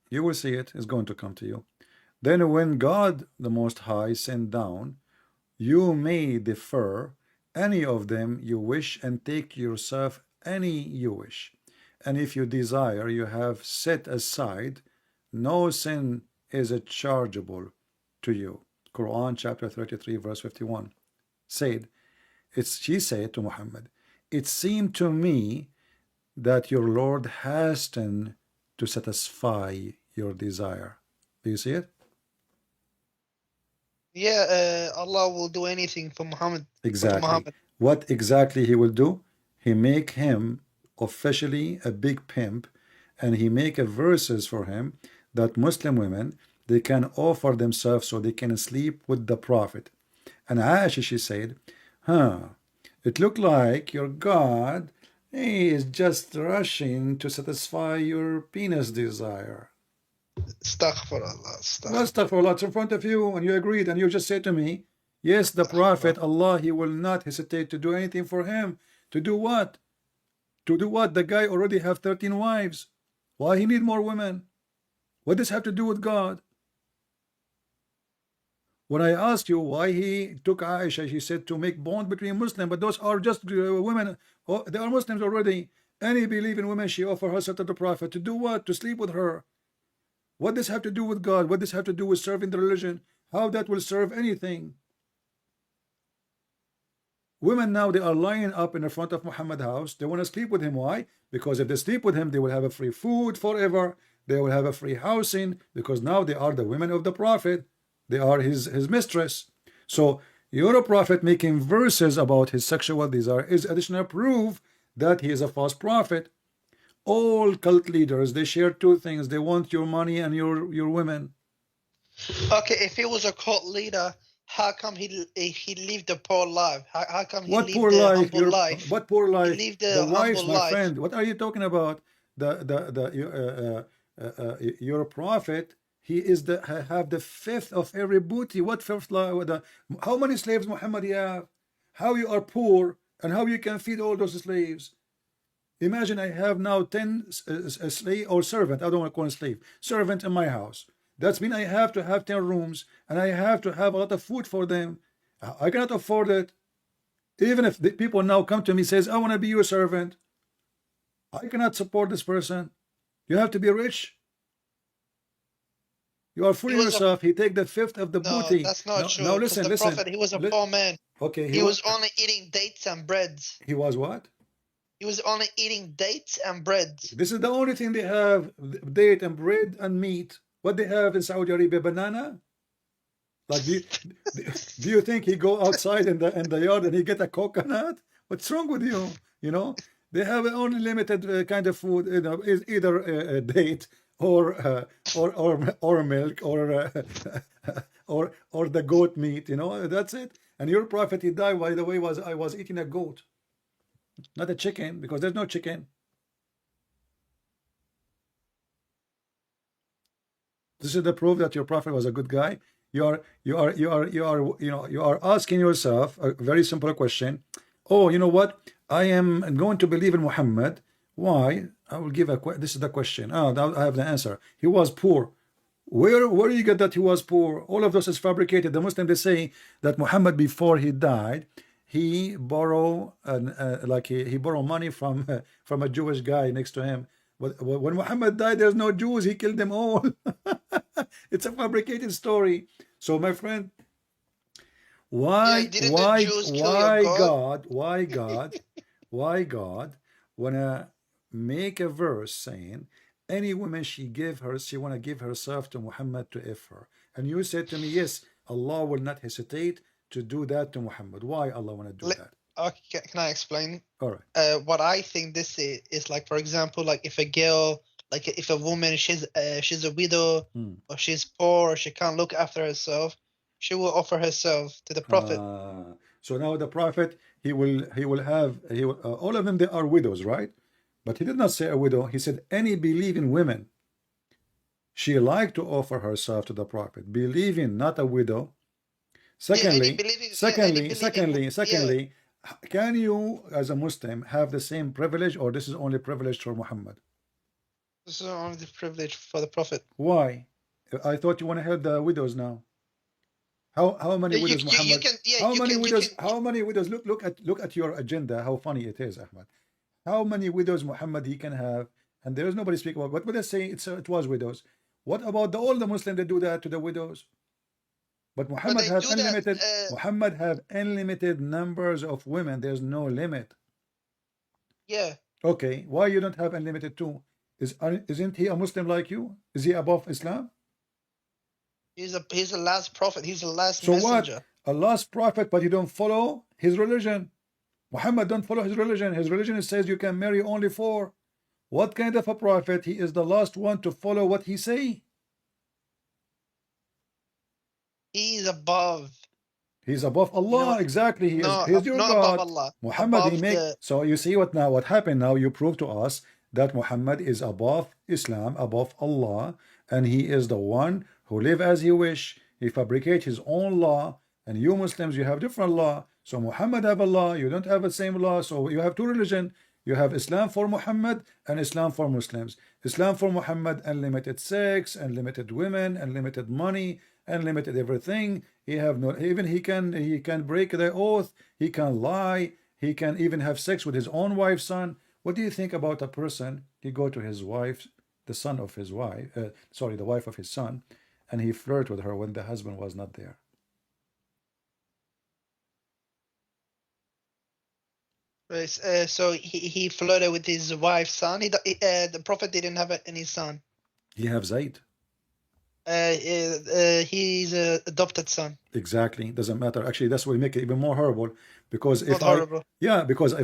You will see it. It's going to come to you. Then when God the Most High sent down, you may defer any of them you wish and take yourself any you wish. And if you desire, you have set aside, no sin is chargeable to you. Quran chapter 33 verse 51 said, she said to Muhammad, it seemed to me that your Lord hastened to satisfy your desire. Do you see it? Yeah, Allah will do anything for Muhammad. Exactly. For Muhammad. What exactly he will do? He make him officially a big pimp, and he make a verses for him that Muslim women, they can offer themselves so they can sleep with the Prophet. And Aisha, she said, it looked like your God, he is just rushing to satisfy your penis desire. Astaghfirullah. Astaghfirullah. It's in front of you, and you agreed, and you just said to me, yes, the Prophet, Allah, he will not hesitate to do anything for him. To do what? To do what? The guy already have 13 wives. Why he need more women? What does this have to do with God? When I asked you why he took Aisha, he said to make bond between Muslims, but those are just women. Oh, they are Muslims already. Any believing woman, she offer herself to the Prophet. To do what? To sleep with her. What does this have to do with God? What does this have to do with serving the religion? How that will serve anything? Women now, they are lying up in the front of Muhammad's house. They want to sleep with him. Why? Because if they sleep with him, they will have a free food forever. They will have a free housing, because now they are the women of the Prophet. They are his mistress. So your Prophet making verses about his sexual desire is additional proof that he is a false prophet. All cult leaders, they share two things. They want your money and your women. Okay, if he was a cult leader, how come he lived a poor life? How come he lived a humble life? What poor life? He lived the wives, my life. friend. What are you talking about? Your Prophet, he is have the fifth of every booty. What fifth? How many slaves Muhammad you have? How you are poor and how you can feed all those slaves? Imagine I have now 10 slave or servant. I don't want to call him slave. Servant in my house. That's mean I have to have 10 rooms and I have to have a lot of food for them. I cannot afford it. Even if the people now come to me says, I want to be your servant. I cannot support this person. You have to be rich. You are fooling yourself. He take the fifth of the booty. That's not true. Now listen. Prophet, he was a poor man. Okay. He was only eating dates and breads. He was what? He was only eating dates and bread. This is the only thing they have: date and bread and meat. What they have in Saudi Arabia? Banana. Like, do you think he go outside in the yard and he get a coconut? What's wrong with you? You know, they have only limited kind of food. You know, is either a date or milk or the goat meat. You know, that's it. And your prophet, he died, by the way, I was eating a goat, not a chicken, because there's no chicken. This is the proof that your prophet was a good guy. You are asking yourself a very simple question. Oh, you know what? I am going to believe in Muhammad. Why? I will give this is the question. Oh, now I have the answer. He was poor. Where do you get that he was poor? All of this is fabricated. The Muslims, they say that Muhammad, before he died, he borrowed he borrowed money from a Jewish guy next to him. But when Muhammad died, there's no Jews. He killed them all. It's a fabricated story. So, my friend, why God wanna make a verse saying any woman she wanna give herself to Muhammad to if her? And you said to me, yes, Allah will not hesitate to do that to Muhammad. Why Allah wanna do that? Okay, can I explain? All right. What I think this is like, for example, like if a girl, like if a woman, she's a widow, or she's poor, or she can't look after herself, she will offer herself to the prophet. So now the prophet, he will all of them, they are widows, right? But he did not say a widow. He said any believing women, she like to offer herself to the prophet. Believing, not a widow. Secondly, can you, as a Muslim, have the same privilege, or this is only privilege for Muhammad? This is only the privilege for the prophet. Why? I thought you want to help the widows now. How many widows, Muhammad? How many widows? Look at your agenda. How funny it is, Ahmad. How many widows Muhammad he can have? And there is nobody speak about. What would I say? It was widows. What about all the Muslims that do that to the widows? But Muhammad have unlimited. Muhammad have unlimited numbers of women. There's no limit. Yeah. Okay. Why you don't have unlimited too? Isn't he a Muslim like you? Is he above Islam? He's the last prophet. He's the last messenger. So what? A last prophet, but you don't follow his religion. Muhammad don't follow his religion. His religion says you can marry only 4. What kind of a prophet? He is the last one to follow what he say. He's above. He's above Allah. Exactly. He's your God. Allah. Muhammad, so you see what happened now? You prove to us that Muhammad is above Islam, above Allah, and he is the one who live as he wish. He fabricate his own law, and you Muslims, you have different law. So Muhammad have a law, you don't have the same law. So you have 2 religions. You have Islam for Muhammad and Islam for Muslims. Islam for Muhammad, unlimited sex, unlimited women, unlimited money, unlimited everything. He can break the oath. He can lie. He can even have sex with his own wife's son. What do you think about a person? He go to his wife, the son of his wife, the wife of his son, and he flirt with her when the husband was not there. So he flirted with his wife's son. The prophet didn't have any son. He have Zayd. He's an adopted son. Exactly. Doesn't matter. Actually, that's what make it even more horrible. Because if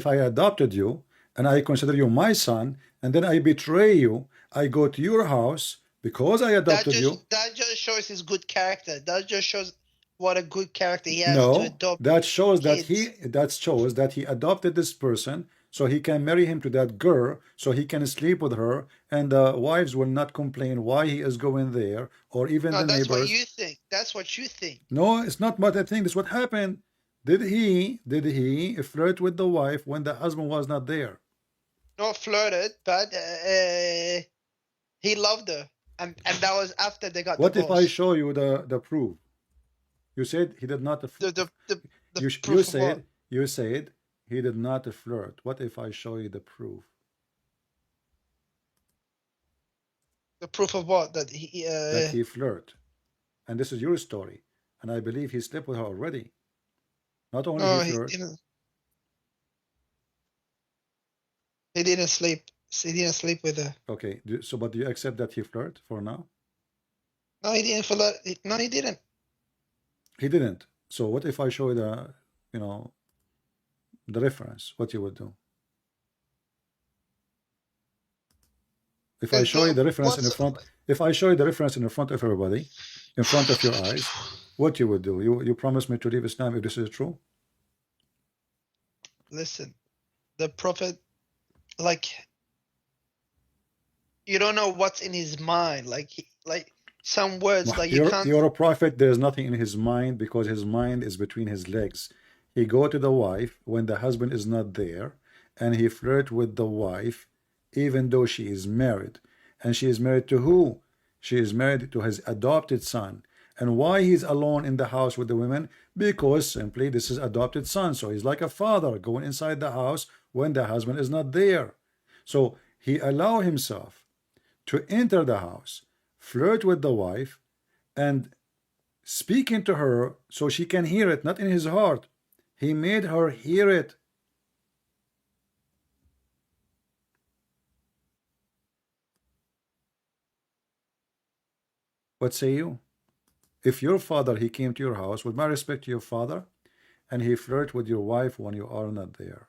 I adopted you and I consider you my son, and then I betray you, I go to your house because I adopted you. That just shows his good character. That just shows what a good character he has to adopt. That shows that he adopted this person so he can marry him to that girl, so he can sleep with her, and the wives will not complain why he is going there, or even the neighbors. That's what you think. That's what you think. No, it's not what I think. That's what happened. Did he flirt with the wife when the husband was not there? Not flirted, but he loved her, and that was after they got divorced. What if I show you the proof? You said he did not. You said he did not flirt. What if I show you the proof? The proof of what? That he flirt, and this is your story, and I believe he slept with her already. Not only he flirt. He didn't sleep. He didn't sleep with her. Okay, so but do you accept that he flirt for now? No, he didn't flirt. No, he didn't. He didn't. So what if I show you the, you know, the reference? What you would do? If I show you the reference in the front, if I show you the reference in the front of everybody, in front of your eyes, what you would do? You promise me to leave Islam if this is true? Listen, the Prophet, like, you don't know what's in his mind. Like some words, like you can't. You're a prophet. There's nothing in his mind because his mind is between his legs. He go to the wife when the husband is not there, and he flirt with the wife, even though she is married. And she is married to who? She is married to his adopted son. And why he's alone in the house with the women? Because simply this is adopted son. So he's like a father going inside the house when the husband is not there. So he allow himself to enter the house, flirt with the wife, and speaking to her so she can hear it, not in his heart. He made her hear it. What say you? If your father, he came to your house, with my respect to your father, and he flirt with your wife when you are not there.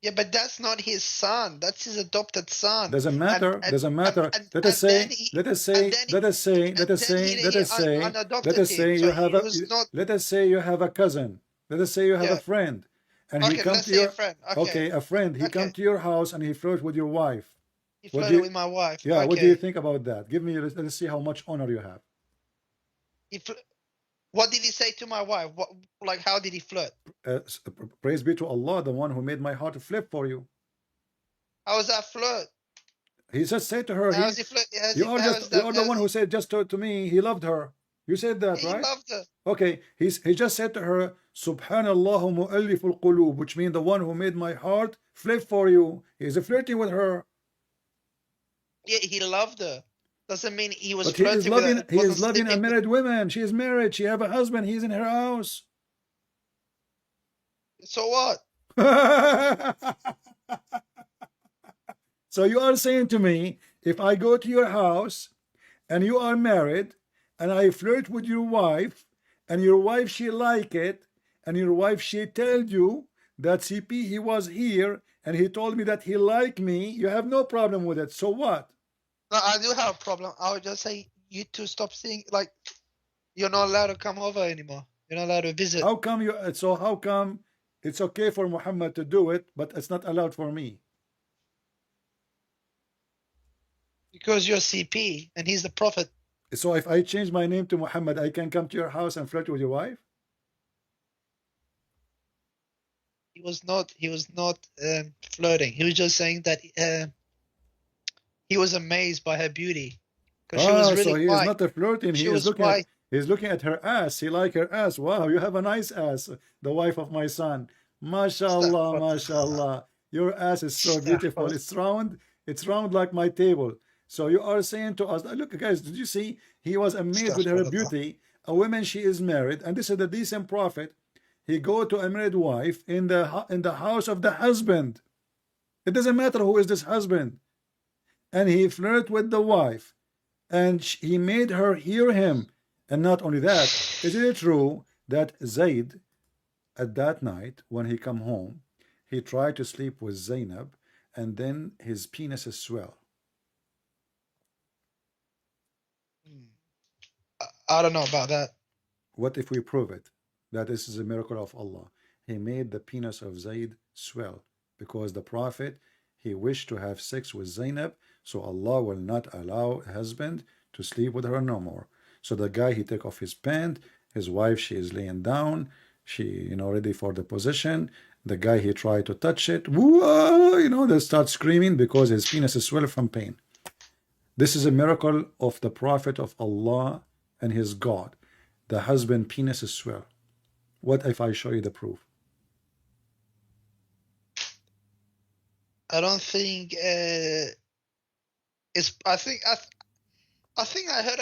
Yeah, but that's not his son. That's his adopted son. Doesn't matter. Doesn't matter. Let us say you have a. Let us say you have a cousin. Let us say you have a friend, and he comes to your. Okay, a friend. He comes to your house and he flirts with your wife. He flirted with my wife. Yeah. What do you think about that? Give me. Let's see how much honor you have. What did he say to my wife? Like, how did he flirt? Praise be to Allah, the one who made my heart flip for you. How was that flirt? He just said to her, you are the one who said just to me, he loved her. You said that, right? He loved her. Okay, he just said to her, Subhanallah mu'alliful qulub, which means the one who made my heart flip for you. He's flirting with her. Yeah, he loved her. Doesn't mean he was flirting with her. He is loving a married woman. She is married. She have a husband. He's in her house. So what? So you are saying to me, if I go to your house and you are married and I flirt with your wife and your wife, she like it, and your wife, she told you that CP, he was here and he told me that he liked me, you have no problem with it. So what? No, I do have a problem. I would just say you two stop seeing, like, you're not allowed to come over anymore. You're not allowed to visit. How come how come it's okay for Muhammad to do it, but it's not allowed for me? Because you're CP and he's the prophet. So if I change my name to Muhammad, I can come to your house and flirt with your wife? He was not flirting. He was just saying that he was amazed by her beauty. Because she was really so he white. is not flirting. He's looking at her ass. He like her ass. Wow, you have a nice ass. The wife of my son. MashaAllah, MashaAllah. Your ass is so beautiful. It's round. It's round like my table. So you are saying to us, look, guys, did you see? He was amazed with her beauty. A woman, she is married, and this is the decent prophet. He go to a married wife in the house of the husband. It doesn't matter who is this husband. And he flirt with the wife, and he made her hear him. And not only that, is it true that Zayd, at that night when he come home, he tried to sleep with Zainab, and then his penis is swell? I don't know about that. What if we prove it? That this is a miracle of Allah. He made the penis of Zayd swell because the prophet, he wished to have sex with Zainab, so Allah will not allow a husband to sleep with her no more. So the guy, he take off his pant, his wife, she is laying down, she, ready for the position. The guy, he tried to touch it. Whoa, they start screaming because his penis is swell from pain. This is a miracle of the prophet of Allah and his God. The husband penis is swell. What if I show you the proof? I don't think it's. I think I heard.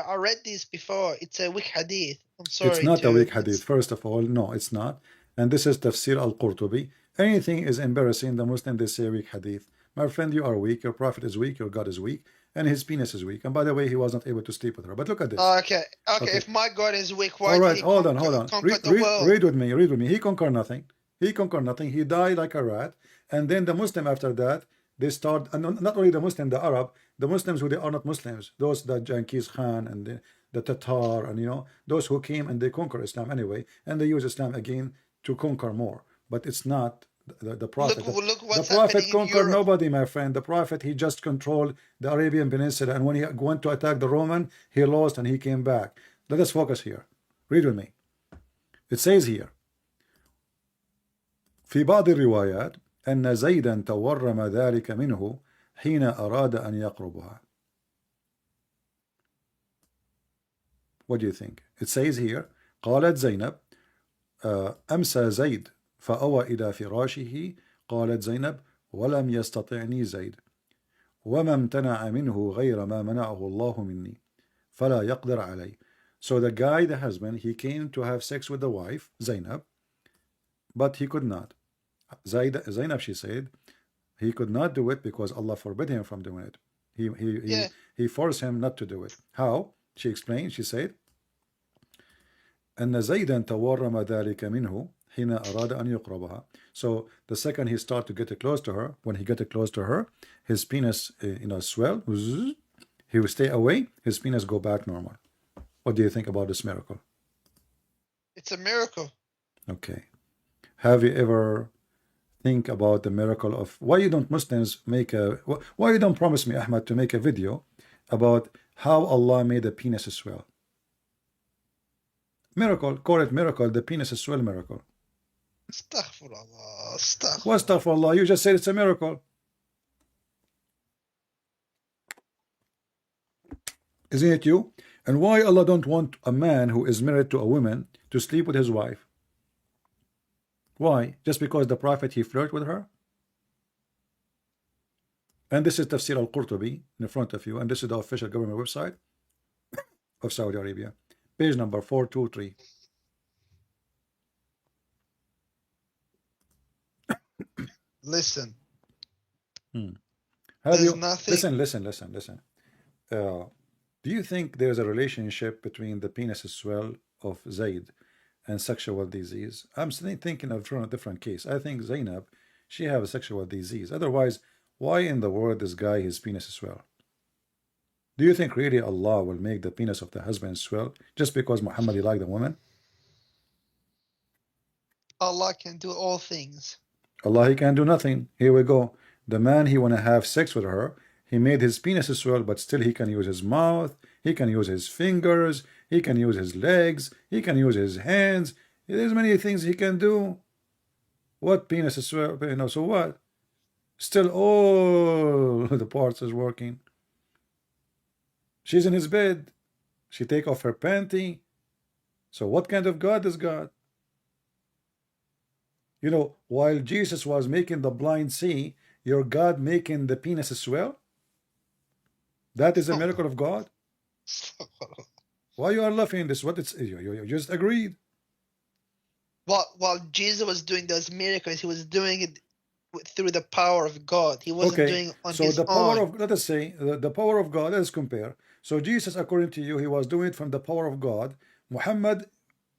I read this before. It's a weak hadith. I'm sorry. It's not a weak hadith. First of all, no, it's not. And this is Tafsir al-Qurtubi. Anything is embarrassing, the Muslim, they say weak hadith. My friend, you are weak. Your prophet is weak. Your God is weak. And his penis is weak. And by the way, he was not able to sleep with her. But look at this. Okay. If my God is weak, why All did right, he hold on. conquer the world? Read with me. Read with me. He conquered nothing. He conquered nothing. He died like a rat. And then the Muslim after that, they start, and not only the Muslim, the Arab, the Muslims who they are not Muslims, those the Genghis Khan and the Tatar, and those who came and they conquer Islam anyway, and they use Islam again to conquer more. But it's not the Prophet. Look The what's Prophet happening in conquered Europe. nobody, my friend. The Prophet, he just controlled the Arabian Peninsula, and when he went to attack the Roman, he lost and he came back. Let us focus here. Read with me. It says here في بعض الروايات أن زيدا تورم ذلك منه حين أراد أن يقربها. What do you think? It says here قالت زينب أمسى زيد فأوى إلى فراشه قالت زينب ولم يستطعني زيد وما امتنع منه غير ما منعه الله مني فلا يقدر علي. So the guy, the husband, he came to have sex with the wife, Zainab, but he could not. Zainab, she said, he could not do it because Allah forbid him from doing it. He forced him not to do it. How? She explained, she said, أن زيدا تورم ذلك منه حين أراد أن يقربها. So the second he started to get close to her, when he got close to her, his penis swell, he would stay away, his penis go back normal. What do you think about this miracle? It's a miracle. Okay. Have you ever think about the miracle of why you don't Muslims why you don't promise me, Ahmad, to make a video about how Allah made the penis swell? Miracle, call it miracle, the penis swell miracle. Astaghfirullah. What astaghfirullah? You just said it's a miracle. Isn't it you? And why Allah don't want a man who is married to a woman to sleep with his wife? Why? Just because the Prophet, he flirted with her? And this is Tafsir al-Qurtubi in front of you, and this is the official government website of Saudi Arabia. Page number 423. Listen. Listen. Do you think there's a relationship between the penis swell of Zayd and sexual disease? I'm thinking of a different case. I think Zainab, she have a sexual disease. Otherwise, why in the world this guy, his penis swell? Do you think really Allah will make the penis of the husband swell just because Muhammad, he liked the woman? Allah can do all things. Allah, he can do nothing. Here we go. The man, he want to have sex with her. He made his penis swell, but still he can use his mouth. He can use his fingers. He can use his legs. He can use his hands. There's many things he can do. What penis swell? So what? Still all the parts is working. She's in his bed. She take off her panty. So what kind of God is God? While Jesus was making the blind see, your God making the penis swell? That is a miracle of God? Why you are laughing this? What you just agreed. While Jesus was doing those miracles, he was doing it through the power of God. He wasn't doing it on his own. Let us say, the power of God, let's compare. So Jesus, according to you, he was doing it from the power of God. Muhammad,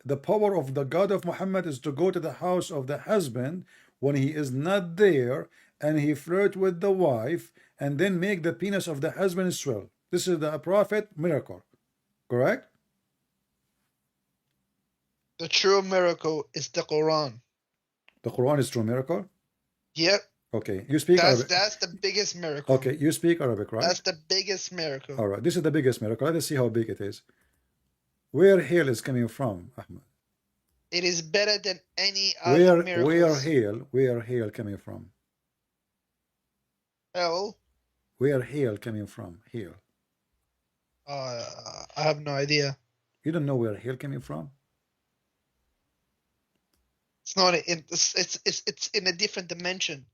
the power of the God of Muhammad is to go to the house of the husband when he is not there, and he flirt with the wife, and then make the penis of the husband swell. This is the prophet miracle. Correct? The true miracle is the Quran. The Quran is true miracle? Yep. Okay, you speak Arabic. That's the biggest miracle. Okay, you speak Arabic, right? That's the biggest miracle. All right, this is the biggest miracle. Let us see how big it is. Where hail is coming from, Ahmad? It is better than any other miracle. Where hail coming from? Hell? Where hail coming from? Hail. I have no idea. You don't know where hail coming from? It's not. It's in a different dimension.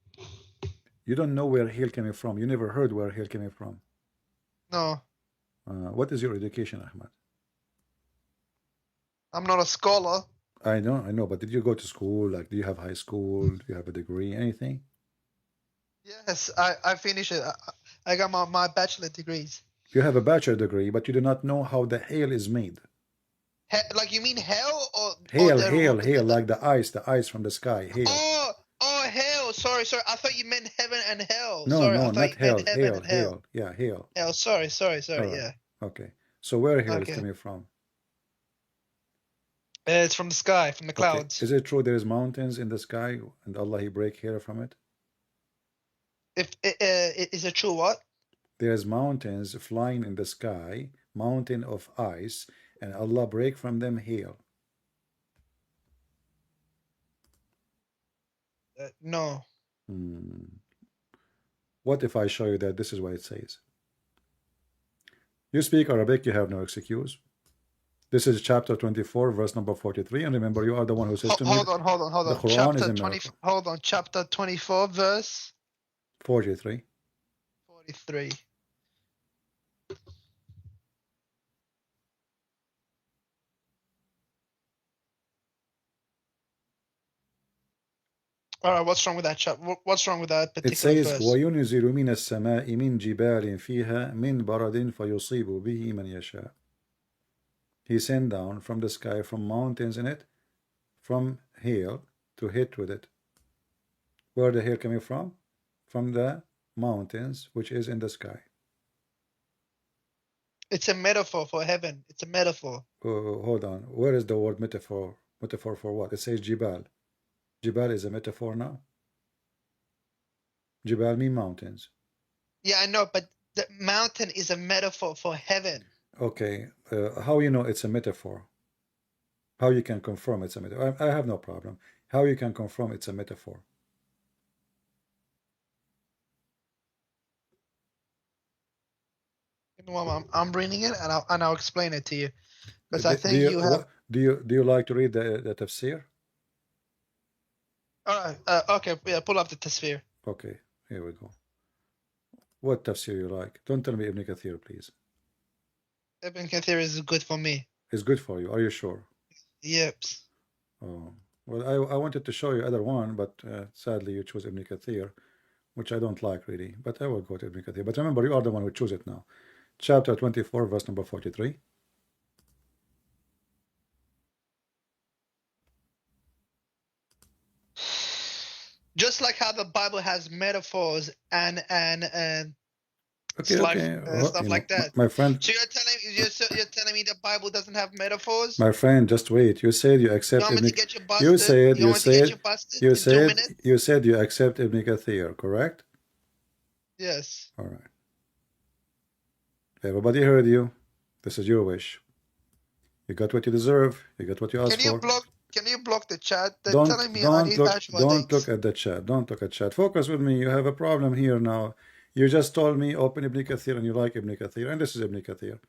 You don't know where hail coming from. You never heard where hail coming from. No. What is your education, Ahmad? I'm not a scholar. I know, but did you go to school? Like, do you have high school? Do you have a degree? Anything? Yes, I finished it. I got my bachelor degrees. You have a bachelor degree, but you do not know how the hail is made. Like you mean hell or Hail, the, hail, hail, like the ice from the sky, hail. oh hell. Sorry. I thought you meant heaven and hell. No, Sorry, I no, thought not you meant hail, heaven hail, and hell. hail. Yeah, hail. Hell. Sorry. All right. Yeah. Okay. So where hail is Okay. coming from? It's from the sky, from the Okay. clouds. Is it true there is mountains in the sky and Allah He break hail from it? If is it true? What? There's mountains flying in the sky, mountain of ice, and Allah break from them hail. No. What if I show you that this is what it says? You speak Arabic, you have no excuse. This is chapter 24, verse number 43. And remember, you are the one who says to me, Hold on. the Quran is a miracle. Hold on. Chapter 24, verse 43. 43. All right, what's wrong with that What's wrong with that particular verse? It says, verse? وَيُنْزِلُ مِنَ السَّمَاءِ مِنْ جِبَالٍ فِيهَا مِنْ بَرَدٍ فَيُصِيبُ بِهِ مَنْ يَشَاءُ. He sent down from the sky, from mountains in it, from hail to hit with it. Where the hail coming from? From the mountains, which is in the sky. It's a metaphor for heaven. It's a metaphor. Hold on. Where is the word metaphor? Metaphor for what? It says Jibal. Jibal is a metaphor now. Jibal mean mountains. Yeah, I know, but the mountain is a metaphor for heaven. Okay. How you know it's a metaphor? How you can confirm it's a metaphor? I have no problem. How you can confirm it's a metaphor? You know, I'm reading it and I'll explain it to you. Because I think do you like to read the tafsir? All right. Okay. Yeah. Pull up the tafsir. Okay. Here we go. What tafsir you like? Don't tell me Ibn Kathir, please. Ibn Kathir is good for me. It's good for you. Are you sure? Yep. Oh. Well, I wanted to show you other one, but sadly you chose Ibn Kathir, which I don't like really. But I will go to Ibn Kathir. But remember, you are the one who choose it now. Chapter 24, verse number 43. Just like how the Bible has metaphors and Okay, stuff like that. My friend. So you're telling me the Bible doesn't have metaphors? My friend, just wait. You said you accept Ibn Kathir. You said you accept Ibn Kathir, correct? Yes. All right. Everybody heard you. This is your wish. You got what you deserve. You got what you asked for. Can you block the chat? They're don't telling me I need look at the chat. Don't look at chat. Focus with me. You have a problem here now. You just told me open Ibn Kathir and you like Ibn Kathir, and this is Ibn Kathir.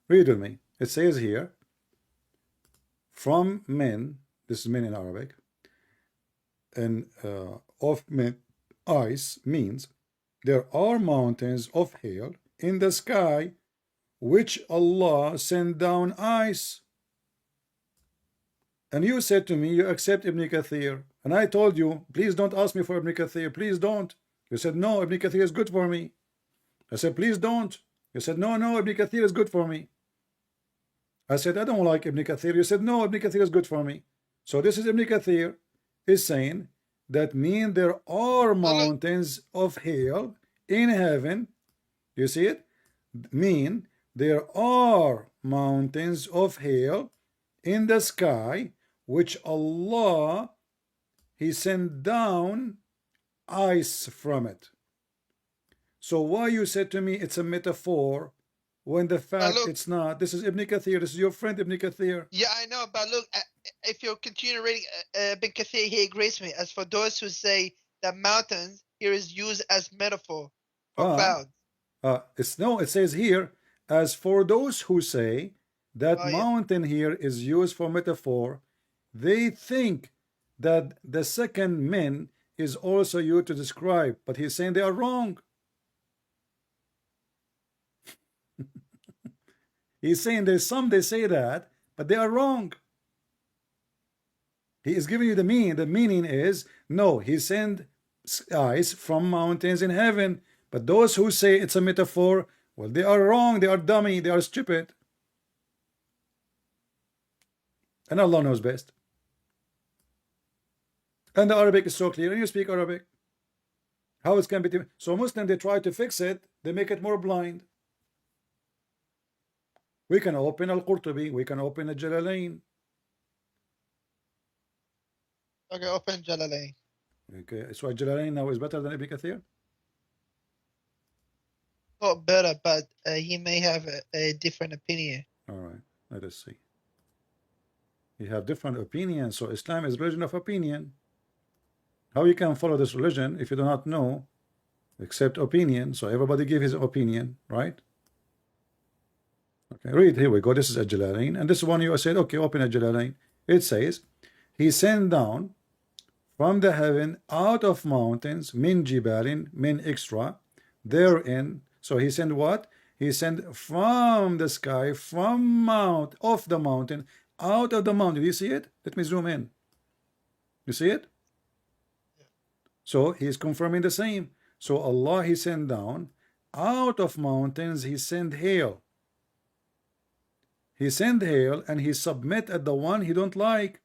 Read with me. It says here, from men, this is men in Arabic, and of men, ice means there are mountains of hail in the sky which Allah sent down ice. And you said to me, you accept Ibn Kathir. And I told you, please don't ask me for Ibn Kathir. Please don't. You said, no, Ibn Kathir is good for me. I said, please don't. You said, no, Ibn Kathir is good for me. I said, I don't like Ibn Kathir. You said, no, Ibn Kathir is good for me. So this is Ibn Kathir is saying that mean there are mountains of hail in heaven. You see it? Mean there are mountains of hail in the sky which Allah He sent down ice from it. So why you said to me it's a metaphor when the fact it's not? This is Ibn Kathir. This is your friend Ibn Kathir. Yeah, I know, but look, if you continue reading Ibn Kathir, he agrees with me. As for those who say that mountains here is used as metaphor for clouds. It says here, as for those who say that mountain here is used for metaphor, they think that the second men is also used to describe, but he's saying they are wrong. He's saying there's some they say that, but they are wrong. He is giving you the meaning. The meaning is no, he sent ice from mountains in heaven. But those who say it's a metaphor, well, they are wrong, they are dummy, they are stupid. And Allah knows best. And the Arabic is so clear, and you speak Arabic. How it can be? So Muslims, they try to fix it, they make it more blind. We can open Al-Qurtubi, we can open Al-Jalalain. Okay, open Jalalain. Okay, so Jalalain now is better than Ibn Kathir? Not better, but he may have a different opinion. All right, let us see. You have different opinions, so Islam is religion of opinion. How you can follow this religion if you do not know except opinion? So everybody give his opinion, right? Okay, read, here we go. This is a Jalalain, and this one you said, okay, open a Jalalain. It says, he sent down from the heaven out of mountains, min jibalin, min extra, therein. So he sent what? He sent from the sky, from off the mountain, out of the mountain. Do you see it? Let me zoom in. You see it? So he's confirming the same. So Allah, he sent down out of mountains, he sent hail. He sent hail and he submit at the one he don't like.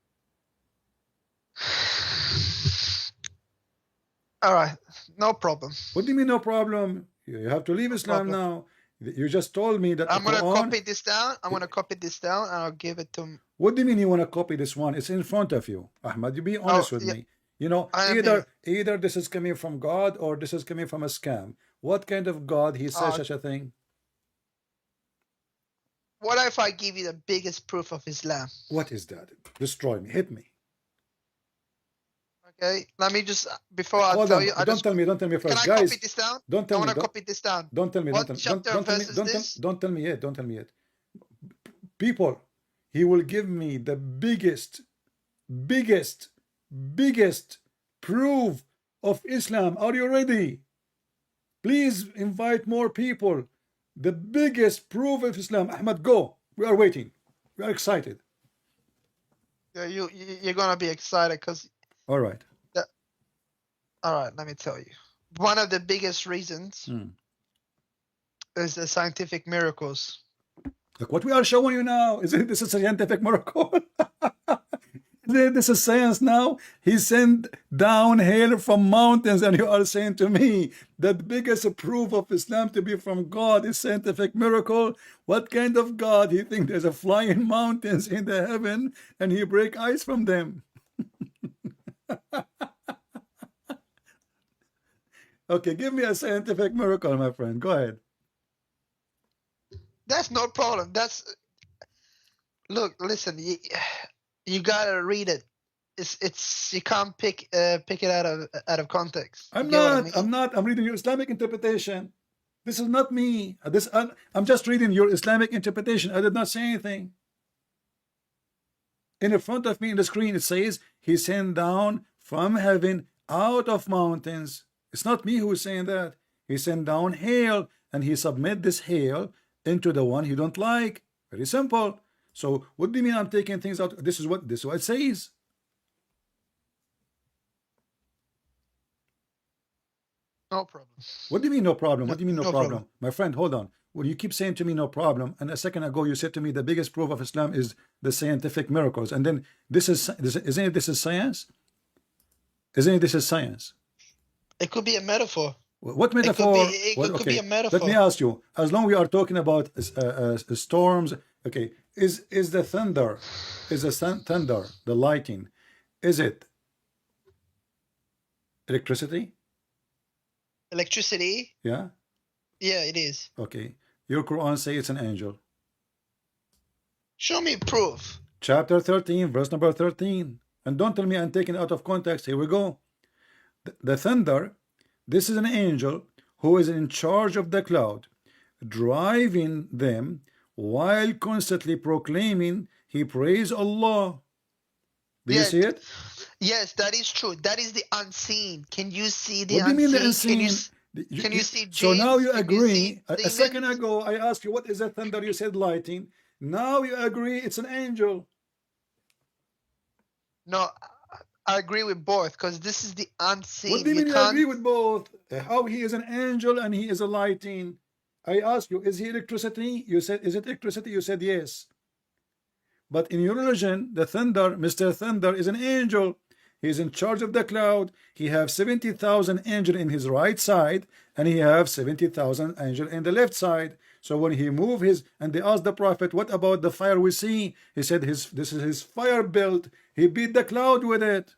All right, no problem. What do you mean no problem? You have to leave Islam now. You just told me that I'm going to copy this down. I'm going to copy this down and I'll give it to him. What do you mean you want to copy this one? It's in front of you. Ahmad, you be honest with me. You know, either this is coming from God or this is coming from a scam. What kind of God he says such a thing? What if I give you the biggest proof of Islam? What is that? Destroy me. Hit me. Okay, let me just, before I tell you, don't tell me first, can I guys. Copy this down? Don't tell me. I want to copy this down. Don't tell me. What chapter and verse is this? Don't tell me yet. Don't tell me yet. People, he will give me the biggest proof of Islam. Are you ready? Please invite more people. The biggest proof of Islam. Ahmad, go. We are waiting. We are excited. Yeah, you're gonna be excited because. All right. All right, let me tell you. One of the biggest reasons is the scientific miracles. Look what we are showing you now. Isn't this a scientific miracle? This is science now. He sent down hail from mountains, and you are saying to me that the biggest proof of Islam to be from God is scientific miracle. What kind of God? He think there's a flying mountains in the heaven and he break ice from them. Okay, give me a scientific miracle, my friend. Go ahead. That's no problem. Look, listen. You gotta read it. It's you can't pick it out of context. I'm not. I'm reading your Islamic interpretation. This is not me. I'm just reading your Islamic interpretation. I did not say anything. In the front of me in the screen it says he sent down from heaven out of mountains. It's not me who is saying that. He sent down hail and he submit this hail into the one he don't like. Very simple. So what do you mean I'm taking things out? This is what it says. No problem. What do you mean no problem? What do you mean no problem? My friend, hold on. Well, you keep saying to me no problem, and a second ago you said to me the biggest proof of Islam is the scientific miracles, and then isn't it this is science? Isn't it this is science? It could be a metaphor. What metaphor? It could be a metaphor. Let me ask you. As long as we are talking about storms, okay, is the thunder, the lightning, is it electricity? Electricity? Yeah. Yeah, it is. Okay. Your Quran say it's an angel. Show me proof. Chapter 13, verse number 13. And don't tell me I'm taking it out of context. Here we go. The thunder, this is an angel who is in charge of the cloud, driving them while constantly proclaiming he praise Allah. Do you see it? Yes, that is true. That is the unseen. Can you see the unseen? What do you mean the unseen? Can you see so now you agree. A second ago I asked you what is a thunder, you said lighting. Now you agree it's an angel. No, agree with both because this is the unseen. What do you mean you agree with both? How he is an angel and he is a lighting? I ask you, is he electricity? You said, is it electricity? You said yes. But in your religion, the thunder, Mr. Thunder, is an angel. He is in charge of the cloud. He have 70,000 angel in his right side, and he have 70,000 angel in the left side. So when he move his, and they asked the prophet, what about the fire we see? He said, this is his fire belt. He beat the cloud with it.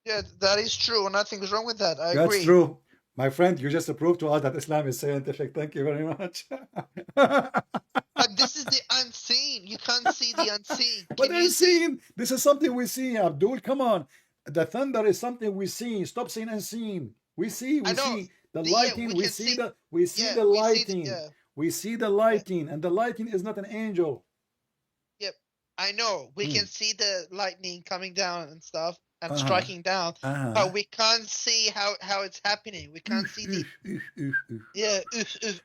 Yeah, that is true. Nothing is wrong with that. I agree. That's true. My friend, you just proved to us that Islam is scientific. Thank you very much. But this is the unseen. You can't see the unseen. But unseen, this is something we see, Abdul. Come on. The thunder is something we see. Stop saying unseen. We see the lighting. We see the lighting. We see the lighting, and the lighting is not an angel. Yep, I know. We can see the lightning coming down and stuff and striking down, but we can't see how it's happening. We can't see the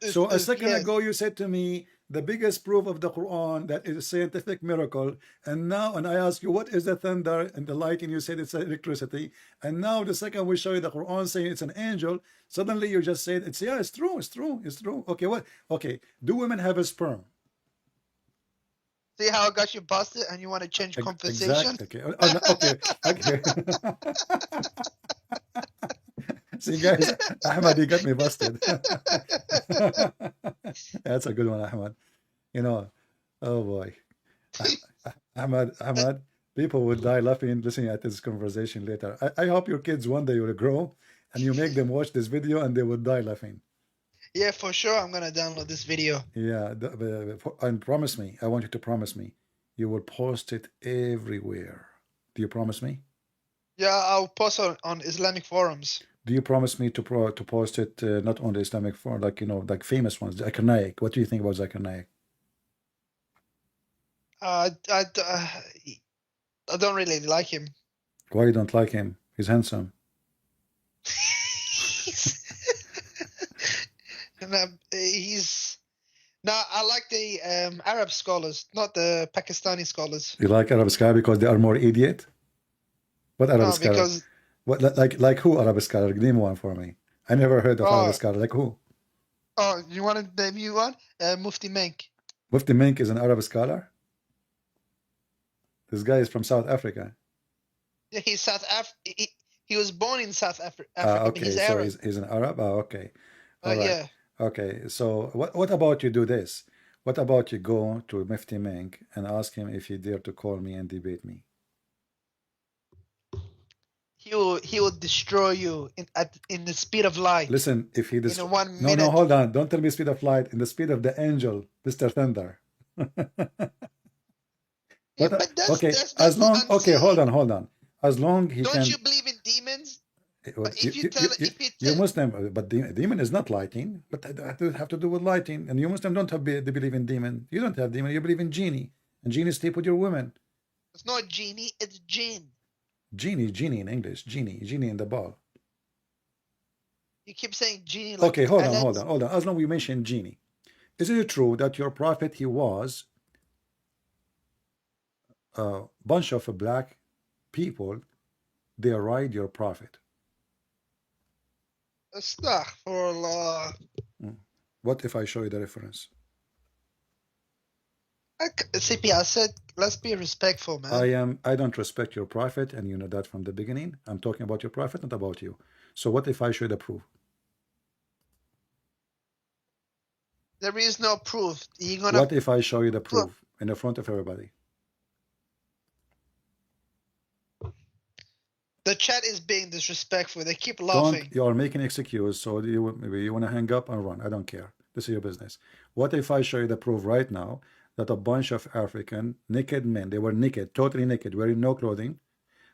So a second ago you said to me the biggest proof of the Quran that is a scientific miracle, and now I ask you what is the thunder and the lighting, you said it's electricity, and now the second we show you the Quran saying it's an angel, suddenly you just said it's true. Okay, what? Okay, do women have a sperm? See how I got you busted and you want to change conversation? Exactly. Okay. See, guys, Ahmad, you got me busted. That's a good one, Ahmad. You know, oh boy. Ahmad, people would die laughing listening at this conversation later. I hope your kids one day will grow and you make them watch this video and they will die laughing. Yeah, for sure. I'm going to download this video. Yeah, and promise me, I want you to promise me, you will post it everywhere. Do you promise me? Yeah, I'll post on Islamic forums. Do you promise me to post it not on the Islamic forum, like, you know, like famous ones, Zakir Naik? What do you think about Zakir Naik? I don't really like him. Why you don't like him? He's handsome. I like the Arab scholars, not the Pakistani scholars. You like Arab scholar because they are more idiot? What Arab scholar? Because what, like who Arab scholar? Name one for me. I never heard of Arab scholar. Like who? Oh, you want to name you one? Mufti Menk. Mufti Menk is an Arab scholar? This guy is from South Africa. Yeah, he's South Africa. He was born in South Africa. Okay, he's so Arab. he's an Arab? Okay. All right. Yeah. Okay, so what about you do this? What about you go to Mufti Menk and ask him if he dare to call me and debate me? He will destroy you in the speed of light. Listen, if he in 1 minute. No, hold on. Don't tell me speed of light. In the speed of the angel, Mr. Thunder. Okay, as long. Okay, hold on. As long he can. Don't you believe in demons? You're Muslim, but demon is not lighting. But that have to do with lighting. And you Muslim don't believe in demon. You don't have demon. You believe in genie, and genie sleep with your women. It's not genie. It's jinn. Genie in English. Genie in the ball. You keep saying genie. Like okay, hold on. As long as we mention genie, is it true that your prophet he was a bunch of black people? They ride your prophet. Astaghfirullah. What if I show you the reference? CP, I said, let's be respectful, man. I don't respect your prophet, and you know that from the beginning. I'm talking about your prophet, not about you. So what if I show you the proof? There is no proof. What if I show you the proof in the front of everybody? The chat is being disrespectful. They keep laughing. You are making excuse, so maybe you want to hang up and run. I don't care. This is your business. What if I show you the proof right now that a bunch of African naked men, they were naked, totally naked, wearing no clothing,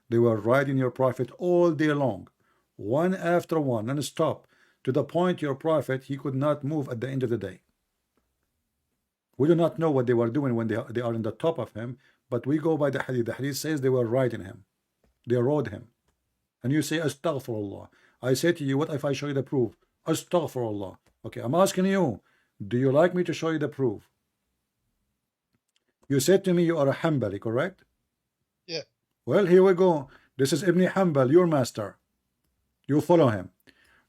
they were riding your prophet all day long, one after one, non-stop, to the point your prophet, he could not move at the end of the day. We do not know what they were doing when they are on the top of him, but we go by the hadith. The hadith says they were riding him. They rode him. And you say, Astaghfirullah. I say to you, what if I show you the proof? Astaghfirullah. Okay, I'm asking you, do you like me to show you the proof? You said to me you are a hanbali, correct? Yeah. Well, here we go. This is Ibn Hanbal, your master. You follow him.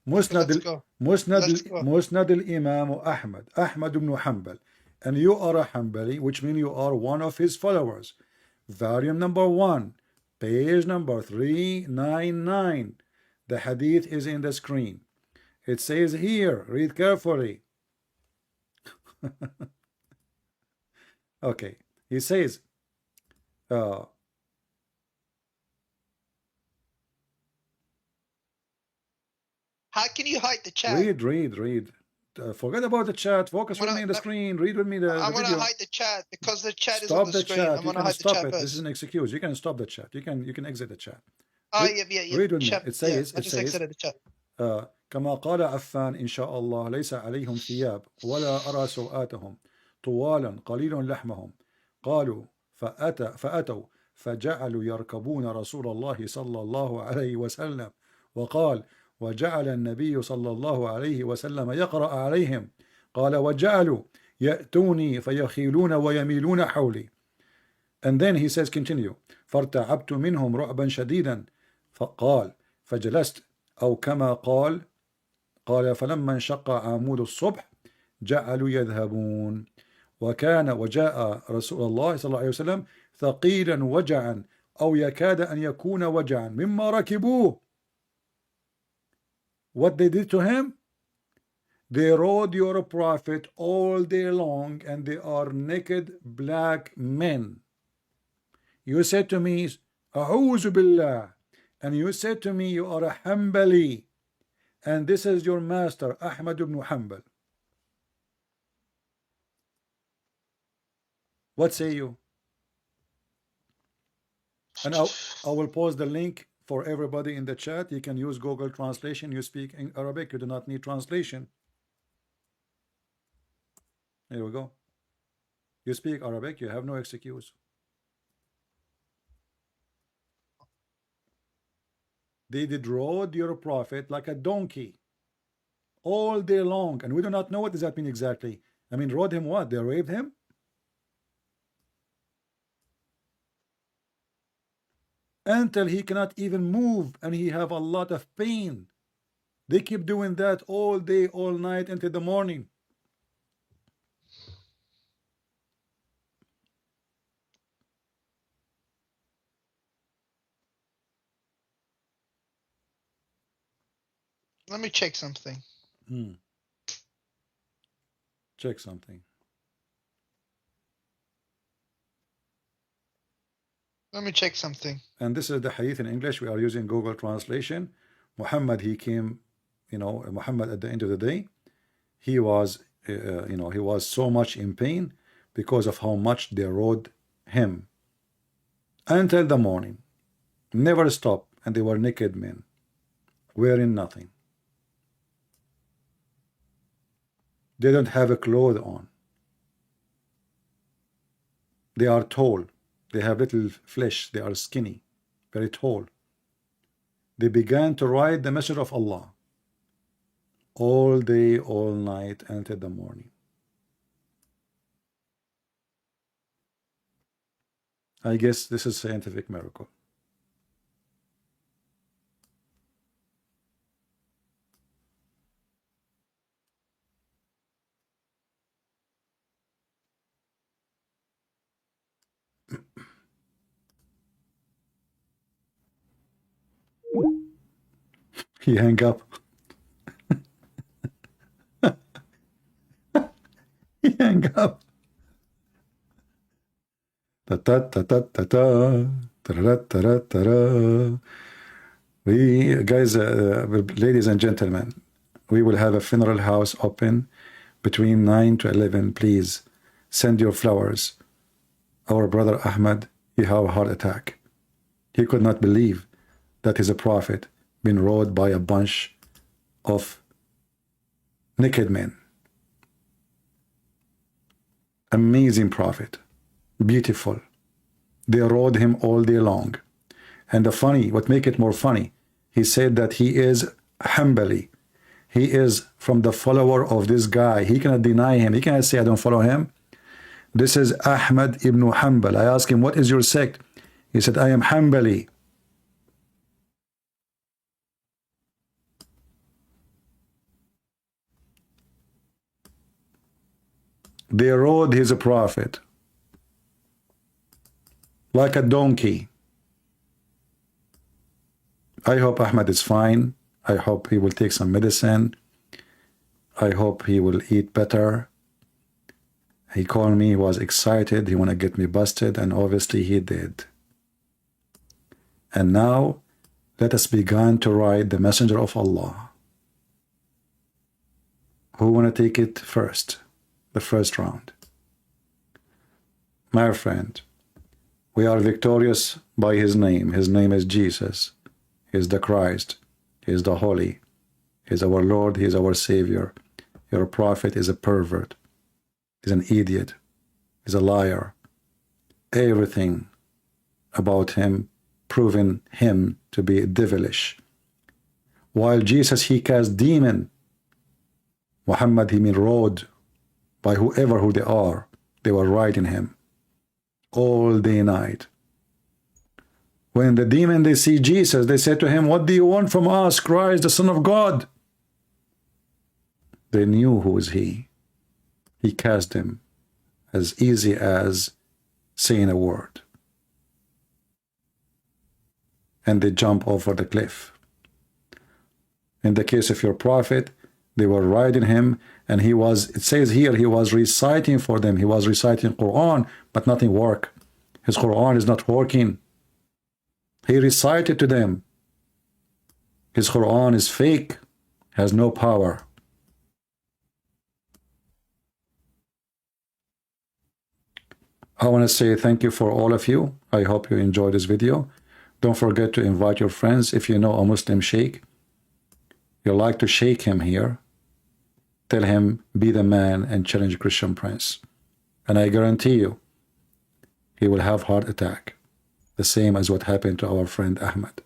Let's go. Musnad al-Imam Ahmad, Ahmad ibn Hanbal. And you are a Hanbali, which means you are one of his followers. Volume number 1, page number 399. The hadith is in the screen. It says here, read carefully. Okay, he says, How can you hide the chat? read. Forget about the chat. Focus with me on the screen. Read with me the I want to video. hide the chat because the chat Stop is on the screen. Chat. I want to You hide can stop the chat it. first. This is an excuse. You can stop the chat. You can exit the chat. Oh, yeah. Read with me. Chat. It says, I just exited the chat. كما قال عفان إن شاء الله ليس عليهم ثياب ولا أرى سوآتهم طوالا قليل لحمهم قالوا فأتوا فجعلوا يركبون رسول الله صلى الله عليه وسلم وقال وجعل النبي صلى الله عليه وسلم يقرأ عليهم قال وجعلوا يأتوني فيخيلون ويميلون حولي. And then he says continue فارتعبت منهم رعبا شديدا فقال فجلست أو كما قال فلما انشق عمود الصبح جعلوا يذهبون وجاء رسول الله صلى الله عليه وسلم ثقيلا وجعا أو يكاد أن يكون وجعا مما ركبوه. What they did to him? They rode your prophet all day long and they are naked black men. You said to me, أعوذ بالله, and you said to me you are a Hanbali. And this is your master, Ahmad ibn Hanbal. What say you? And I will post the link for everybody in the chat. You can use Google Translation. You speak in Arabic. You do not need translation. Here we go. You speak Arabic. You have no excuse. They did rode your prophet like a donkey all day long. And we do not know what does that mean exactly. I mean, rode him what? They raped him? Until he cannot even move and he have a lot of pain. They keep doing that all day, all night until the morning. Let me check something. Check something. Let me check something. And this is the hadith in English. We are using Google Translation. Muhammad, he came, Muhammad at the end of the day, he was, he was so much in pain because of how much they rode him until the morning. Never stop. And they were naked men, wearing nothing. They don't have a cloth on. They are tall. They have little flesh. They are skinny, very tall. They began to ride the Messenger of Allah all day, all night, until the morning. I guess this is scientific miracle. He hang up. He hang up. Ta ta ta ta ta ta ta ta ta. We guys, ladies and gentlemen, we will have a funeral house open between 9 to 11. Please send your flowers. Our brother Ahmad, he had a heart attack. He could not believe that he's a prophet been rode by a bunch of naked men. Amazing prophet, beautiful. They rode him all day long. And what make it more funny, he said that he is Hanbali. He is from the follower of this guy. He cannot deny him. He cannot say I don't follow him. This is Ahmad ibn Hanbal. I asked him, what is your sect? He said, I am Hanbali. They rode his prophet like a donkey. I hope Ahmad is fine. I hope he will take some medicine. I hope he will eat better. He called me, he was excited, he wanted to get me busted, and obviously he did. And now, let us begin to ride the messenger of Allah. Who want to take it first? The first round. My friend, we are victorious by his name. His name is Jesus. He is the Christ. He is the Holy. He is our Lord. He is our Savior. Your prophet is a pervert. He's an idiot. He's a liar. Everything about him proving him to be devilish. While Jesus, he cast demon. Muhammad, he mean rode by whoever who they are. They were riding him all day night. When the demon, they see Jesus, they said to him, what do you want from us, Christ, the Son of God? They knew who was he. He cast him as easy as saying a word. And they jump over the cliff. In the case of your prophet, they were riding him, and he was, it says here, he was reciting for them. He was reciting Quran, but nothing worked. His Quran is not working. He recited to them. His Quran is fake, has no power. I want to say thank you for all of you. I hope you enjoyed this video. Don't forget to invite your friends. If you know a Muslim sheikh, you like to shake him here, tell him, be the man and challenge Christian Prince. And I guarantee you, he will have heart attack. The same as what happened to our friend Ahmad.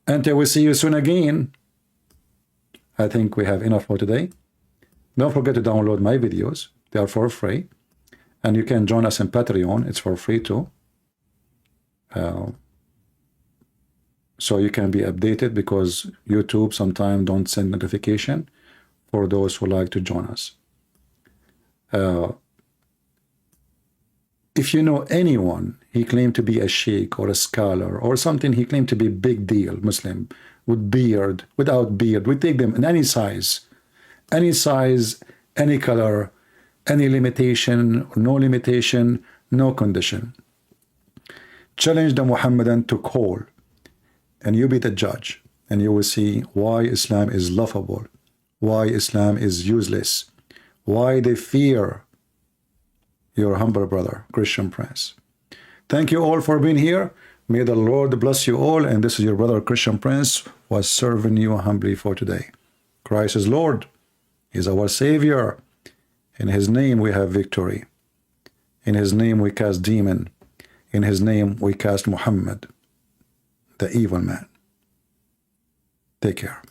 Until we see you soon again, I think we have enough for today. Don't forget to download my videos. They are for free. And you can join us in Patreon. It's for free too. So you can be updated, because YouTube sometimes don't send notification for those who like to join us. If you know anyone, he claimed to be a sheikh or a scholar or something, he claimed to be big deal Muslim, with beard, without beard, we take them in any size, any color, any limitation, no condition. Challenge the Muhammadan to call, and you be the judge, and you will see why Islam is laughable, why Islam is useless, why they fear your humble brother, Christian Prince. Thank you all for being here. May the Lord bless you all, and this is your brother, Christian Prince, was serving you humbly for today. Christ is Lord. He is our Savior. In his name we have victory. In his name we cast demon. In his name we cast Muhammad, the evil man. Take care.